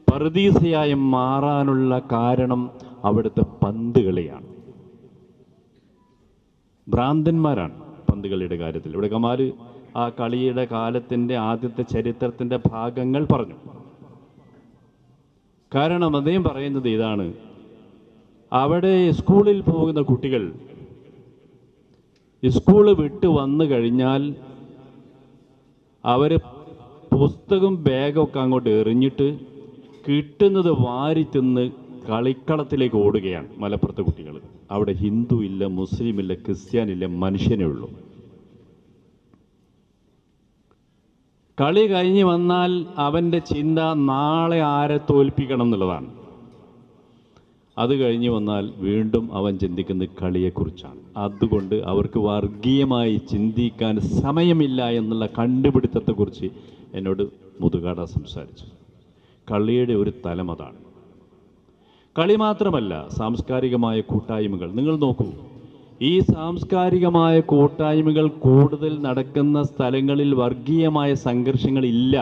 പറുദീസയായി മാറാനുള്ള കാരണം അവിടുത്തെ പന്ത് കളിയാണ്. ഭ്രാന്തന്മാരാണ് പന്ത് കളിയുടെ കാര്യത്തിൽ. ഇവിടെ കമാൽ ആ കളിയുടെ കാലത്തിൻ്റെ ആദ്യത്തെ ചരിത്രത്തിൻ്റെ ഭാഗങ്ങൾ പറഞ്ഞു. കാരണം അദ്ദേഹം പറയുന്നത് ഇതാണ്: അവിടെ സ്കൂളിൽ പോകുന്ന കുട്ടികൾ സ്കൂള് വിട്ട് വന്നു കഴിഞ്ഞാൽ അവർ പുസ്തകം ബാഗൊക്കെ അങ്ങോട്ട് എറിഞ്ഞിട്ട് കിട്ടുന്നത് വാരി തിന്ന് കളിക്കളത്തിലേക്ക് ഓടുകയാണ് മലപ്പുറത്തെ കുട്ടികൾ. അവിടെ ഹിന്ദു ഇല്ല, മുസ്ലിം ഇല്ല, ക്രിസ്ത്യാനില്ല, മനുഷ്യനേ ഉള്ളൂ. കളി കഴിഞ്ഞ് വന്നാൽ അവൻ്റെ ചിന്ത നാളെ ആരെ തോൽപ്പിക്കണം എന്നുള്ളതാണ്. അത് കഴിഞ്ഞ് വന്നാൽ വീണ്ടും അവൻ ചിന്തിക്കുന്നത് കളിയെക്കുറിച്ചാണ്. അതുകൊണ്ട് അവർക്ക് വർഗീയമായി ചിന്തിക്കാൻ സമയമില്ല എന്നുള്ള കണ്ടുപിടുത്തത്തെക്കുറിച്ച് എന്നോട് മുതുകാട സംസാരിച്ചു. കളിയുടെ ഒരു തലം അതാണ്. കളി മാത്രമല്ല, സാംസ്കാരികമായ കൂട്ടായ്മകൾ നിങ്ങൾ നോക്കൂ. ഈ സാംസ്കാരികമായ കൂട്ടായ്മകൾ കൂടുതൽ നടക്കുന്ന സ്ഥലങ്ങളിൽ വർഗീയമായ സംഘർഷങ്ങളില്ല.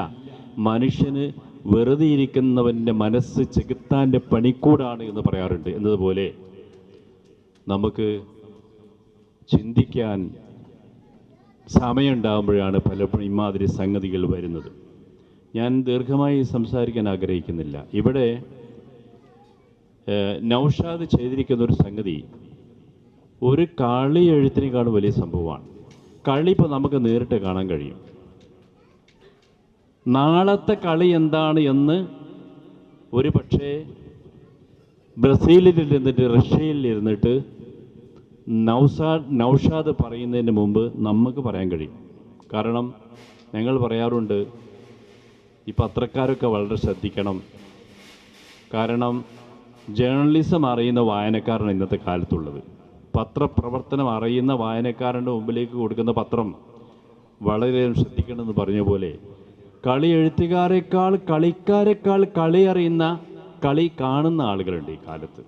മനുഷ്യന് വെറുതെ ഇരിക്കുന്നവൻ്റെ മനസ്സ് ചെകുത്താൻ്റെ പണിക്കൂടാണ് എന്ന് പറയാറുണ്ട്. എന്നതുപോലെ നമുക്ക് ചിന്തിക്കാൻ സമയമുണ്ടാകുമ്പോഴാണ് പലപ്പോഴും ഇമാതിരി സംഗതികൾ വരുന്നത്. ഞാൻ ദീർഘമായി സംസാരിക്കാൻ ആഗ്രഹിക്കുന്നില്ല. ഇവിടെ നൗഷാദ് ചെയ്തിരിക്കുന്ന ഒരു സംഗതി ഒരു കളി എഴുത്തിനേക്കാളും വലിയ സംഭവമാണ്. കളി ഇപ്പോൾ നമുക്ക് നേരിട്ട് കാണാൻ കഴിയും. നാളത്തെ കളി എന്താണ് എന്ന് ഒരു പക്ഷേ ബ്രസീലിൽ ഇരുന്നിട്ട് റഷ്യയിൽ ഇരുന്നിട്ട് നൗഷാദ് പറയുന്നതിന് മുമ്പ് നമുക്ക് പറയാൻ കഴിയും. കാരണം ഞങ്ങൾ പറയാറുണ്ട്, ഈ പത്രക്കാരൊക്കെ വളരെ ശ്രദ്ധിക്കണം. കാരണം ജേർണലിസം അറിയുന്ന വായനക്കാരാണ് ഇന്നത്തെ കാലത്തുള്ളത്. പത്രപ്രവർത്തനം അറിയുന്ന വായനക്കാരൻ്റെ മുമ്പിലേക്ക് കൊടുക്കുന്ന പത്രം വളരെയധികം ശ്രദ്ധിക്കണമെന്ന് പറഞ്ഞ പോലെ കളി എഴുത്തുകാരെക്കാൾ കളിക്കാരെക്കാൾ കളി അറിയുന്ന, കളി കാണുന്ന ആളുകളുണ്ട് ഈ കാലത്ത്.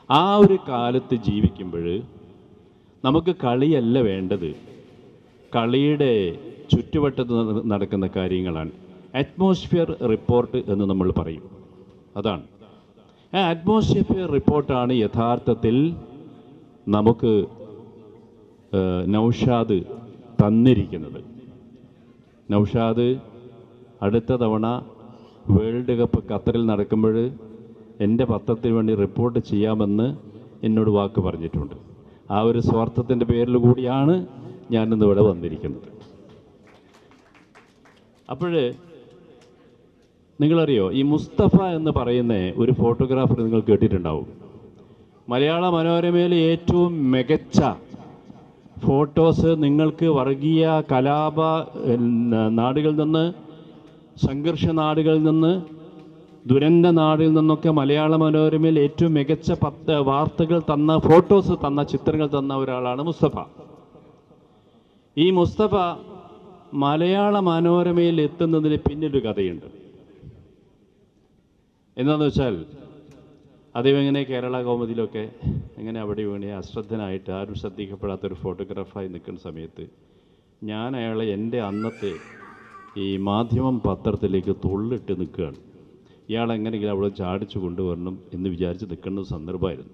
ആ ഒരു കാലത്ത് ജീവിക്കുമ്പോൾ നമുക്ക് കളിയല്ല വേണ്ടത്, കളിയുടെ ചുറ്റുവട്ടത്ത് നടക്കുന്ന കാര്യങ്ങളാണ്. അറ്റ്മോസ്ഫിയർ റിപ്പോർട്ട് എന്ന് നമ്മൾ പറയും. അതാണ് ആ അറ്റ്മോസ്ഫിയർ റിപ്പോർട്ടാണ് യഥാർത്ഥത്തിൽ നമുക്ക് നൗഷാദ് തന്നിരിക്കുന്നത്. നൗഷാദ് അടുത്ത തവണ വേൾഡ് കപ്പ് ഖത്തറിൽ നടക്കുമ്പോൾ എൻ്റെ പത്രത്തിന് വേണ്ടി റിപ്പോർട്ട് ചെയ്യാമെന്ന് എന്നോട് വാക്ക് പറഞ്ഞിട്ടുണ്ട്. ആ ഒരു സ്വാർത്ഥത്തിൻ്റെ പേരിൽ കൂടിയാണ് ഞാനിന്ന് ഇവിടെ വന്നിരിക്കുന്നത്. അപ്പോൾ നിങ്ങളറിയോ, ഈ മുസ്തഫ എന്ന് പറയുന്ന ഒരു ഫോട്ടോഗ്രാഫർ നിങ്ങൾ കേട്ടിട്ടുണ്ടാവും. മലയാള മനോരമയിലെ ഏറ്റവും മികച്ച ഫോട്ടോസ് നിങ്ങൾക്ക് വർഗീയ കലാപ നാടുകളിൽ നിന്ന്, സംഘർഷ നാടുകളിൽ നിന്ന്, ദുരന്ത നാടുകളിൽ നിന്നൊക്കെ മലയാള മനോരമയിൽ ഏറ്റവും മികച്ച 10 വാർത്തകൾ തന്ന, ഫോട്ടോസ് തന്ന, ചിത്രങ്ങൾ തന്ന ഒരാളാണ് മുസ്തഫ. ഈ മുസ്തഫ മലയാള മനോരമയിൽ എത്തുന്നതിന് പിന്നൊരു കഥയുണ്ട്. എന്താണെന്ന് വെച്ചാൽ അദ്ദേഹം എങ്ങനെ കേരള കൗമുദിയിലൊക്കെ എങ്ങനെ അവിടെ വേണേ അശ്രദ്ധനായിട്ട് ആരും ശ്രദ്ധിക്കപ്പെടാത്തൊരു ഫോട്ടോഗ്രാഫറായി നിൽക്കുന്ന സമയത്ത് ഞാൻ അയാളെ എൻ്റെ അന്നത്തെ ഈ മാധ്യമം പത്രത്തിലേക്ക് തൊള്ളിട്ട് നിൽക്കുകയാണ്. ഇയാളെങ്ങനെയെങ്കിലും അവിടെ ചാടിച്ചു കൊണ്ടുവരണം എന്ന് വിചാരിച്ച് നിൽക്കുന്ന സന്ദർഭമായിരുന്നു.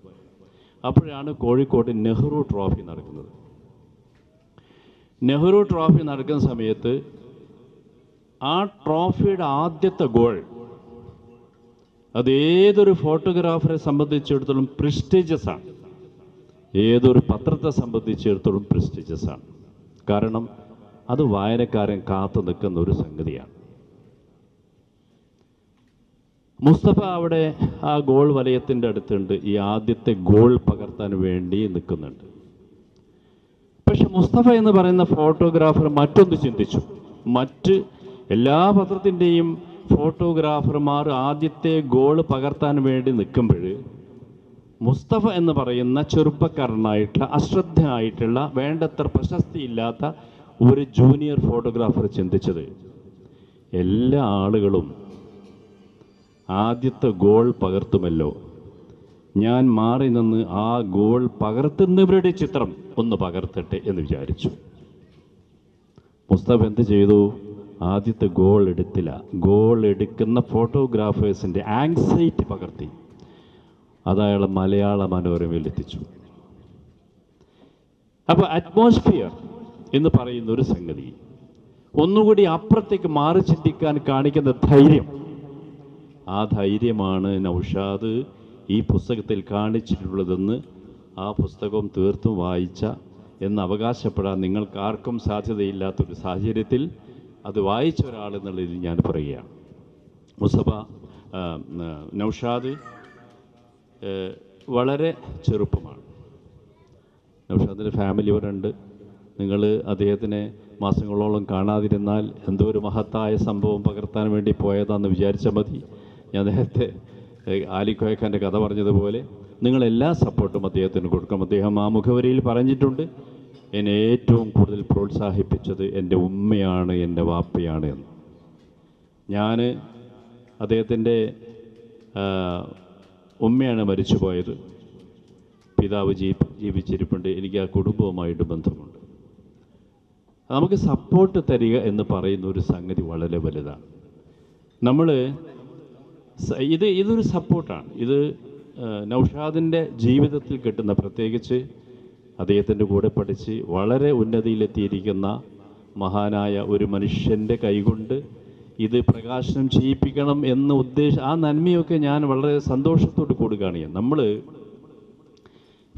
അപ്പോഴാണ് കോഴിക്കോട് നെഹ്റു ട്രോഫി നടക്കുന്നത്. നെഹ്റു ട്രോഫി നടക്കുന്ന സമയത്ത് ആ ട്രോഫിയുടെ ആദ്യത്തെ ഗോൾ അതേതൊരു ഫോട്ടോഗ്രാഫറെ സംബന്ധിച്ചിടത്തോളം പ്രസ്റ്റീജിയസ് ആണ്, ഏതൊരു പത്രത്തെ സംബന്ധിച്ചിടത്തോളം പ്രസ്റ്റീജിയസ് ആണ്. കാരണം അത് വായനക്കാരൻ കാത്തു നിൽക്കുന്ന ഒരു സംഗതിയാണ്. മുസ്തഫ അവിടെ ആ ഗോൾ വലയത്തിൻ്റെ അടുത്തുണ്ട്. ഈ ആദ്യത്തെ ഗോൾ പകർത്താൻ വേണ്ടി നിൽക്കുന്നുണ്ട്. പക്ഷെ മുസ്തഫ എന്ന് പറയുന്ന ഫോട്ടോഗ്രാഫർ മറ്റൊന്ന് ചിന്തിച്ചു. മറ്റ് എല്ലാ പത്രത്തിൻ്റെയും ഫോട്ടോഗ്രാഫർമാർ ആദ്യത്തെ ഗോൾ പകർത്താൻ വേണ്ടി നിൽക്കുമ്പോൾ മുസ്തഫ എന്ന് പറയുന്ന ചെറുപ്പക്കാരനായിട്ടുള്ള, അശ്രദ്ധനായിട്ടുള്ള, വേണ്ടത്ര പ്രശസ്തിയില്ലാത്ത ഒരു ജൂനിയർ ഫോട്ടോഗ്രാഫർ ചിന്തിച്ചത്, എല്ലാ ആളുകളും ആദ്യത്തെ ഗോൾ പകർത്തുമല്ലോ, ഞാൻ മാറി നിന്ന് ആ ഗോൾ പകർത്തുന്നവരുടെ ചിത്രം ഒന്ന് പകർത്തട്ടെ എന്ന് വിചാരിച്ചു. മുസ്തഫ എന്ത് ചെയ്തു? ആദ്യത്തെ ഗോൾ എടുത്തില്ല. ഗോൾ എടുക്കുന്ന ഫോട്ടോഗ്രാഫേഴ്സിൻ്റെ ആങ്സൈറ്റി പകർത്തി അതയാൾ മലയാള മനോരമയിൽ എത്തിച്ചു. അപ്പോൾ അറ്റ്മോസ്ഫിയർ എന്ന് പറയുന്ന ഒരു സംഗതി ഒന്നുകൂടി അപ്പുറത്തേക്ക് മാറി ചിന്തിക്കാൻ കാണിക്കുന്ന ധൈര്യം, ആ ധൈര്യമാണ് നൗഷാദ് ഈ പുസ്തകത്തിൽ കാണിച്ചിട്ടുള്ളതെന്ന് ആ പുസ്തകം തീർത്തും വായിച്ച എന്ന് അവകാശപ്പെടാൻ നിങ്ങൾക്കാർക്കും സാധ്യതയില്ലാത്തൊരു സാഹചര്യത്തിൽ അത് വായിച്ച ഒരാളെന്നുള്ളതിൽ ഞാൻ പറയുകയാണ്. മുസ്തഫ നൗഷാദ് വളരെ ചെറുപ്പമാണ്. നൗഷാദിൻ്റെ ഫാമിലി ഇവിടെ ഉണ്ട്. നിങ്ങൾ അദ്ദേഹത്തിനെ മാസങ്ങളോളം കാണാതിരുന്നാൽ എന്തോ ഒരു മഹത്തായ സംഭവം പകർത്താൻ വേണ്ടി പോയതാണെന്ന് വിചാരിച്ചാൽ മതി. ഞാൻ നേരത്തെ ആലിക്കോയക്കാൻ്റെ കഥ പറഞ്ഞതുപോലെ നിങ്ങളെല്ലാ സപ്പോർട്ടും അദ്ദേഹത്തിന് കൊടുക്കണം. അദ്ദേഹം ആ മുഖവരിയിൽ പറഞ്ഞിട്ടുണ്ട്, എന്നെ ഏറ്റവും കൂടുതൽ പ്രോത്സാഹിപ്പിച്ചത് എൻ്റെ ഉമ്മയാണ്, എൻ്റെ വാപ്പയാണ് എന്ന്. ഞാൻ അദ്ദേഹത്തിൻ്റെ ഉമ്മയാണ് മരിച്ചു പോയത്, പിതാവ് ജീവിച്ചിരിപ്പുണ്ട്. എനിക്ക് ആ കുടുംബവുമായിട്ട് ബന്ധമുണ്ട്. നമുക്ക് സപ്പോർട്ട് തരിക എന്ന് പറയുന്ന ഒരു സംഗതി വളരെ വലുതാണ്. നമ്മൾ ഇതൊരു സപ്പോർട്ടാണ്. ഇത് നൗഷാദിൻ്റെ ജീവിതത്തിൽ കിട്ടുന്ന, പ്രത്യേകിച്ച് അദ്ദേഹത്തിൻ്റെ കൂടെ പഠിച്ച് വളരെ ഉന്നതിയിലെത്തിയിരിക്കുന്ന മഹാനായ ഒരു മനുഷ്യൻ്റെ കൈകൊണ്ട് ഇത് പ്രകാശനം ചെയ്യിപ്പിക്കണം എന്ന ആ നന്മയൊക്കെ ഞാൻ വളരെ സന്തോഷത്തോട് കൊടുക്കുകയാണ്. നമ്മൾ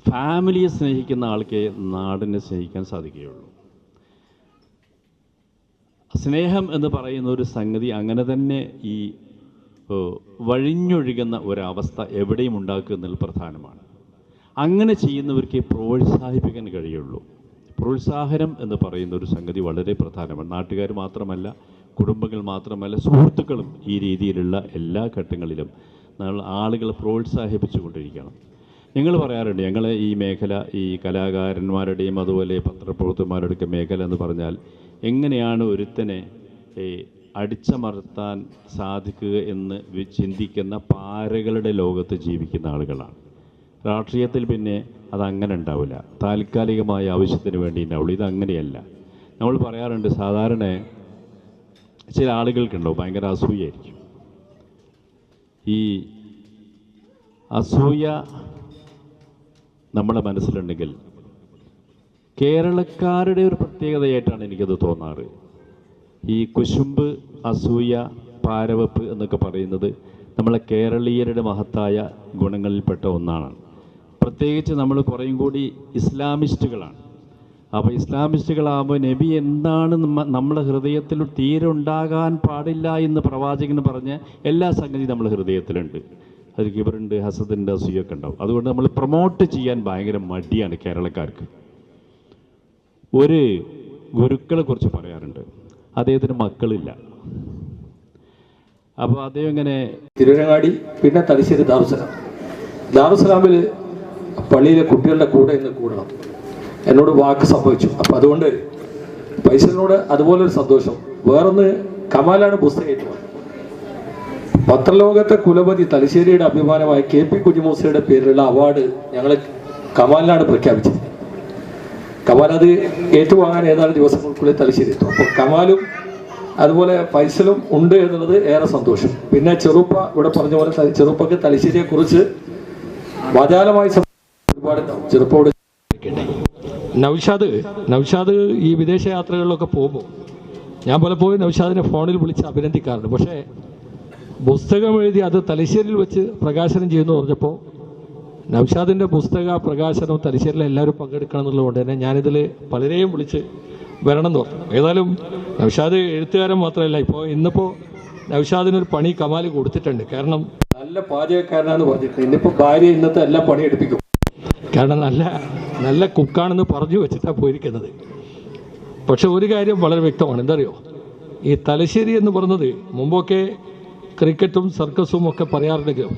ഫാമിലിയെ സ്നേഹിക്കുന്ന ആൾക്കേ നാടിനെ സ്നേഹിക്കാൻ സാധിക്കുകയുള്ളൂ. സ്നേഹം എന്ന് പറയുന്ന ഒരു സംഗതി അങ്ങനെ തന്നെ ഈ വഴിഞ്ഞൊഴുകുന്ന ഒരവസ്ഥ എവിടെയും ഉണ്ടാക്കുക എന്നുള്ളത് പ്രധാനമാണ്. അങ്ങനെ ചെയ്യുന്നവർക്ക് പ്രോത്സാഹിപ്പിക്കാൻ കഴിയുള്ളൂ. പ്രോത്സാഹനം എന്ന് പറയുന്ന ഒരു സംഗതി വളരെ പ്രധാനമാണ്. നാട്ടുകാർ മാത്രമല്ല, കുടുംബങ്ങൾ മാത്രമല്ല, സുഹൃത്തുക്കളും ഈ രീതിയിലുള്ള എല്ലാ ഘട്ടങ്ങളിലും നമ്മൾ ആളുകളെ പ്രോത്സാഹിപ്പിച്ചു കൊണ്ടിരിക്കണം. ഞങ്ങൾ പറയാറുണ്ട്, ഞങ്ങളെ ഈ മേഖല ഈ കലാകാരന്മാരുടെയും അതുപോലെ പത്രപ്രവർത്തകന്മാരുടെയൊക്കെ മേഖല എന്ന് പറഞ്ഞാൽ എങ്ങനെയാണ് ഒരുത്തനെ അടിച്ചമർത്താൻ സാധിക്കുക എന്ന് ചിന്തിക്കുന്ന പാരകളുടെ ലോകത്ത് ജീവിക്കുന്ന ആളുകളാണ്. രാഷ്ട്രീയത്തിൽ പിന്നെ അതങ്ങനെ ഉണ്ടാവില്ല, താൽക്കാലികമായ ആവശ്യത്തിന് വേണ്ടി ഉണ്ടാവുള്ളൂ. ഇതങ്ങനെയല്ല. നമ്മൾ പറയാറുണ്ട്, സാധാരണ ചില ആളുകൾക്കുണ്ടാവും ഭയങ്കര അസൂയായിരിക്കും. ഈ അസൂയ നമ്മുടെ മനസ്സിലുണ്ടെങ്കിൽ കേരളക്കാരുടെ ഒരു പ്രത്യേകതയായിട്ടാണ് എനിക്കത് തോന്നാറ്. ഈ കുശുമ്പ്, അസൂയ, പാരവെപ്പ് എന്നൊക്കെ പറയുന്നത് നമ്മളെ കേരളീയരുടെ മഹത്തായ ഗുണങ്ങളിൽപ്പെട്ട ഒന്നാണ്. പ്രത്യേകിച്ച് നമ്മൾ കുറേയും കൂടി ഇസ്ലാമിസ്റ്റുകളാണ്. അപ്പോൾ ഇസ്ലാമിസ്റ്റുകളാകുമ്പോൾ നബി എന്താണ് നമ്മുടെ ഹൃദയത്തിൽ തീരെ ഉണ്ടാകാൻ പാടില്ല എന്ന് പ്രവാചകന് പറഞ്ഞ എല്ലാ സംഗതിയും നമ്മുടെ ഹൃദയത്തിലുണ്ട്. അതിൽ കിബറുണ്ട്, ഹസദുണ്ട്, അസൂയൊക്കെ ഉണ്ടാവും. അതുകൊണ്ട് നമ്മൾ പ്രൊമോട്ട് ചെയ്യാൻ ഭയങ്കര മടിയാണ് കേരളക്കാർക്ക്. ഒരു ഗുരുക്കളെ കുറിച്ച് പറയാറുണ്ട്, അദ്ദേഹത്തിന് മക്കളില്ല. അപ്പോൾ അദ്ദേഹം ഇങ്ങനെ തിരുവനങ്ങാടി, പിന്നെ തലശ്ശേരി ദാറുസലാമിൽ പള്ളിയിലെ കുട്ടികളുടെ കൂടെ ഇന്ന് കൂടണം. എന്നോട് വാക്ക് സംഭവിച്ചു. അപ്പം അതുകൊണ്ട് പൈസലിനോട് അതുപോലൊരു സന്തോഷം. വേറൊന്ന്, കമാലാണ് പുസ്തകം. പത്രലോകത്തെ കുലപതി തലശ്ശേരിയുടെ അഭിമാനമായ KP കുഞ്ഞിമൂസയുടെ പേരിലുള്ള അവാർഡ് ഞങ്ങൾ കമാലിനാണ് പ്രഖ്യാപിച്ചത്. കമാൽ അത് ഏറ്റുവാങ്ങാൻ ഏതാനും ദിവസങ്ങൾക്കുള്ളിൽ തലശ്ശേരി എത്തും. അപ്പോൾ കമാലും അതുപോലെ ഫൈസലും ഉണ്ട് എന്നുള്ളത് ഏറെ സന്തോഷം. പിന്നെ ചെറുപ്പ ഇവിടെ പറഞ്ഞ പോലെ ചെറുപ്പക്ക് തലശ്ശേരിയെ കുറിച്ച് വാചാലമായി ഒരുപാടുണ്ടാവും. ചെറുപ്പോട് നൗഷാദ് ഈ വിദേശ യാത്രകളിലൊക്കെ പോകുമ്പോൾ ഞാൻ പലപ്പോഴും നൗഷാദിനെ ഫോണിൽ വിളിച്ച് അഭിനന്ദിക്കാറുണ്ട്. പക്ഷേ പുസ്തകം എഴുതി അത് തലശ്ശേരിയിൽ വെച്ച് പ്രകാശനം ചെയ്യുന്നു പറഞ്ഞപ്പോൾ നൗഷാദിൻ്റെ പുസ്തക പ്രകാശനം തലശ്ശേരിയിൽ എല്ലാവരും പങ്കെടുക്കണം എന്നുള്ളതുകൊണ്ട് തന്നെ ഞാനിതിൽ പലരെയും വിളിച്ച് വരണം എന്ന് പറഞ്ഞു. ഏതായാലും നൗഷാദ് എഴുത്തുകാരൻ മാത്രമല്ല, ഇന്നിപ്പോൾ നൗഷാദിനൊരു പണി കമാൽ കൊടുത്തിട്ടുണ്ട്. കാരണം നല്ല പാചകക്കാരനാന്ന് പറഞ്ഞിട്ട് ഇന്നിപ്പോൾ ഭാര്യ ഇന്നത്തെ എല്ലാ പണി എടുപ്പിക്കും. കാരണം നല്ല കുക്കാണെന്ന് പറഞ്ഞു വെച്ചിട്ടാണ് പോയിരിക്കുന്നത്. പക്ഷെ ഒരു കാര്യം വളരെ വ്യക്തമാണ്, എന്താ അറിയോ, ഈ തലശ്ശേരി എന്ന് പറയുന്നത് മുമ്പൊക്കെ ക്രിക്കറ്റും സർക്കസും ഒക്കെ പറയാറുണ്ടെങ്കിലും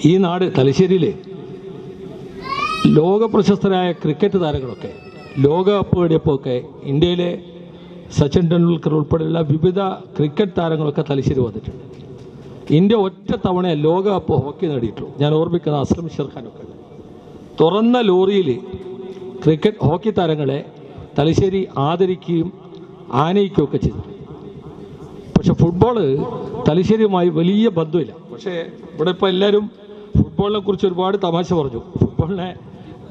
ഈ നാട് തലശ്ശേരിയിൽ ലോകപ്രശസ്തരായ ക്രിക്കറ്റ് താരങ്ങളൊക്കെ ലോകകപ്പ് നേടിയപ്പോഴൊക്കെ ഇന്ത്യയിലെ സച്ചിൻ ടെണ്ടുൽക്കർ ഉൾപ്പെടെയുള്ള വിവിധ ക്രിക്കറ്റ് താരങ്ങളൊക്കെ തലശ്ശേരി വന്നിട്ടുണ്ട്. ഇന്ത്യ ഒറ്റ തവണ ലോകകപ്പ് ഹോക്കി നേടിയിട്ടുള്ളൂ. ഞാൻ ഓർമ്മിക്കുന്ന അസ്ലം ഷെർഖാനൊക്കെ തുറന്ന ലോറിയിൽ ക്രിക്കറ്റ് ഹോക്കി താരങ്ങളെ തലശ്ശേരി ആദരിക്കുകയും ആനയിക്കുകയൊക്കെ ചെയ്തു. പക്ഷെ ഫുട്ബോള് തലശ്ശേരിയുമായി വലിയ ബന്ധമില്ല. പക്ഷേ ഇവിടെ ഇപ്പോൾ എല്ലാവരും ഫുട്ബോളിനെ കുറിച്ച് ഒരുപാട് തമാശ പറഞ്ഞു. ഫുട്ബോളിനെ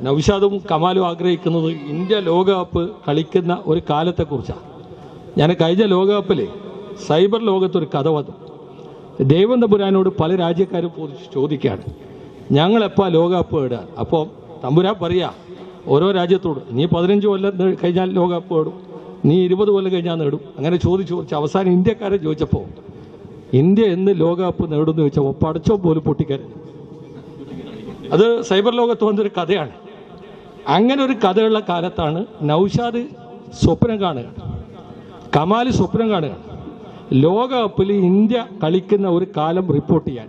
നൗഷാദും കമാലും ആഗ്രഹിക്കുന്നത് ഇന്ത്യ ലോകകപ്പ് കളിക്കുന്ന ഒരു കാലത്തെക്കുറിച്ചാണ്. ഞാൻ കഴിഞ്ഞ ലോകകപ്പിൽ സൈബർ ലോകത്തൊരു കഥ വന്നു. ദൈവം തമ്പുരാനോട് പല രാജ്യക്കാരും ചോദിക്കുകയാണ്, ഞങ്ങളെപ്പോൾ ലോകകപ്പ് നേടുക? അപ്പോൾ തമ്പുരാൻ പറയുക ഓരോ രാജ്യത്തോട്, നീ 15 കൊല്ലം കഴിഞ്ഞാൽ ലോകകപ്പ് നേടും, നീ 20 കൊല്ലം കഴിഞ്ഞാൽ നേടും. അങ്ങനെ ചോദിച്ച് അവസാനം ഇന്ത്യക്കാരെ ചോദിച്ചപ്പോൾ ഇന്ത്യ എന്ന് ലോകകപ്പ് നേടുമെന്ന് ചോദിച്ചപ്പോൾ പടച്ചോ പോലും പൊട്ടിക്കരഞ്ഞു. അത് സൈബർ ലോകത്ത് വന്നൊരു കഥയാണ്. അങ്ങനെ ഒരു കഥയുള്ള കാലത്താണ് നൗഷാദ് സ്വപ്നം കാണുകയാണ്, കമാൽ സ്വപ്നം കാണുകയാണ് ലോകകപ്പിൽ ഇന്ത്യ കളിക്കുന്ന ഒരു കാലം റിപ്പോർട്ട് ചെയ്യാൻ.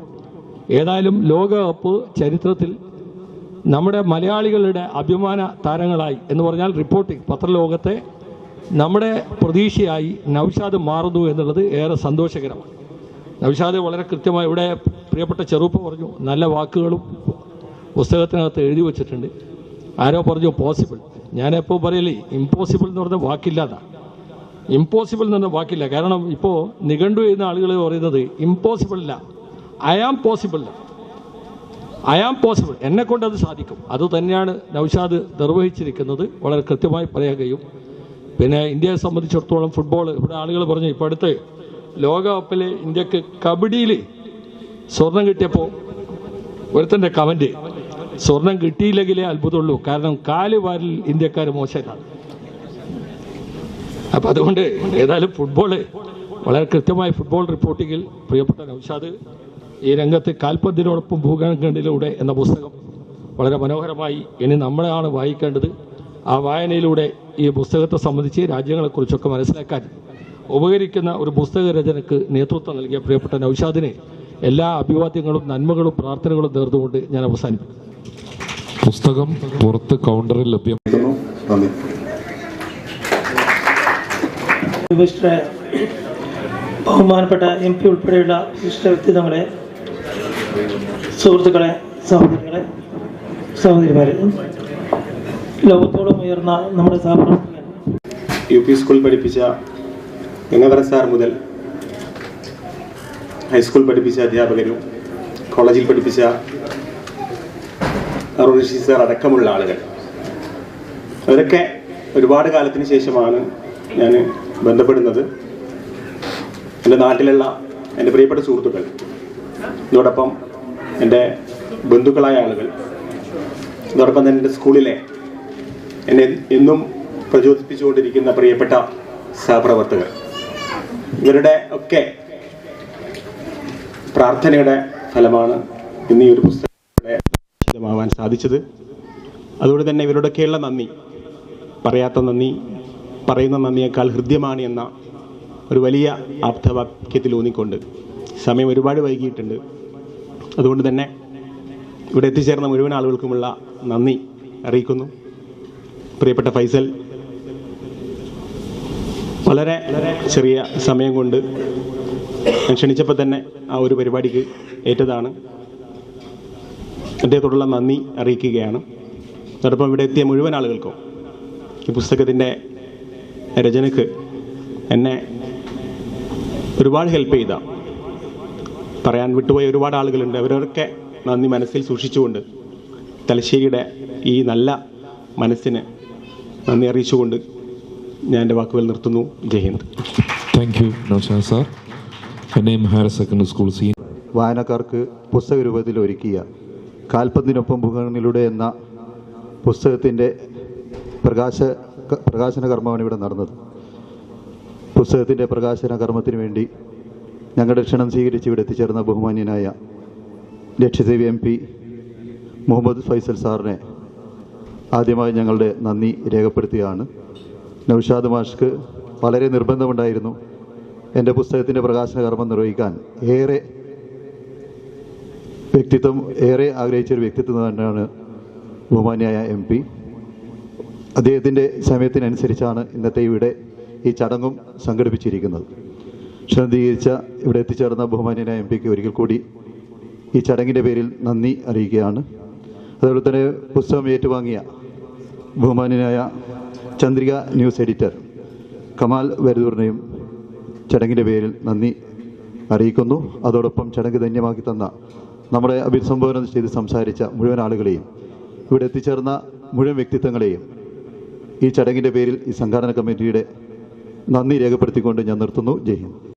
ഏതായാലും ലോകകപ്പ് ചരിത്രത്തിൽ നമ്മുടെ മലയാളികളുടെ അഭിമാന താരങ്ങളായി എന്ന് പറഞ്ഞാൽ റിപ്പോർട്ടിംഗ് പത്രലോകത്തെ നമ്മുടെ പ്രതീക്ഷയായി നൗഷാദ് മാറുന്നു എന്നുള്ളത് ഏറെ സന്തോഷകരമാണ്. നൗഷാദ് വളരെ കൃത്യമായി ഇവിടെ പ്രിയപ്പെട്ട ചെറുപ്പം പറഞ്ഞു, നല്ല വാക്കുകളും പുസ്തകത്തിനകത്ത് എഴുതി വച്ചിട്ടുണ്ട്. ആരോ പറഞ്ഞു പോസിബിൾ, ഞാനെപ്പോൾ പറയലേ ഇമ്പോസിബിൾ എന്ന് പറഞ്ഞ വാക്കില്ലാതാണ്. ഇമ്പോസിബിൾ എന്ന് പറഞ്ഞ വാക്കില്ല. കാരണം ഇപ്പോൾ നിഘണ്ടു ചെയ്യുന്ന ആളുകൾ പറയുന്നത് ഇമ്പോസിബിൾ അല്ല, I am possible, I am possible, എന്നെക്കൊണ്ട് അത് സാധിക്കും. അതുതന്നെയാണ് നൗഷാദ് നിർവഹിച്ചിരിക്കുന്നത്, വളരെ കൃത്യമായി പറയാൻ കഴിയും. പിന്നെ ഇന്ത്യയെ സംബന്ധിച്ചിടത്തോളം ഫുട്ബോൾ, ഇവിടെ ആളുകൾ പറഞ്ഞു ഇപ്പോൾ അടുത്ത് ലോകകപ്പിൽ ഇന്ത്യക്ക് കബഡിയിൽ സ്വർണം കിട്ടിയപ്പോൾ ഒരുത്തൻ്റെ കമൻറ്റ്, സ്വർണം കിട്ടിയില്ലെങ്കിലേ അത്ഭുതമുള്ളൂ, കാരണം കാല് വാരിൽ ഇന്ത്യക്കാർ മോശമാണ്. അപ്പം അതുകൊണ്ട് ഏതായാലും ഫുട്ബോള് വളരെ കൃത്യമായി ഫുട്ബോൾ റിപ്പോർട്ടിങ്ങിൽ പ്രിയപ്പെട്ട നൗഷാദ് ഈ രംഗത്ത് കാൽപന്തിനോടൊപ്പം ഭൂഖണ്ഡിലൂടെ എന്ന പുസ്തകം വളരെ മനോഹരമായി ഇനി നമ്മളെയാണ് വായിക്കേണ്ടത്. ആ വായനയിലൂടെ ഈ പുസ്തകത്തെ സംബന്ധിച്ച് രാജ്യങ്ങളെക്കുറിച്ചൊക്കെ മനസ്സിലാക്കാൻ ഉപകരിക്കുന്ന ഒരു പുസ്തക രചനയ്ക്ക് നേതൃത്വം നൽകിയ പ്രിയപ്പെട്ട നൗഷാദിന് എല്ലാ അഭിവാദ്യങ്ങളും നന്മകളും പ്രാർത്ഥനകളും നേർന്നുകൊണ്ട് ഞാൻ അവസാനിപ്പിക്കും. പുസ്തകം പുറത്ത് കൗണ്ടറിൽ ലഭ്യമാണ്. ബഹുമാനപ്പെട്ട MP ഉൾപ്പെടെയുള്ള വിശിഷ്ട വ്യക്തിത്വങ്ങളെ, സുഹൃത്തുക്കളെ, സഹോദരങ്ങളെ, സഹോദരിമാരെ, ലോകത്തോളം ഉയർന്ന നമ്മുടെ സഹപ്രവർത്തകൻ UP സ്കൂൾ പഠിപ്പിച്ച ഗംഗാധര സാർ മുതൽ ഹൈസ്കൂൾ പഠിപ്പിച്ച അധ്യാപകരും കോളേജിൽ പഠിപ്പിച്ച അരുൺഷി സാർ അടക്കമുള്ള ആളുകൾ, അവരൊക്കെ ഒരുപാട് കാലത്തിന് ശേഷമാണ് ഞാൻ ബന്ധപ്പെടുന്നത്. എൻ്റെ നാട്ടിലുള്ള എൻ്റെ പ്രിയപ്പെട്ട സുഹൃത്തുക്കൾ, ഇതോടൊപ്പം എൻ്റെ ബന്ധുക്കളായ ആളുകൾ, ഇതോടൊപ്പം തന്നെ എൻ്റെ സ്കൂളിലെ എന്നെ എന്നും പ്രചോദിപ്പിച്ചുകൊണ്ടിരിക്കുന്ന പ്രിയപ്പെട്ട സഹപ്രവർത്തകർ, ഇവരുടെ ഒക്കെ പ്രാർത്ഥനയുടെ ഫലമാണ് ഇന്ന് ഈ ഒരു പുസ്തകമാവാൻ സാധിച്ചത്. അതുകൊണ്ട് തന്നെ ഇവരുടെയൊക്കെയുള്ള നന്ദി, പറയാത്ത നന്ദി പറയുന്ന നന്ദിയേക്കാൾ ഹൃദ്യമാണ് എന്ന ഒരു വലിയ ആപ്തവാക്യത്തിൽ ഊന്നിക്കൊണ്ട് സമയം ഒരുപാട് വൈകിയിട്ടുണ്ട്. അതുകൊണ്ട് തന്നെ ഇവിടെ എത്തിച്ചേർന്ന മുഴുവൻ ആളുകൾക്കുമുള്ള നന്ദി അറിയിക്കുന്നു. പ്രിയപ്പെട്ട ഫൈസൽ, വളരെ ചെറിയ സമയം കൊണ്ട് ഞാൻ ക്ഷണിച്ചപ്പോൾ തന്നെ ആ ഒരു പരിപാടിക്ക് ഏറ്റതാണ്. അദ്ദേഹത്തോടുള്ള നന്ദി അറിയിക്കുകയാണ്. അതോടൊപ്പം ഇവിടെ എത്തിയ മുഴുവൻ ആളുകൾക്കും ഈ പുസ്തകത്തിൻ്റെ രചനയ്ക്ക് എന്നെ ഒരുപാട് ഹെൽപ്പ് ചെയ്ത, പറയാൻ വിട്ടുപോയ ഒരുപാട് ആളുകളുണ്ട്. അവരൊക്കെ നന്ദി മനസ്സിൽ സൂക്ഷിച്ചുകൊണ്ട് തലശ്ശേരിയുടെ ഈ നല്ല മനസ്സിന് നന്ദി അറിയിച്ചുകൊണ്ട് ഞാൻ എൻ്റെ വാക്കുകൾ നിർത്തുന്നു. Jai Hind. Thank you Naushad sir. എന്നെയും ഹയർ സെക്കൻഡറി സ്കൂൾ വായനക്കാർക്ക് പുസ്തക രൂപത്തിൽ ഒരുക്കിയ കാൽപന്തിനൊപ്പം ഭൂഖണ്ഡിലൂടെ എന്ന പുസ്തകത്തിൻ്റെ പ്രകാശന കർമ്മമാണ് ഇവിടെ നടന്നത്. പുസ്തകത്തിൻ്റെ പ്രകാശന കർമ്മത്തിന് വേണ്ടി ഞങ്ങളുടെ ക്ഷണം സ്വീകരിച്ച് ഇവിടെ എത്തിച്ചേർന്ന ബഹുമാന്യനായ ലക്ഷദ്വീപ് MP മുഹമ്മദ് ഫൈസൽ സാറിനെ ആദ്യമായി ഞങ്ങളുടെ നന്ദി രേഖപ്പെടുത്തുകയാണ്. നൗഷാദ് മാഷ്ക്ക് വളരെ നിർബന്ധമുണ്ടായിരുന്നു എൻ്റെ പുസ്തകത്തിൻ്റെ പ്രകാശന കർമ്മം നിർവഹിക്കാൻ. ഏറെ ആഗ്രഹിച്ചൊരു വ്യക്തിത്വം തന്നെയാണ് ബഹുമാന്യായ MP. അദ്ദേഹത്തിൻ്റെ സമയത്തിനനുസരിച്ചാണ് ഇന്നത്തെ ഇവിടെ ഈ ചടങ്ങും സംഘടിപ്പിച്ചിരിക്കുന്നത്. ക്ഷണീകരിച്ച ഇവിടെ എത്തിച്ചേർന്ന ബഹുമാന്യനായ MPക്ക് ഒരിക്കൽ കൂടി ഈ ചടങ്ങിൻ്റെ പേരിൽ നന്ദി അറിയിക്കുകയാണ്. അതുപോലെ തന്നെ പുസ്തകം ഏറ്റുവാങ്ങിയ ബഹുമാന്യനായ ചന്ദ്രിക ന്യൂസ് എഡിറ്റർ കമാൽ വരദൂറിനെയും ചടങ്ങിൻ്റെ പേരിൽ നന്ദി അറിയിക്കുന്നു. അതോടൊപ്പം ചടങ്ങ് ധന്യമാക്കി തന്ന നമ്മളെ അഭിസംബോധന ചെയ്ത് സംസാരിച്ച മുഴുവൻ ആളുകളെയും ഇവിടെ എത്തിച്ചേർന്ന മുഴുവൻ വ്യക്തിത്വങ്ങളെയും ഈ ചടങ്ങിൻ്റെ പേരിൽ ഈ സംഘാടന കമ്മിറ്റിയുടെ നന്ദി രേഖപ്പെടുത്തിക്കൊണ്ട് ഞാൻ നിർത്തുന്നു. ജയ് ഹിന്ദ്.